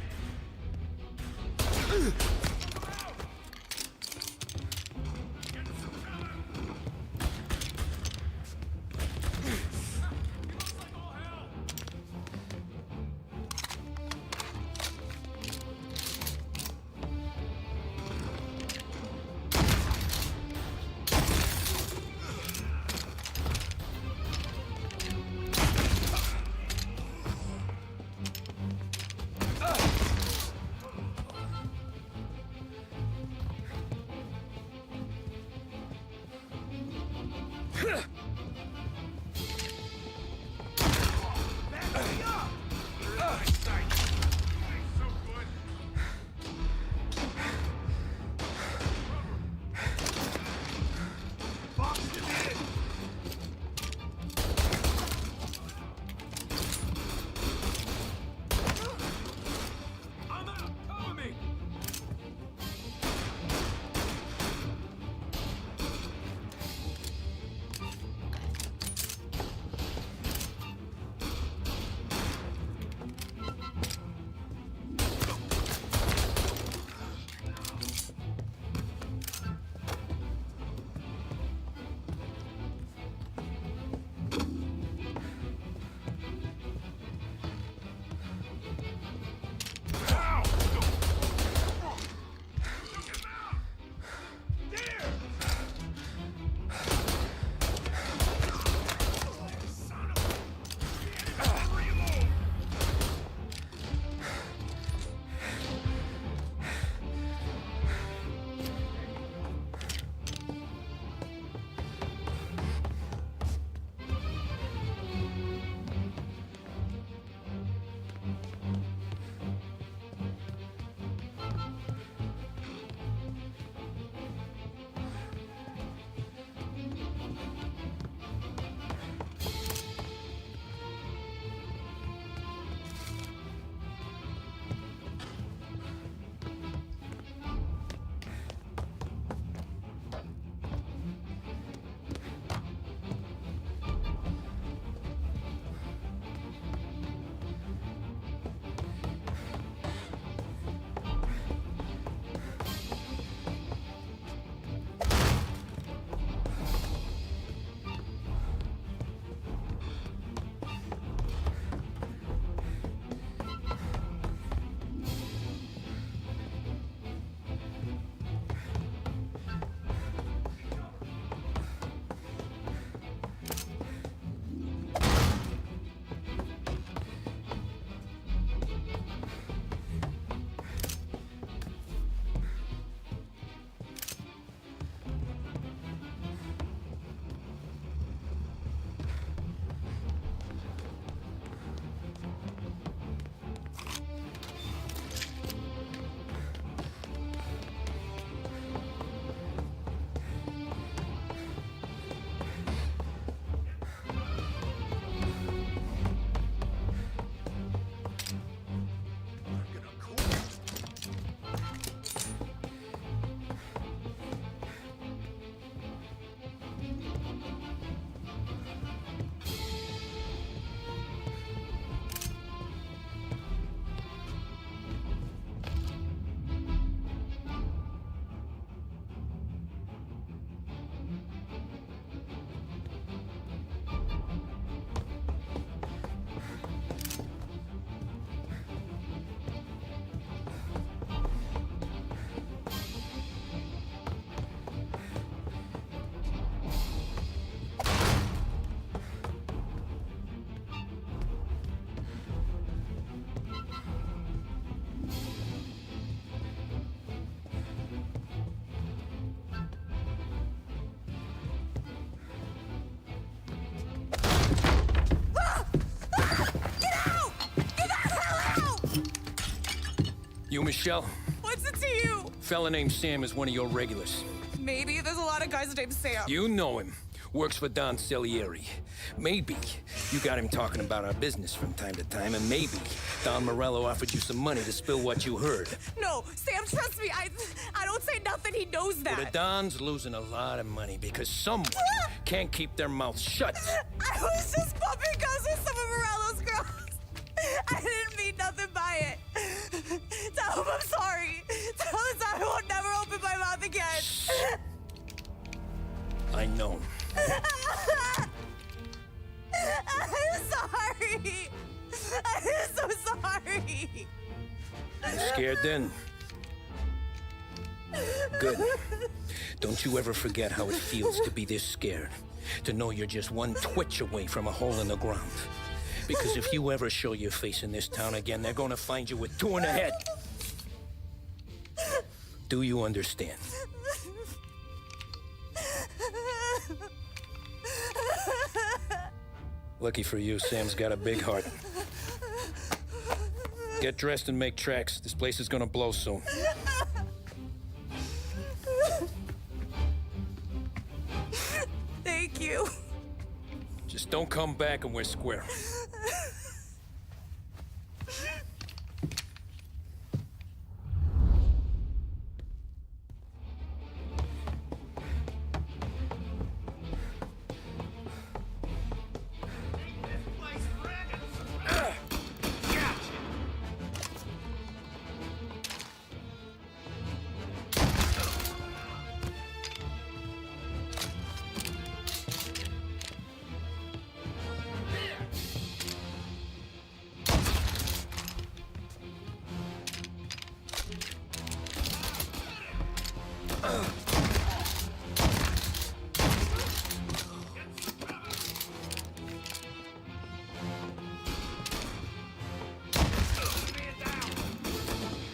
You, Michelle? What's it to you? Fella named Sam is one of your regulars. Maybe there's a lot of guys named Sam. You know him. Works for Don Salieri. Maybe you got him talking about our business from time to time, and maybe Don Morello offered you some money to spill what you heard. No, Sam, trust me. I don't say nothing. He knows that. Well, the Don's losing a lot of money because someone can't keep their mouth shut. I was just bumping guns with some of Morello's girls. I didn't mean nothing by it. Tell him I'm sorry. Tell him I won't never open my mouth again. I know. I'm sorry. I'm so sorry. You scared then? Good. Don't you ever forget how it feels to be this scared. To know you're just one twitch away from a hole in the ground. Because if you ever show your face in this town again, they're gonna find you with 2 in the head. Do you understand? Lucky for you, Sam's got a big heart. Get dressed and make tracks. This place is gonna blow soon. Thank you. Just don't come back and we're square.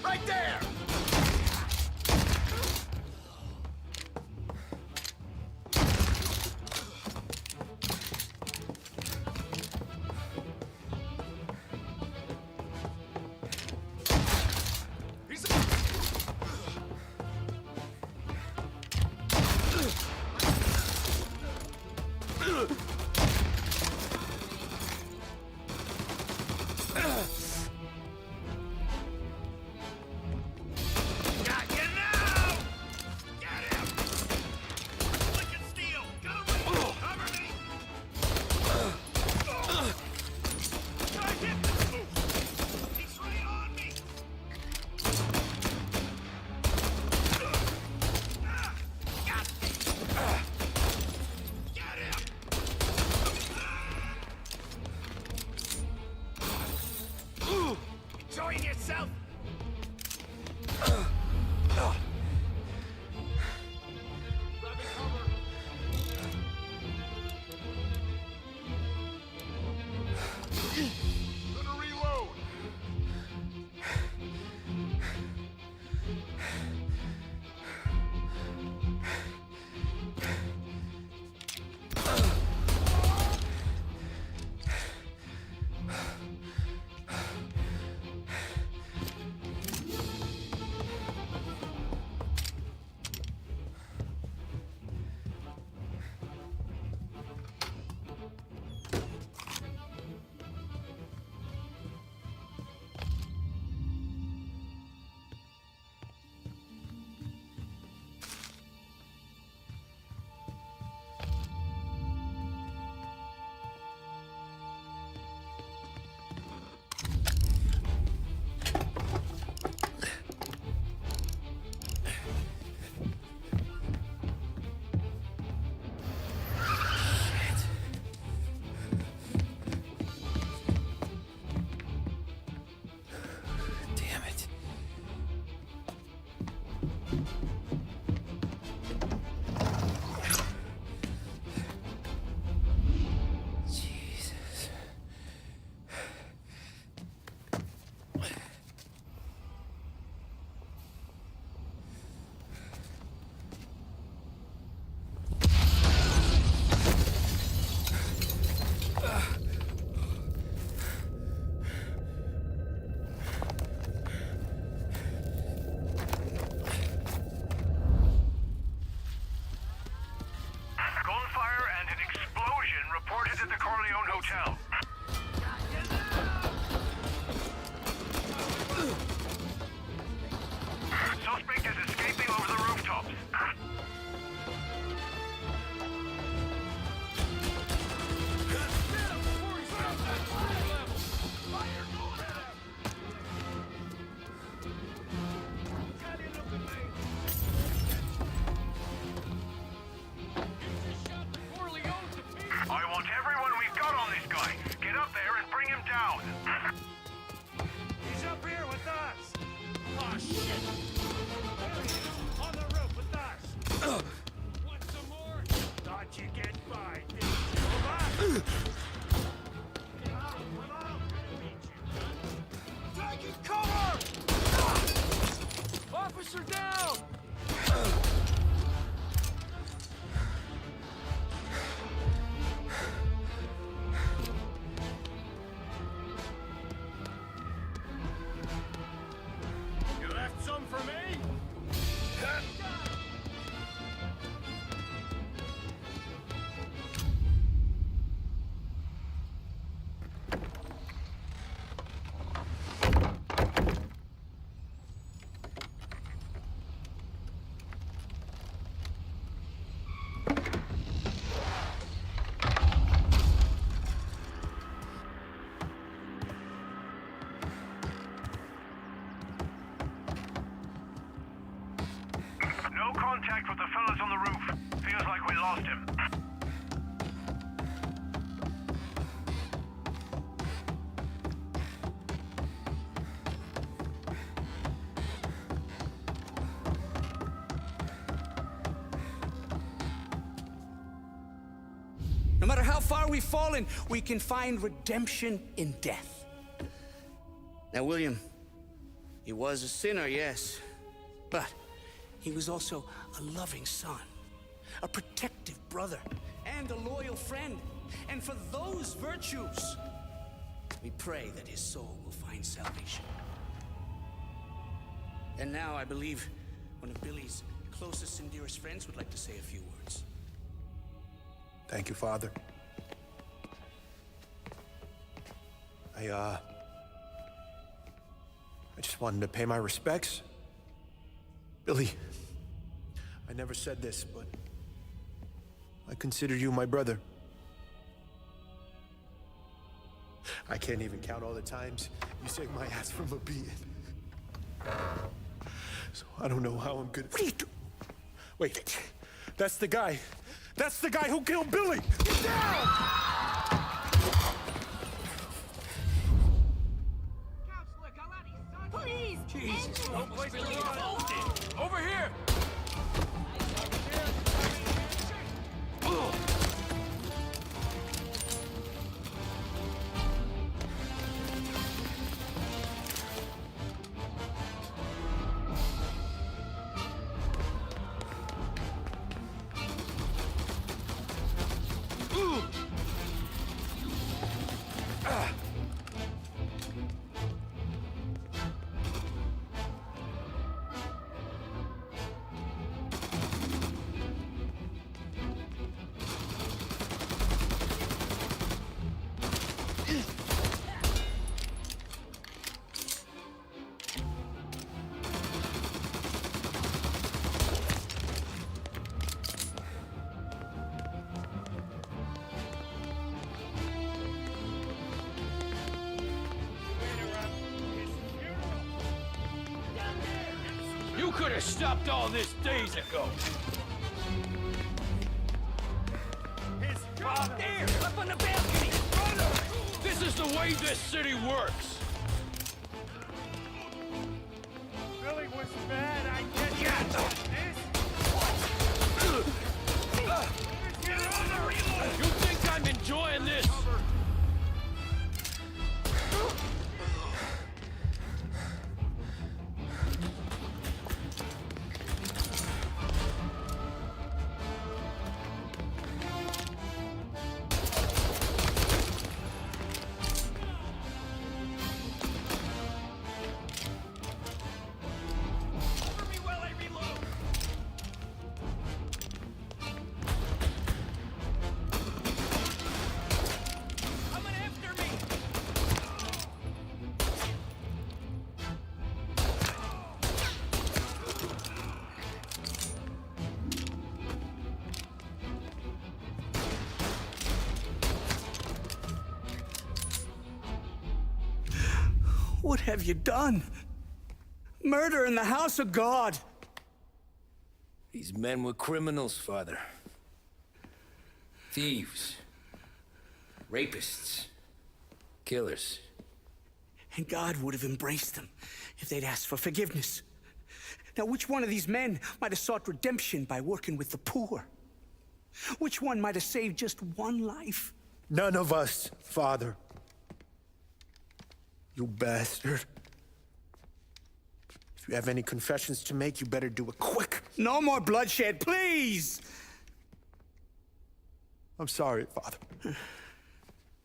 Right there! No contact with the fellas on the roof. Feels like we lost him. No matter how far we've fallen, we can find redemption in death. Now, William, he was a sinner, yes, but he was also a loving son, a protective brother, and a loyal friend. And for those virtues, we pray that his soul will find salvation. And now I believe one of Billy's closest and dearest friends would like to say a few words. Thank you, Father. I just wanted to pay my respects. Billy, I never said this, but I consider you my brother. I can't even count all the times you saved my ass from a beating. So I don't know how I'm good. What are you doing? Wait, that's the guy. That's the guy who killed Billy! Get down! Please! Jesus, no place to run. Over here! You could have stopped all this days ago. His father there, up on the balcony. This is the way this city works. Billy was bad, I get you. You think I'm enjoying this? What have you done? Murder in the house of God. These men were criminals, Father. Thieves. Rapists. Killers. And God would have embraced them if they'd asked for forgiveness. Now, which one of these men might have sought redemption by working with the poor? Which one might have saved just one life? None of us, Father. You bastard. If you have any confessions to make, you better do it quick. No more bloodshed, please! I'm sorry, Father.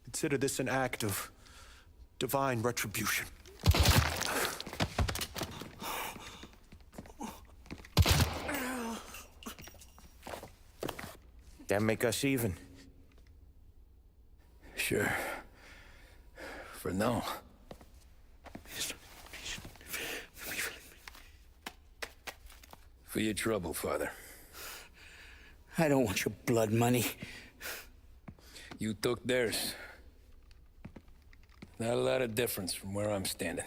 Consider this an act of divine retribution. That make us even? Sure. For now. For your trouble, Father. I don't want your blood money. You took theirs. Not a lot of difference from where I'm standing.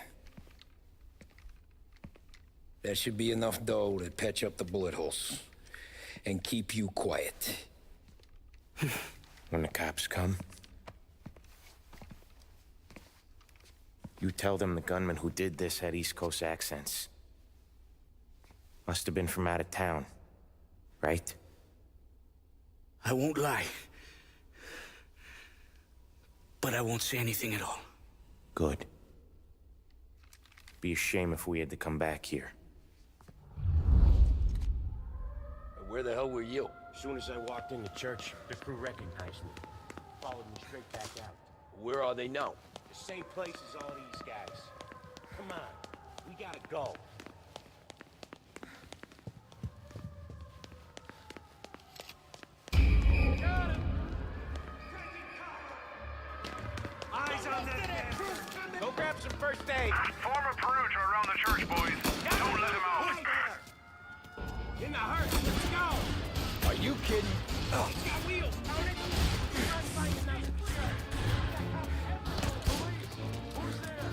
That should be enough dough to patch up the bullet holes. And keep you quiet. When the cops come, you tell them the gunman who did this had East Coast accents. Must have been from out of town, right? I won't lie. But I won't say anything at all. Good. Be a shame if we had to come back here. Where the hell were you? As soon as I walked in the church, the crew recognized me. Followed me straight back out. Where are they now? The same place as all these guys. Come on, we gotta go. Eyes on that man! Go grab some first aid! Form a perimeter around the church, boys. Don't let him out. In the hearse, let's go! Are you kidding? He's got wheels, turn it! Run by another church! Police! Who's there?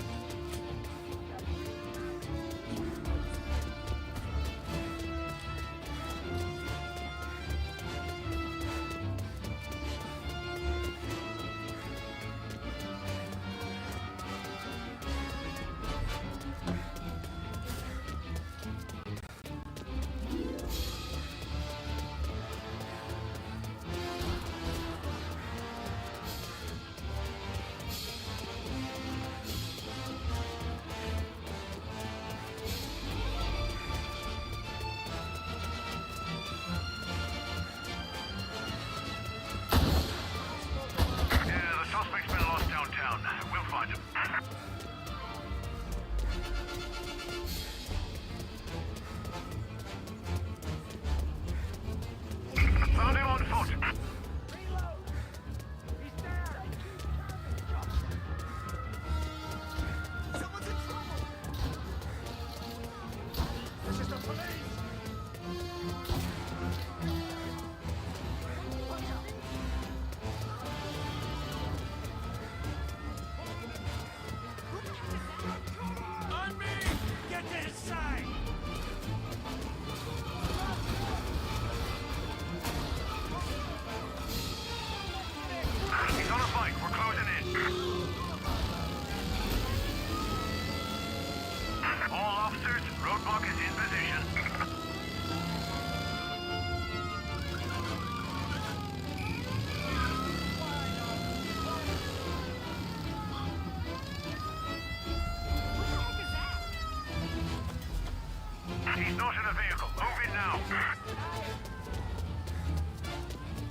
He's not in a vehicle. Move in now.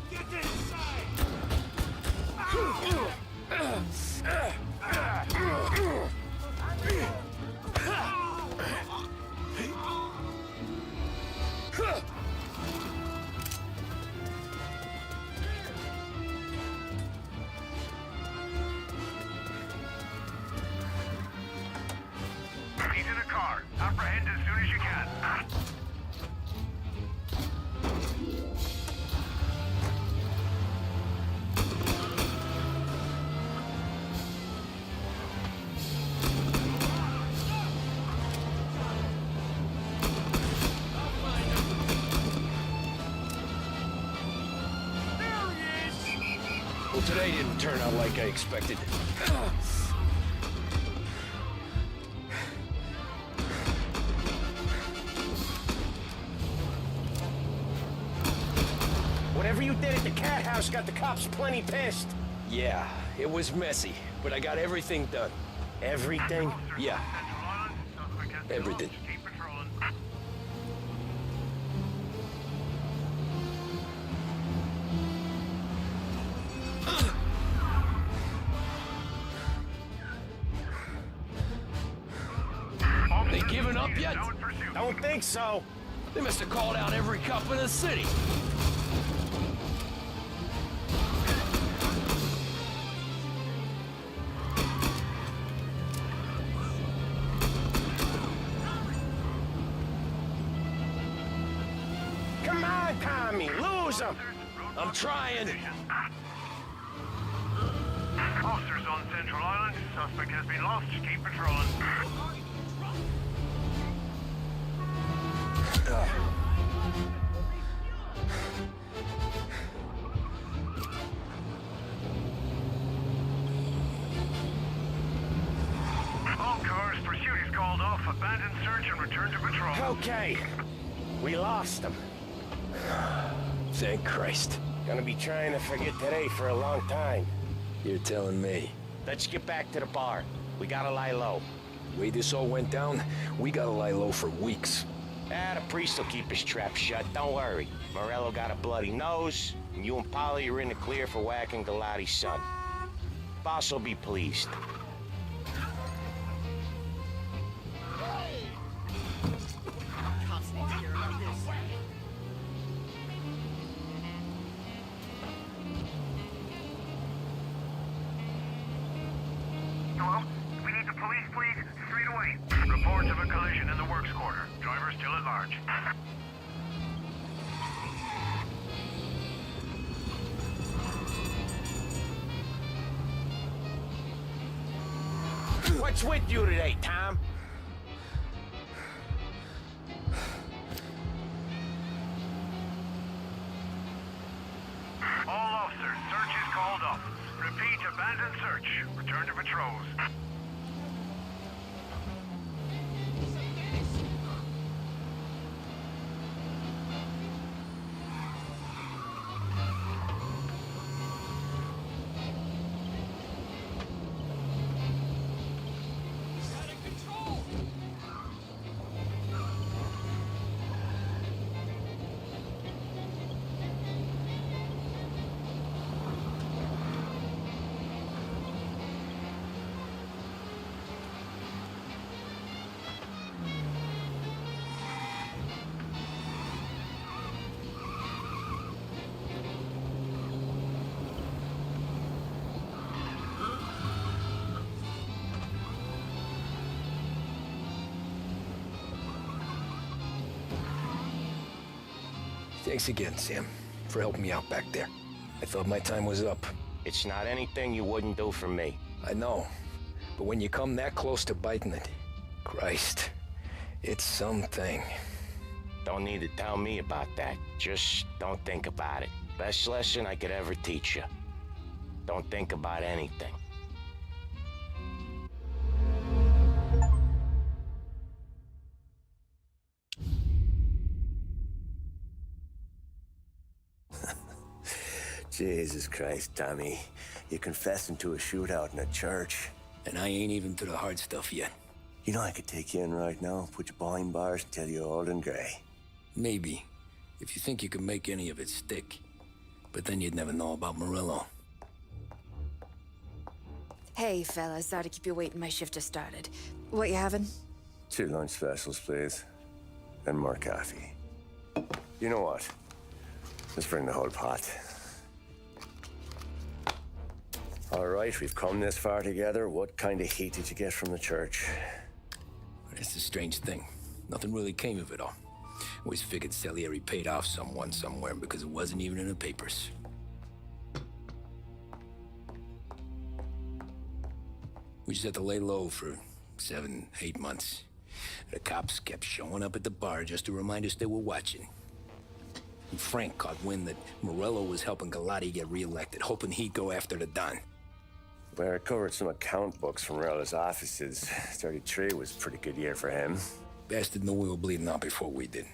Get inside! He's in a car. Apprehend as soon as you can. Well, today didn't turn out like I expected. Whatever you did at the cat house got the cops plenty pissed. Yeah, it was messy, but I got everything done. Everything? Yeah. Everything. Keep patrolling. They giving up yet? Don't think so. They must have called out every cop in the city. Come on, Tommy, lose him. I'm trying. Officers on Central Island. Suspect has been lost. Keep patrolling. Return to patrol. Okay. We lost him. Thank Christ. Gonna be trying to forget today for a long time. You're telling me. Let's get back to the bar. We gotta lie low. The way this all went down, we gotta lie low for weeks. The priest will keep his trap shut, don't worry. Morello got a bloody nose, and you and Polly are in the clear for whacking Galati's son. Boss will be pleased. Hello? We need the police, please. Straight away. Reports of a collision in the works quarter. Driver still at large. What's with you today, Tom? All officers, search is called off. Repeat, abandon search. Return to patrols. Thanks again, Sam, for helping me out back there. I thought my time was up. It's not anything you wouldn't do for me. I know, but when you come that close to biting it, Christ, it's something. Don't need to tell me about that. Just don't think about it. Best lesson I could ever teach you. Don't think about anything. Jesus Christ, Tommy. You're confessing to a shootout in a church. And I ain't even to the hard stuff yet. You know I could take you in right now, put you behind bars until you're old and gray. Maybe, if you think you can make any of it stick. But then you'd never know about Morello. Hey, fellas, sorry to keep you waiting. My shift just started. What you having? 2 lunch specials, please. And more coffee. You know what? Let's bring the whole pot. All right, we've come this far together. What kind of heat did you get from the church? It's a strange thing. Nothing really came of it all. Always figured Salieri paid off someone somewhere because it wasn't even in the papers. We just had to lay low for 7, 8 months. The cops kept showing up at the bar just to remind us they were watching. And Frank caught wind that Morello was helping Galati get reelected, hoping he'd go after the Don. Well, I recovered some account books from Morello's offices. 33 was a pretty good year for him. Bastard knew we were bleeding out before we did.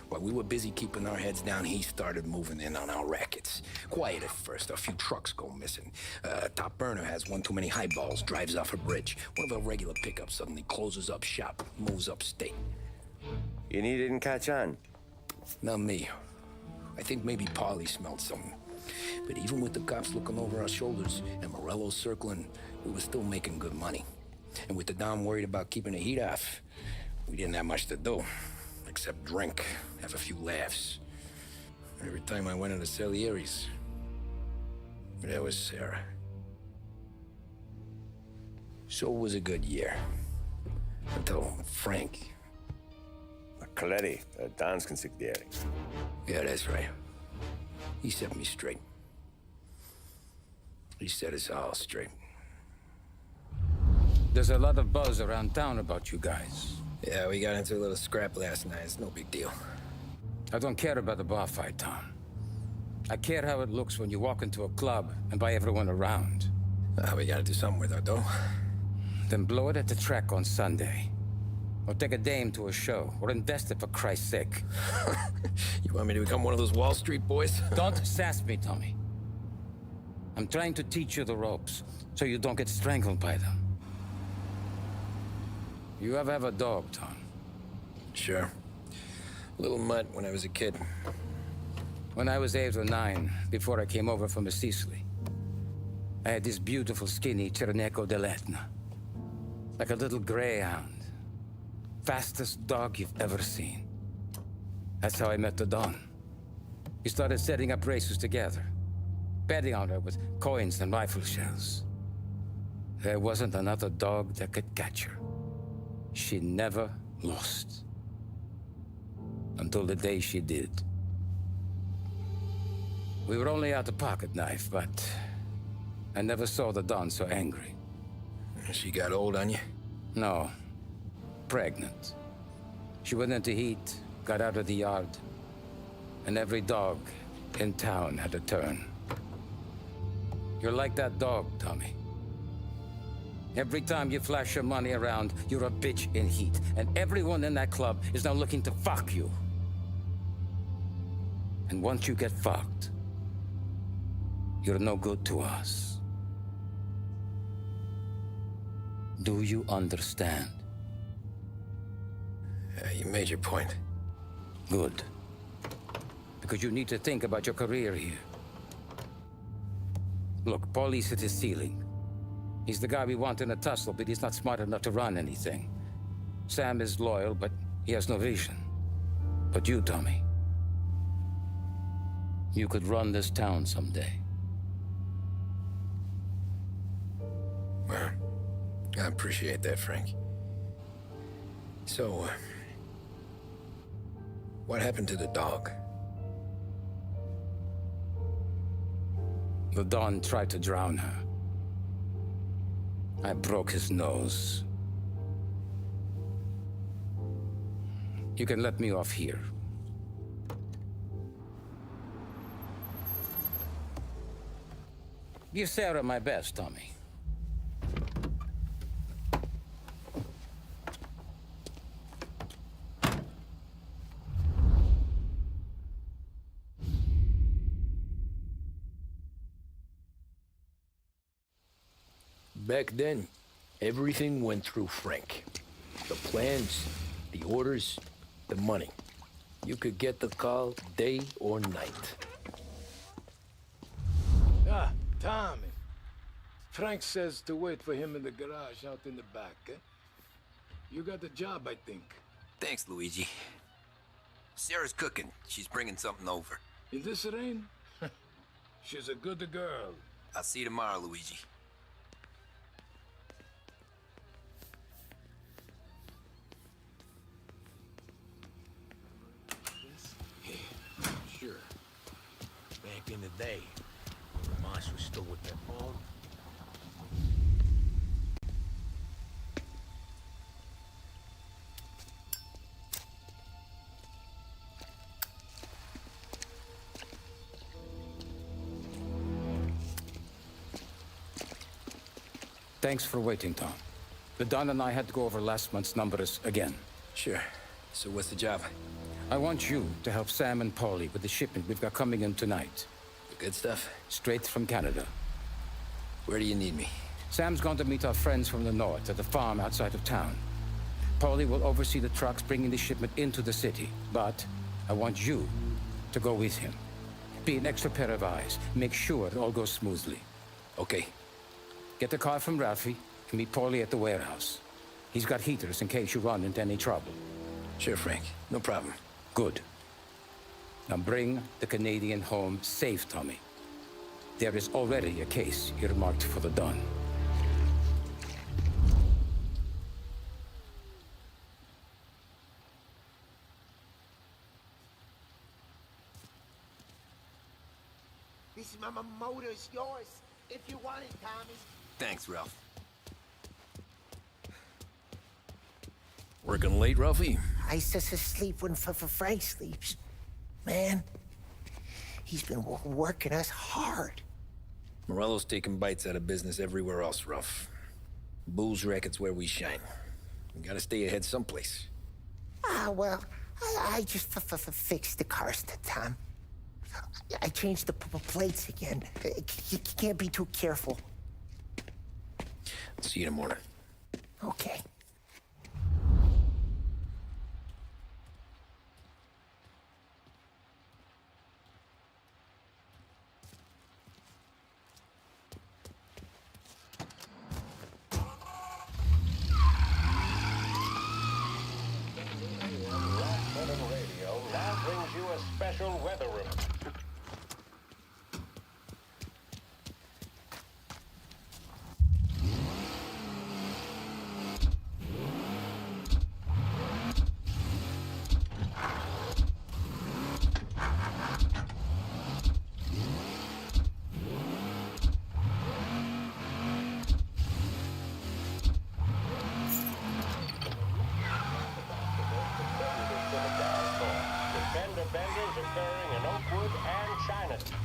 While we were busy keeping our heads down, he started moving in on our rackets. Quiet at first, a few trucks go missing. Top burner has one too many highballs, drives off a bridge. One of our regular pickups suddenly closes up shop, moves upstate. And he didn't catch on? Not me. I think maybe Polly smelled something. But even with the cops looking over our shoulders and Morello circling, we were still making good money. And with the Don worried about keeping the heat off, we didn't have much to do. Except drink, have a few laughs. Every time I went into Salieri's, there was Sarah. So it was a good year. Until Frank. Coletti, Don's consigliere. Yeah, that's right. He set me straight. He set us all straight. There's a lot of buzz around town about you guys. Yeah, we got into a little scrap last night. It's no big deal. I don't care about the bar fight, Tom. I care how it looks when you walk into a club and by everyone around. We gotta do something with our dough. Then blow it at the track on Sunday. Or take a dame to a show, or invest it for Christ's sake. You want me to become one of those Wall Street boys? Don't sass me, Tommy. I'm trying to teach you the ropes, so you don't get strangled by them. You ever have a dog, Tom? Sure. Little mutt when I was a kid. When I was 8 or 9, before I came over from Sicily, I had this beautiful, skinny Cerneco dell'Etna. Like a little greyhound. Fastest dog you've ever seen. That's how I met the Don. We started setting up races together, betting on her with coins and rifle shells. There wasn't another dog that could catch her. She never lost. Until the day she did. We were only out a pocket knife, but I never saw the Don so angry. She got old on you? No. Pregnant. She went into heat, got out of the yard, and every dog in town had a turn. You're like that dog, Tommy. Every time you flash your money around, you're a bitch in heat, and everyone in that club is now looking to fuck you. And once you get fucked, you're no good to us. Do you understand? You made your point. Good. Because you need to think about your career here. Look, Paulie's at his ceiling. He's the guy we want in a tussle, but he's not smart enough to run anything. Sam is loyal, but he has no vision. But you, Tommy, you could run this town someday. Well, I appreciate that, Frank. So, what happened to the dog? The Don tried to drown her. I broke his nose. You can let me off here. Give Sarah my best, Tommy. Back then, everything went through Frank. The plans, the orders, the money. You could get the call day or night. Ah, Tommy. Frank says to wait for him in the garage out in the back, eh? You got the job, I think. Thanks, Luigi. Sarah's cooking. She's bringing something over. In this rain? She's a good girl. I'll see you tomorrow, Luigi. Sure. Back in the day, when Moss was still with that ball. Thanks for waiting, Tom. The Don and I had to go over last month's numbers again. Sure. So what's the job? I want you to help Sam and Paulie with the shipment we've got coming in tonight. The good stuff? Straight from Canada. Where do you need me? Sam's going to meet our friends from the north at the farm outside of town. Paulie will oversee the trucks bringing the shipment into the city, but I want you to go with him. Be an extra pair of eyes. Make sure it all goes smoothly. Okay. Get the car from Ralphie and meet Paulie at the warehouse. He's got heaters in case you run into any trouble. Sure, Frank. No problem. Good. Now bring the Canadian home safe, Tommy. There is already a case earmarked for the Don. This motor's yours, if you want it, Tommy. Thanks, Ralph. Working late, Ralphie? I sleep when Frank sleeps. Man, he's been working us hard. Morello's taking bites out of business everywhere else, Ralph. Booze racket's where we shine. You gotta stay ahead someplace. Well, I just fixed the cars, Tom. I changed the plates again. You can't be too careful. See you in the morning. Okay. Radio now brings you a special weather report. Fender benders occurring in Oakwood and Chinatown.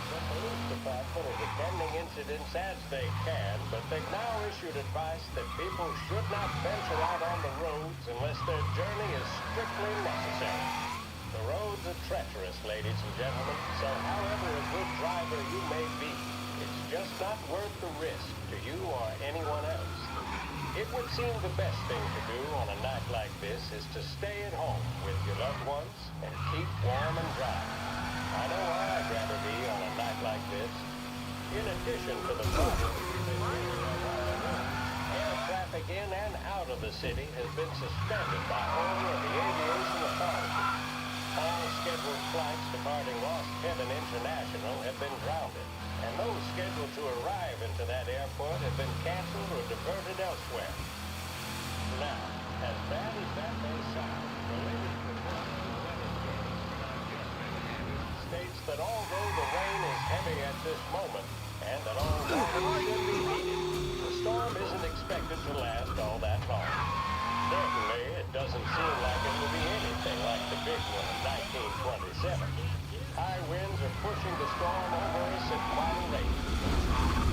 The police department is attending incidents as they can, but they've now issued advice that people should not venture out on the roads unless their journey is strictly necessary. The roads are treacherous, ladies and gentlemen, so however a good driver you may be, it's just not worth the risk to you or anyone else. It would seem the best thing to do on a night like this is to stay at home with your loved ones and keep warm and dry. I know where I'd rather be on a night like this. In addition to the problem, air traffic in and out of the city has been suspended by order of the aviation authority. All scheduled flights departing Lost Heaven International have been grounded, and those scheduled to arrive into that airport have been canceled or diverted elsewhere. Now, as bad as that may sound, the latest report from the weather states that although the rain is heavy at this moment, and that all water should be needed, the storm isn't expected to last all that long. Certainly, it doesn't seem like it will be anything like the big one of 1927. High winds are pushing the storm over us at quite a rate.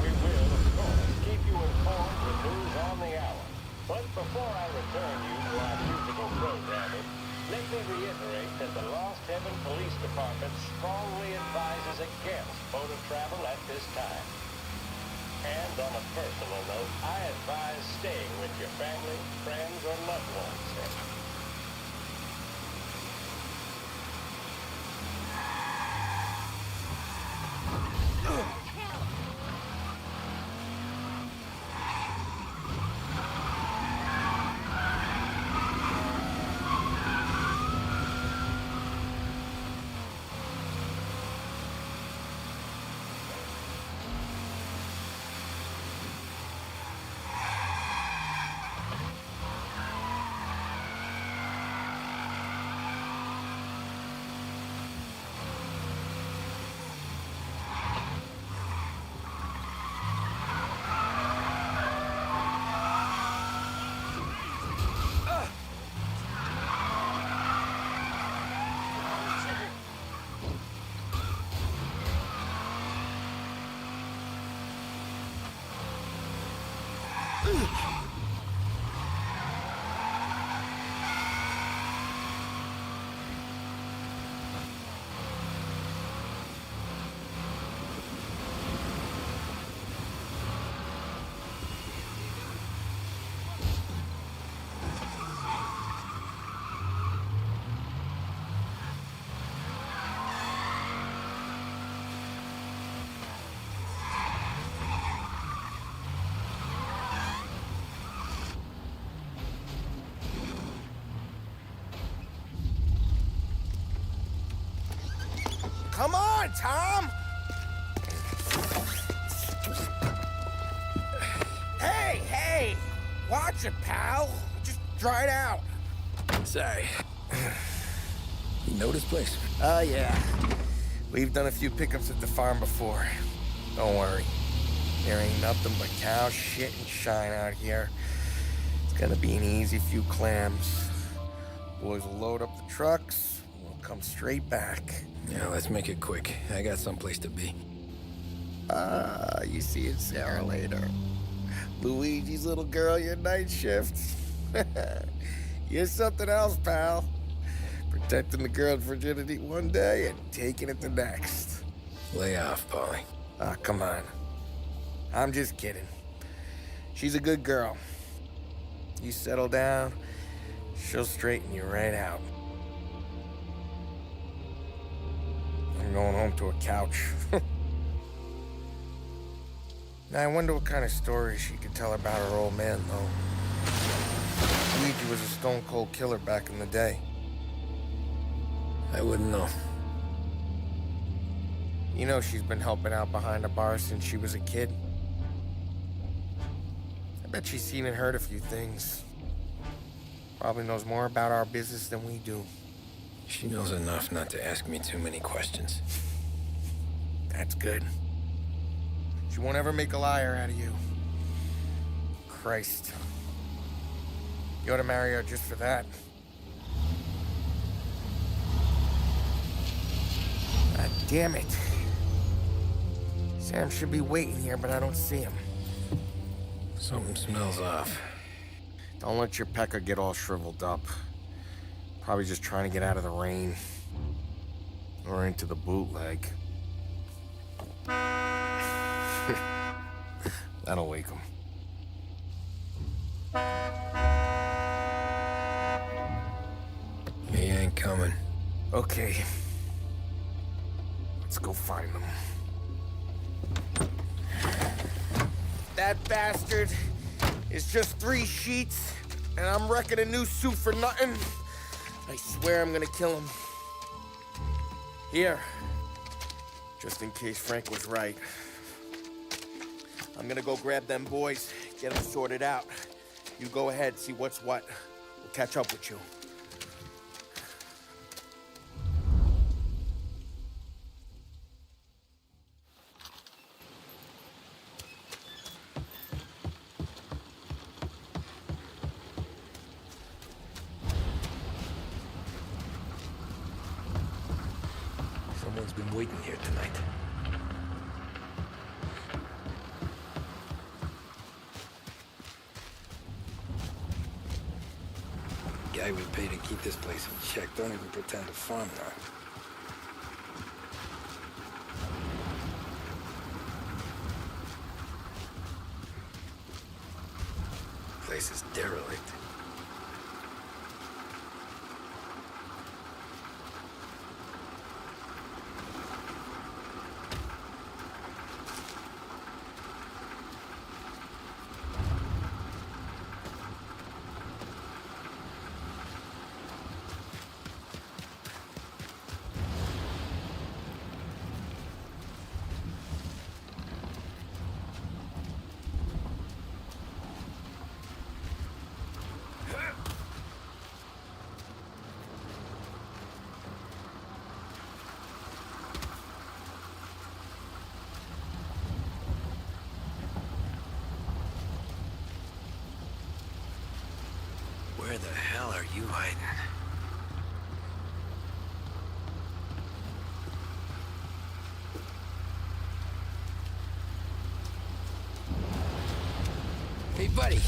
We will, of course, keep you informed with news on the hour. But before I return you to our musical programming, let me reiterate that the Lost Heaven Police Department strongly advises against boat travel at this time. And on a personal note, I advise staying with your family, friends, or loved ones. Come on, Tom! Hey! Watch it, pal. Just dry it out. Sorry. You know this place? Yeah. We've done a few pickups at the farm before. Don't worry. There ain't nothing but cow shit and shine out here. It's gonna be an easy few clams. Boys will load up the trucks, we'll come straight back. Yeah, let's make it quick. I got someplace to be. You seeing Sarah later. Luigi's little girl, your night shift. You're something else, pal. Protecting the girl's virginity one day and taking it the next. Lay off, Paulie. Ah, come on. I'm just kidding. She's a good girl. You settle down, she'll straighten you right out. I'm going home to a couch. Now, I wonder what kind of stories she could tell about her old man, though. Luigi was a stone-cold killer back in the day. I wouldn't know. You know she's been helping out behind the bar since she was a kid. I bet she's seen and heard a few things. Probably knows more about our business than we do. She knows enough not to ask me too many questions. That's good. She won't ever make a liar out of you. Christ. You ought to marry her just for that. God damn it. Sam should be waiting here, but I don't see him. Something smells off. Don't let your pecker get all shriveled up. Probably just trying to get out of the rain. Or into the bootleg. That'll wake him. He ain't coming. Okay. Let's go find them. That bastard is just 3 sheets, and I'm wrecking a new suit for nothing. I swear I'm gonna kill him. Here. Just in case Frank was right. I'm gonna go grab them boys, get them sorted out. You go ahead, see what's what. We'll catch up with you. Someone's been waiting here tonight. Guy we pay to keep this place in check don't even pretend to farm now. Place is derelict. Where the hell are you hiding? Hey, buddy.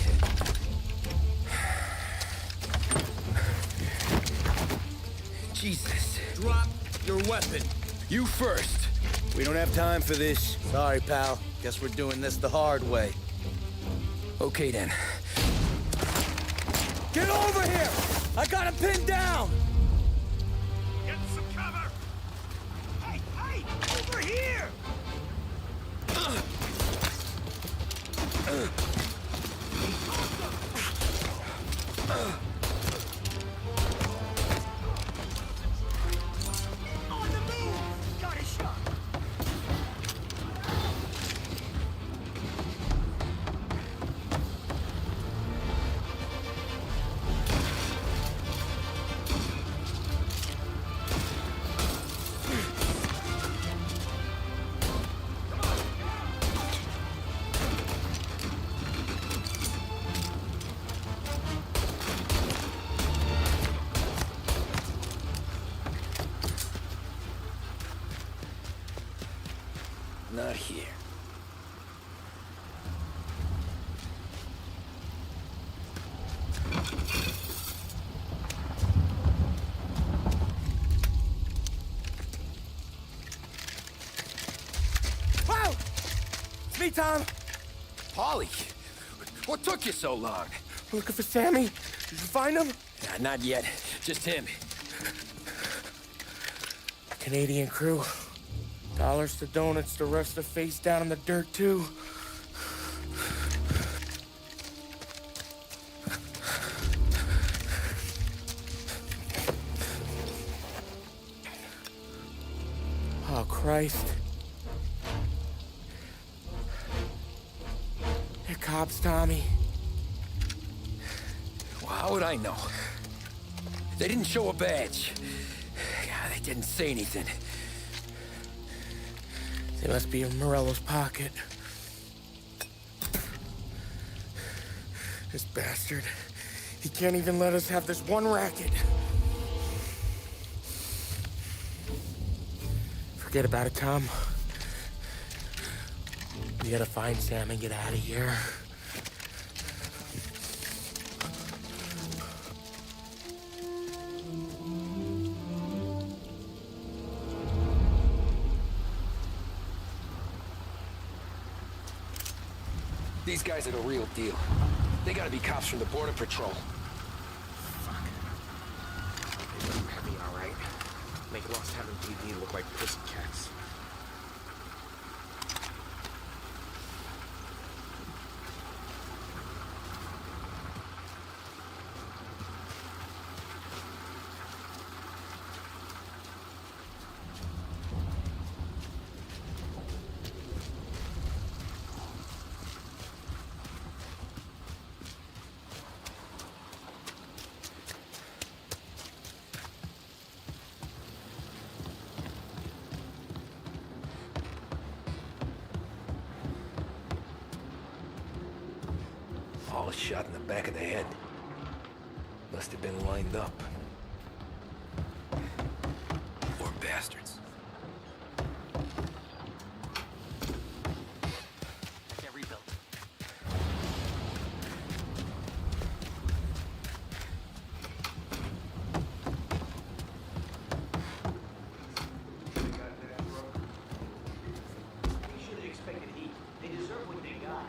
Jesus. Drop your weapon. You first. We don't have time for this. Sorry, pal. Guess we're doing this the hard way. Okay, then. Get over here! I got him pinned down! Get some cover! Hey, hey! Over here! On the move! Got a shot! Not here. Wow! It's me, Tom. Paulie, what took you so long? Looking for Sammy. Did you find him? Nah, not yet. Just him. Canadian crew. Dollars to donuts, the rest are face down in the dirt, too. Oh, Christ. They're cops, Tommy. Well, how would I know? They didn't show a badge. They didn't say anything. They must be in Morello's pocket. This bastard. He can't even let us have this one racket. Forget about it, Tom. We gotta find Sam and get out of here. These guys are the real deal. They gotta be cops from the Border Patrol. Fuck. They let them have me, all right. Make Lost Heaven PD look like pussycats. All shot in the back of the head. Must have been lined up. Poor bastards. Get rebuilt. They should have expected heat. They deserve what they got.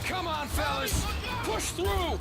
Come on, fellas! Push through!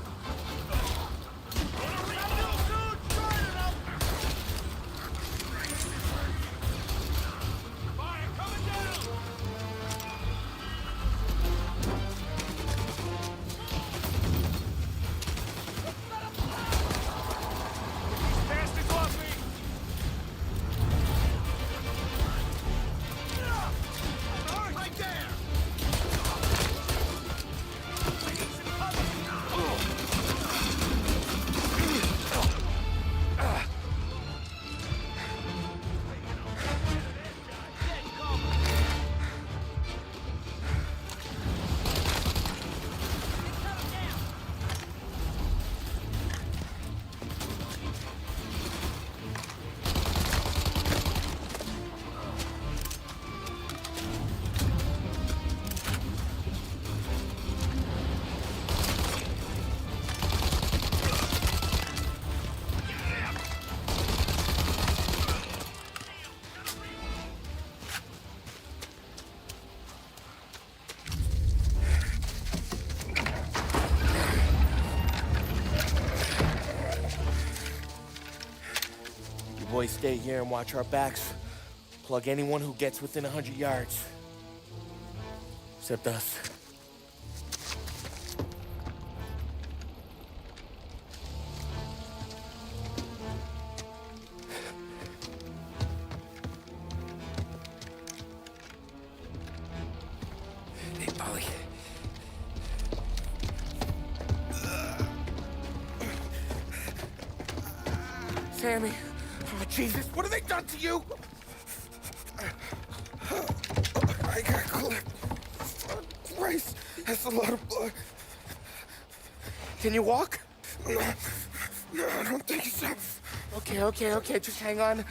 boys stay here and watch our backs. Plug anyone who gets within 100 yards. Except us. Hey, Polly. Sammy. Oh, Jesus, what have they done to you? I got clipped. Oh, Christ, that's a lot of blood. Can you walk? No, I don't think so. Okay, just hang on.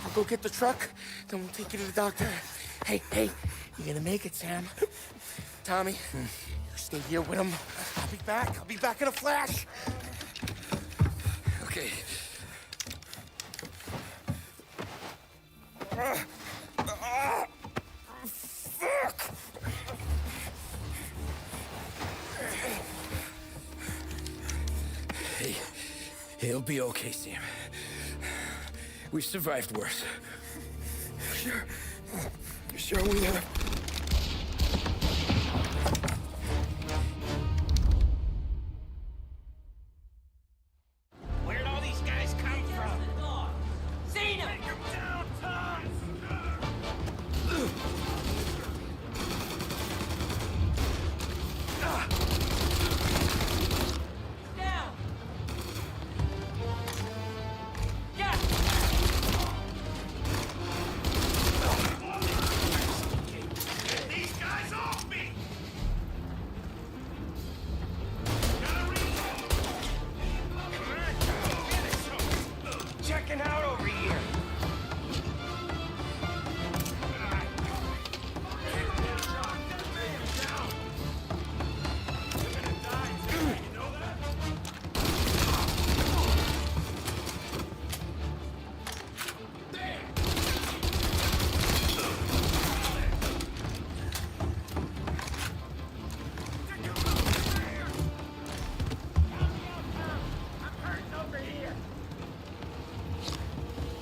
I'll go get the truck, then we'll take you to the doctor. Hey, you're gonna make it, Sam. Tommy, you stay here with him. I'll be back in a flash. Okay. Fuck! Hey, he'll be okay, Sam. We've survived worse. Sure we have. Where'd all these guys come from? Seen him! Take him down, Tom! Down! Yeah! Get these guys off me! Gotta reload! Come on, checking out over here.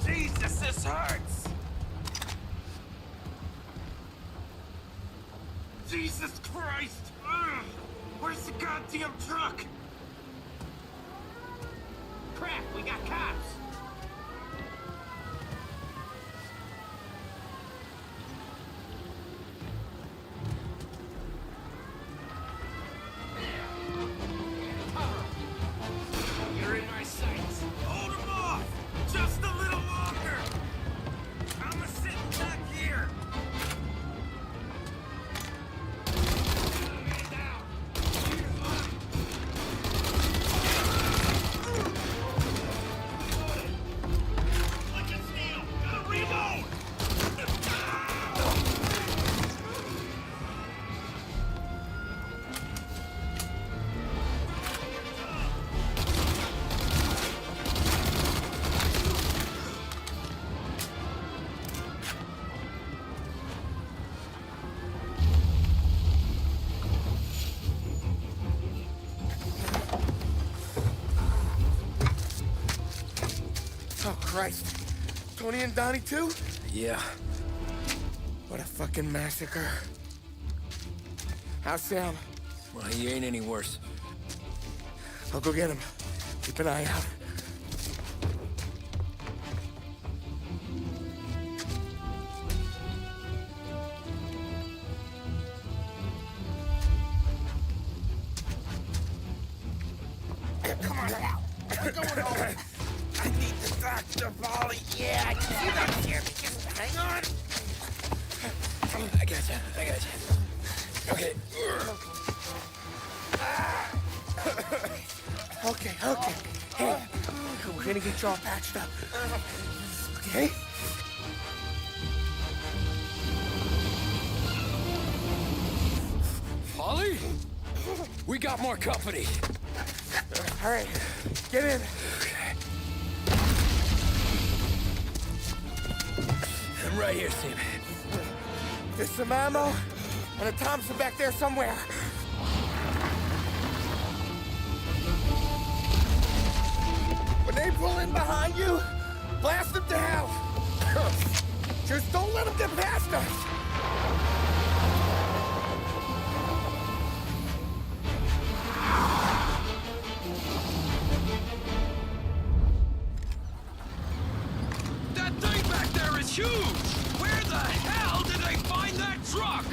Jesus, this hurts! Jesus Christ! Ugh. Where's the goddamn truck? Crap, we got cops! You're in my sights. Hold them off! Just a little longer! I'm sitting back here! Oh, Christ. Tony and Donnie, too? Yeah. What a fucking massacre. How's Sam? Well, he ain't any worse. I'll go get him. Keep an eye out. Come on now. We're going home. I need the doctor, Polly. Yeah, I can see that here. Just hang on. I gotcha. Okay. Okay. Hey, we're gonna get you all patched up. Okay? Polly? We got more company. All right, get in. Okay. I'm right here, Sam. There's some ammo and a Thompson back there somewhere. When they pull in behind you, blast them to hell! Just don't let them get past us! That thing back there is huge! Where the hell did they find that truck?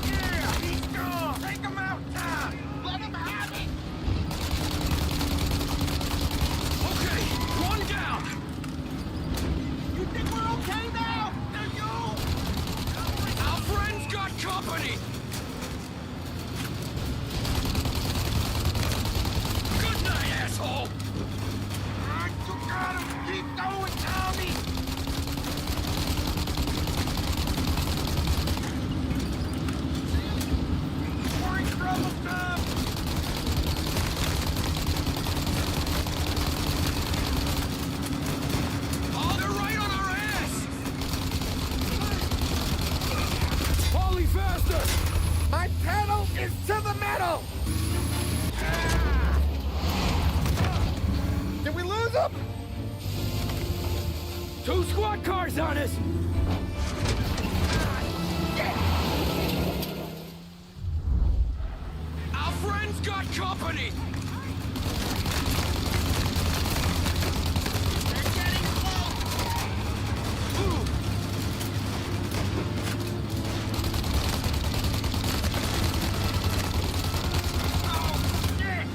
Yeah, he's gone! Take him out, Tom! Let him have it! Okay, one down! You think we're okay now? Do you? Our friend's got company! Good night, asshole! You got him! Keep going, Tommy! We're in trouble, Tom! Oh, they're right on our ass! Paulie, faster! My pedal is to the metal! Did we lose them? 2 squad cars on us! Our friend's got company! They're getting close! Oh, shit!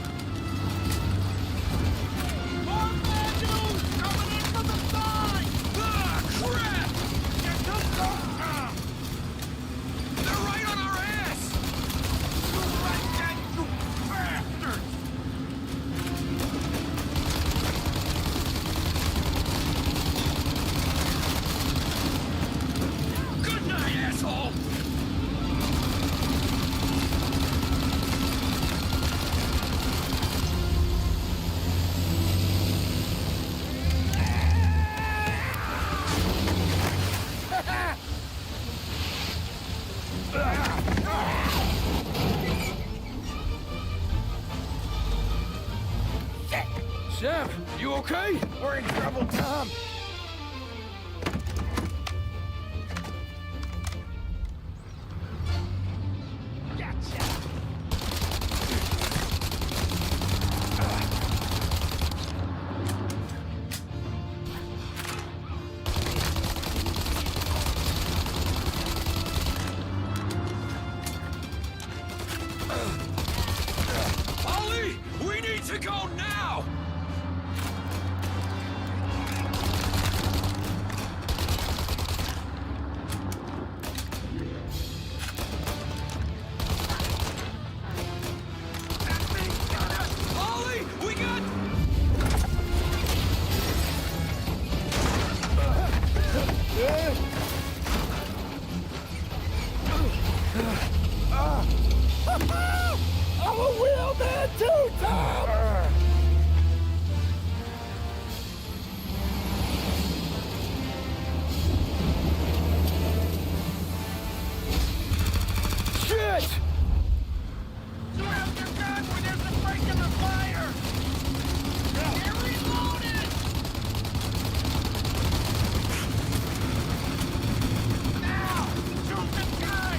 More bad news coming in from the side! Ah, crap! Get too close, Tom! They're right on our ass! You like that, you bastards! Good night, asshole! Sam, you okay? We're in trouble, Tom! Gotcha! Ollie, we need to go now! Ollie, we got... I'm a wheelman too, Tom! Shit! Surround your gun when there's a break in the fire! They're reloaded! Now! Shoot the guy!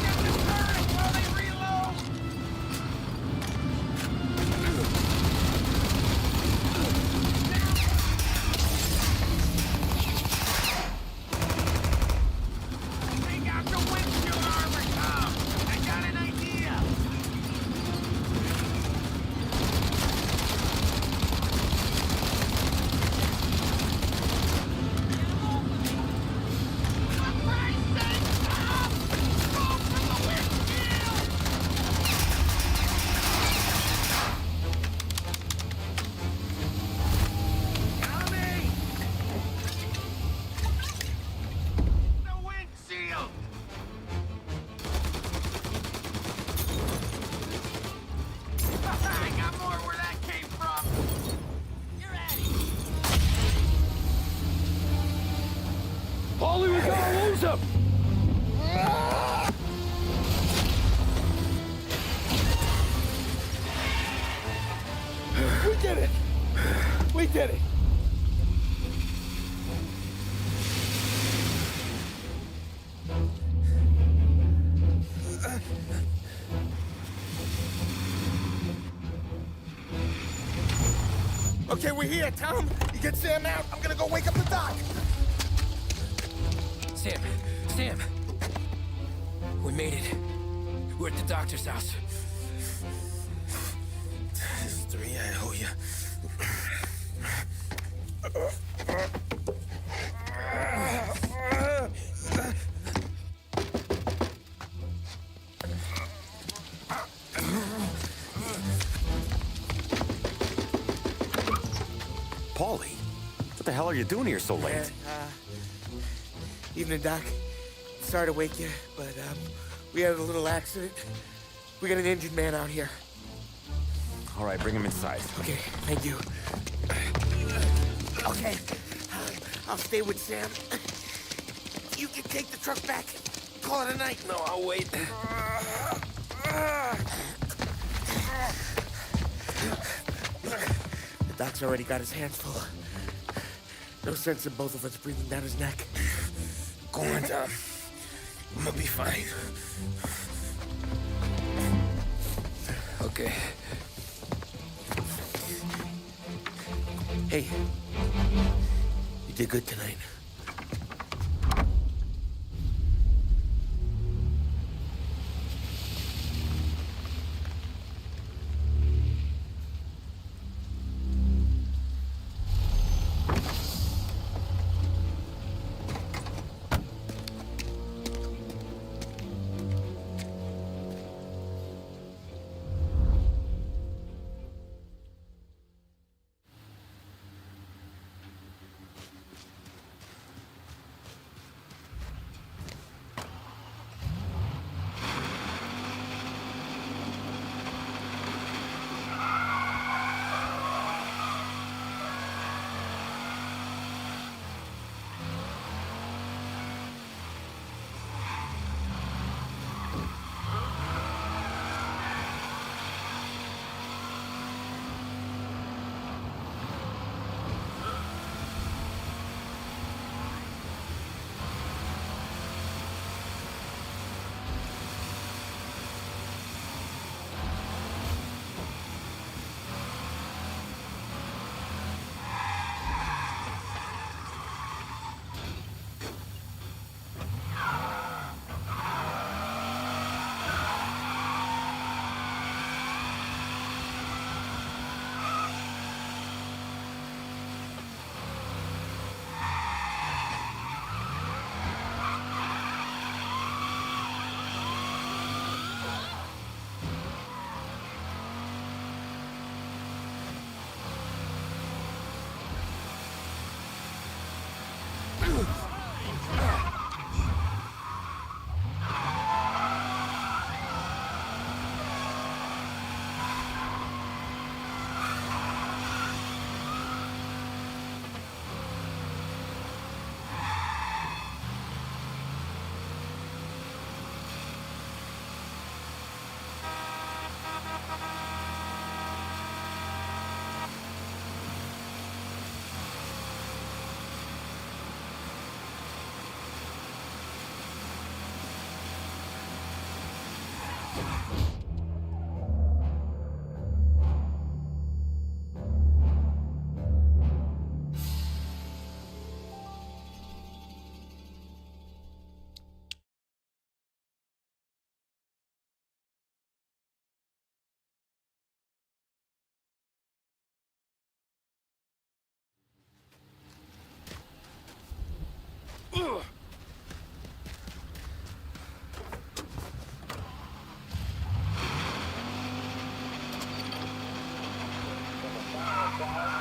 Get the turret while they reload! Take out the windshield armor, Tom! I got an idea! For Christ's sake, Tom! Go for the windshield! Tommy! The windshield! I got more where that came from! You're at it! Ollie, we gotta lose him! We did it! We did it! Okay, we're here, Tom. You get Sam out. I'm gonna go wake up the doc. Sam! We made it. We're at the doctor's house. This is 3, I owe you. Paulie, what the hell are you doing here so late? Evening, Doc. Sorry to wake you, but we had a little accident. We got an injured man out here. All right, bring him inside. Okay, thank you. Okay, I'll stay with Sam. You can take the truck back. Call it a night. No, I'll wait. The doc's already got his hands full. No sense in both of us breathing down his neck. Go on, Tom. I'm gonna be fine. Okay. Hey, you did good tonight.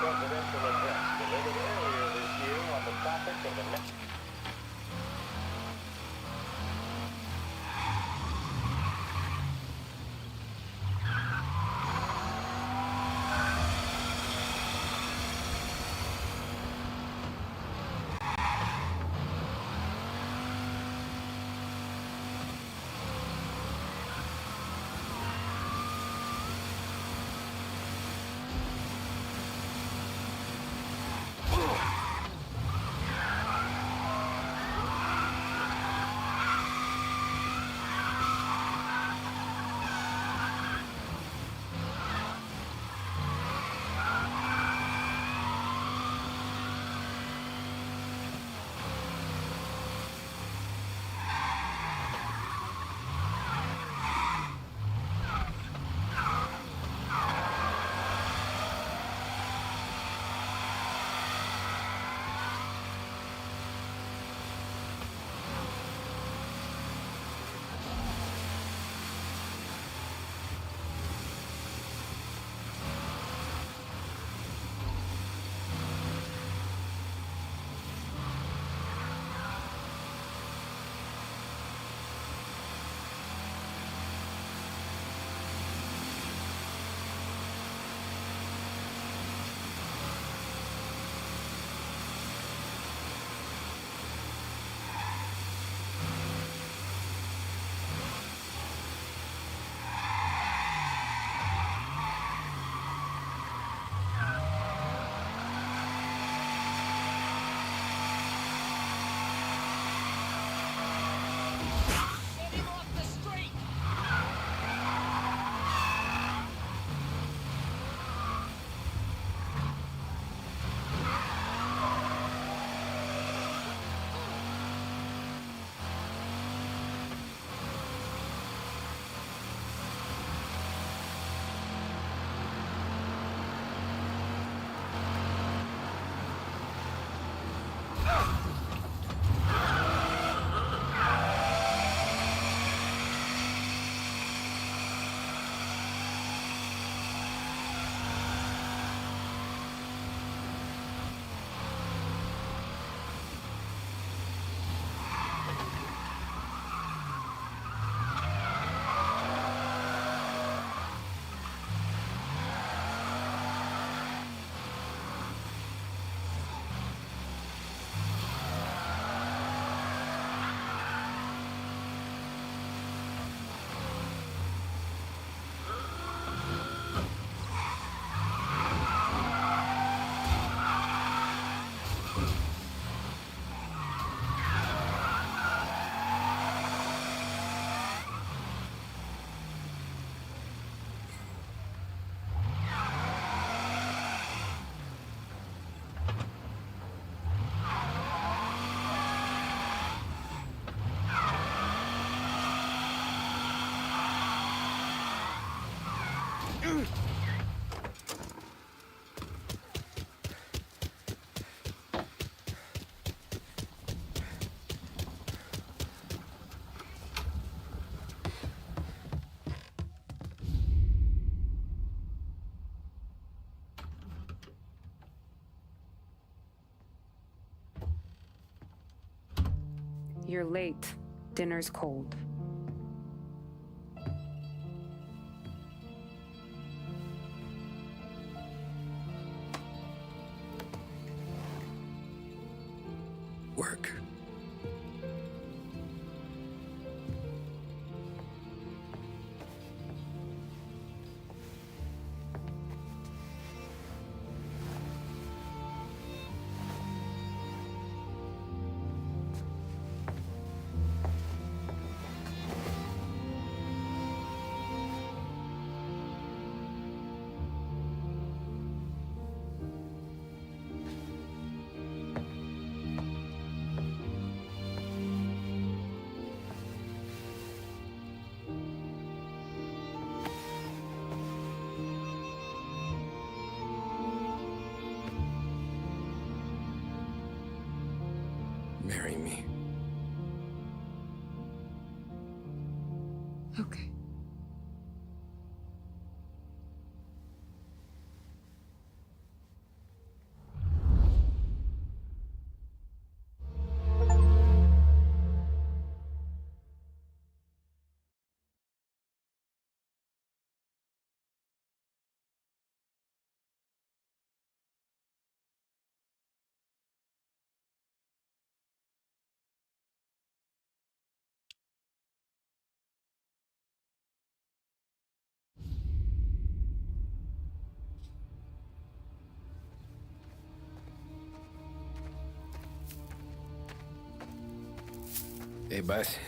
Presidential address delivered earlier this year on the topic of the next. You're late. Dinner's cold. Work. Marry me. Okay. Hey, boss.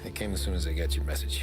I came as soon as I got your message.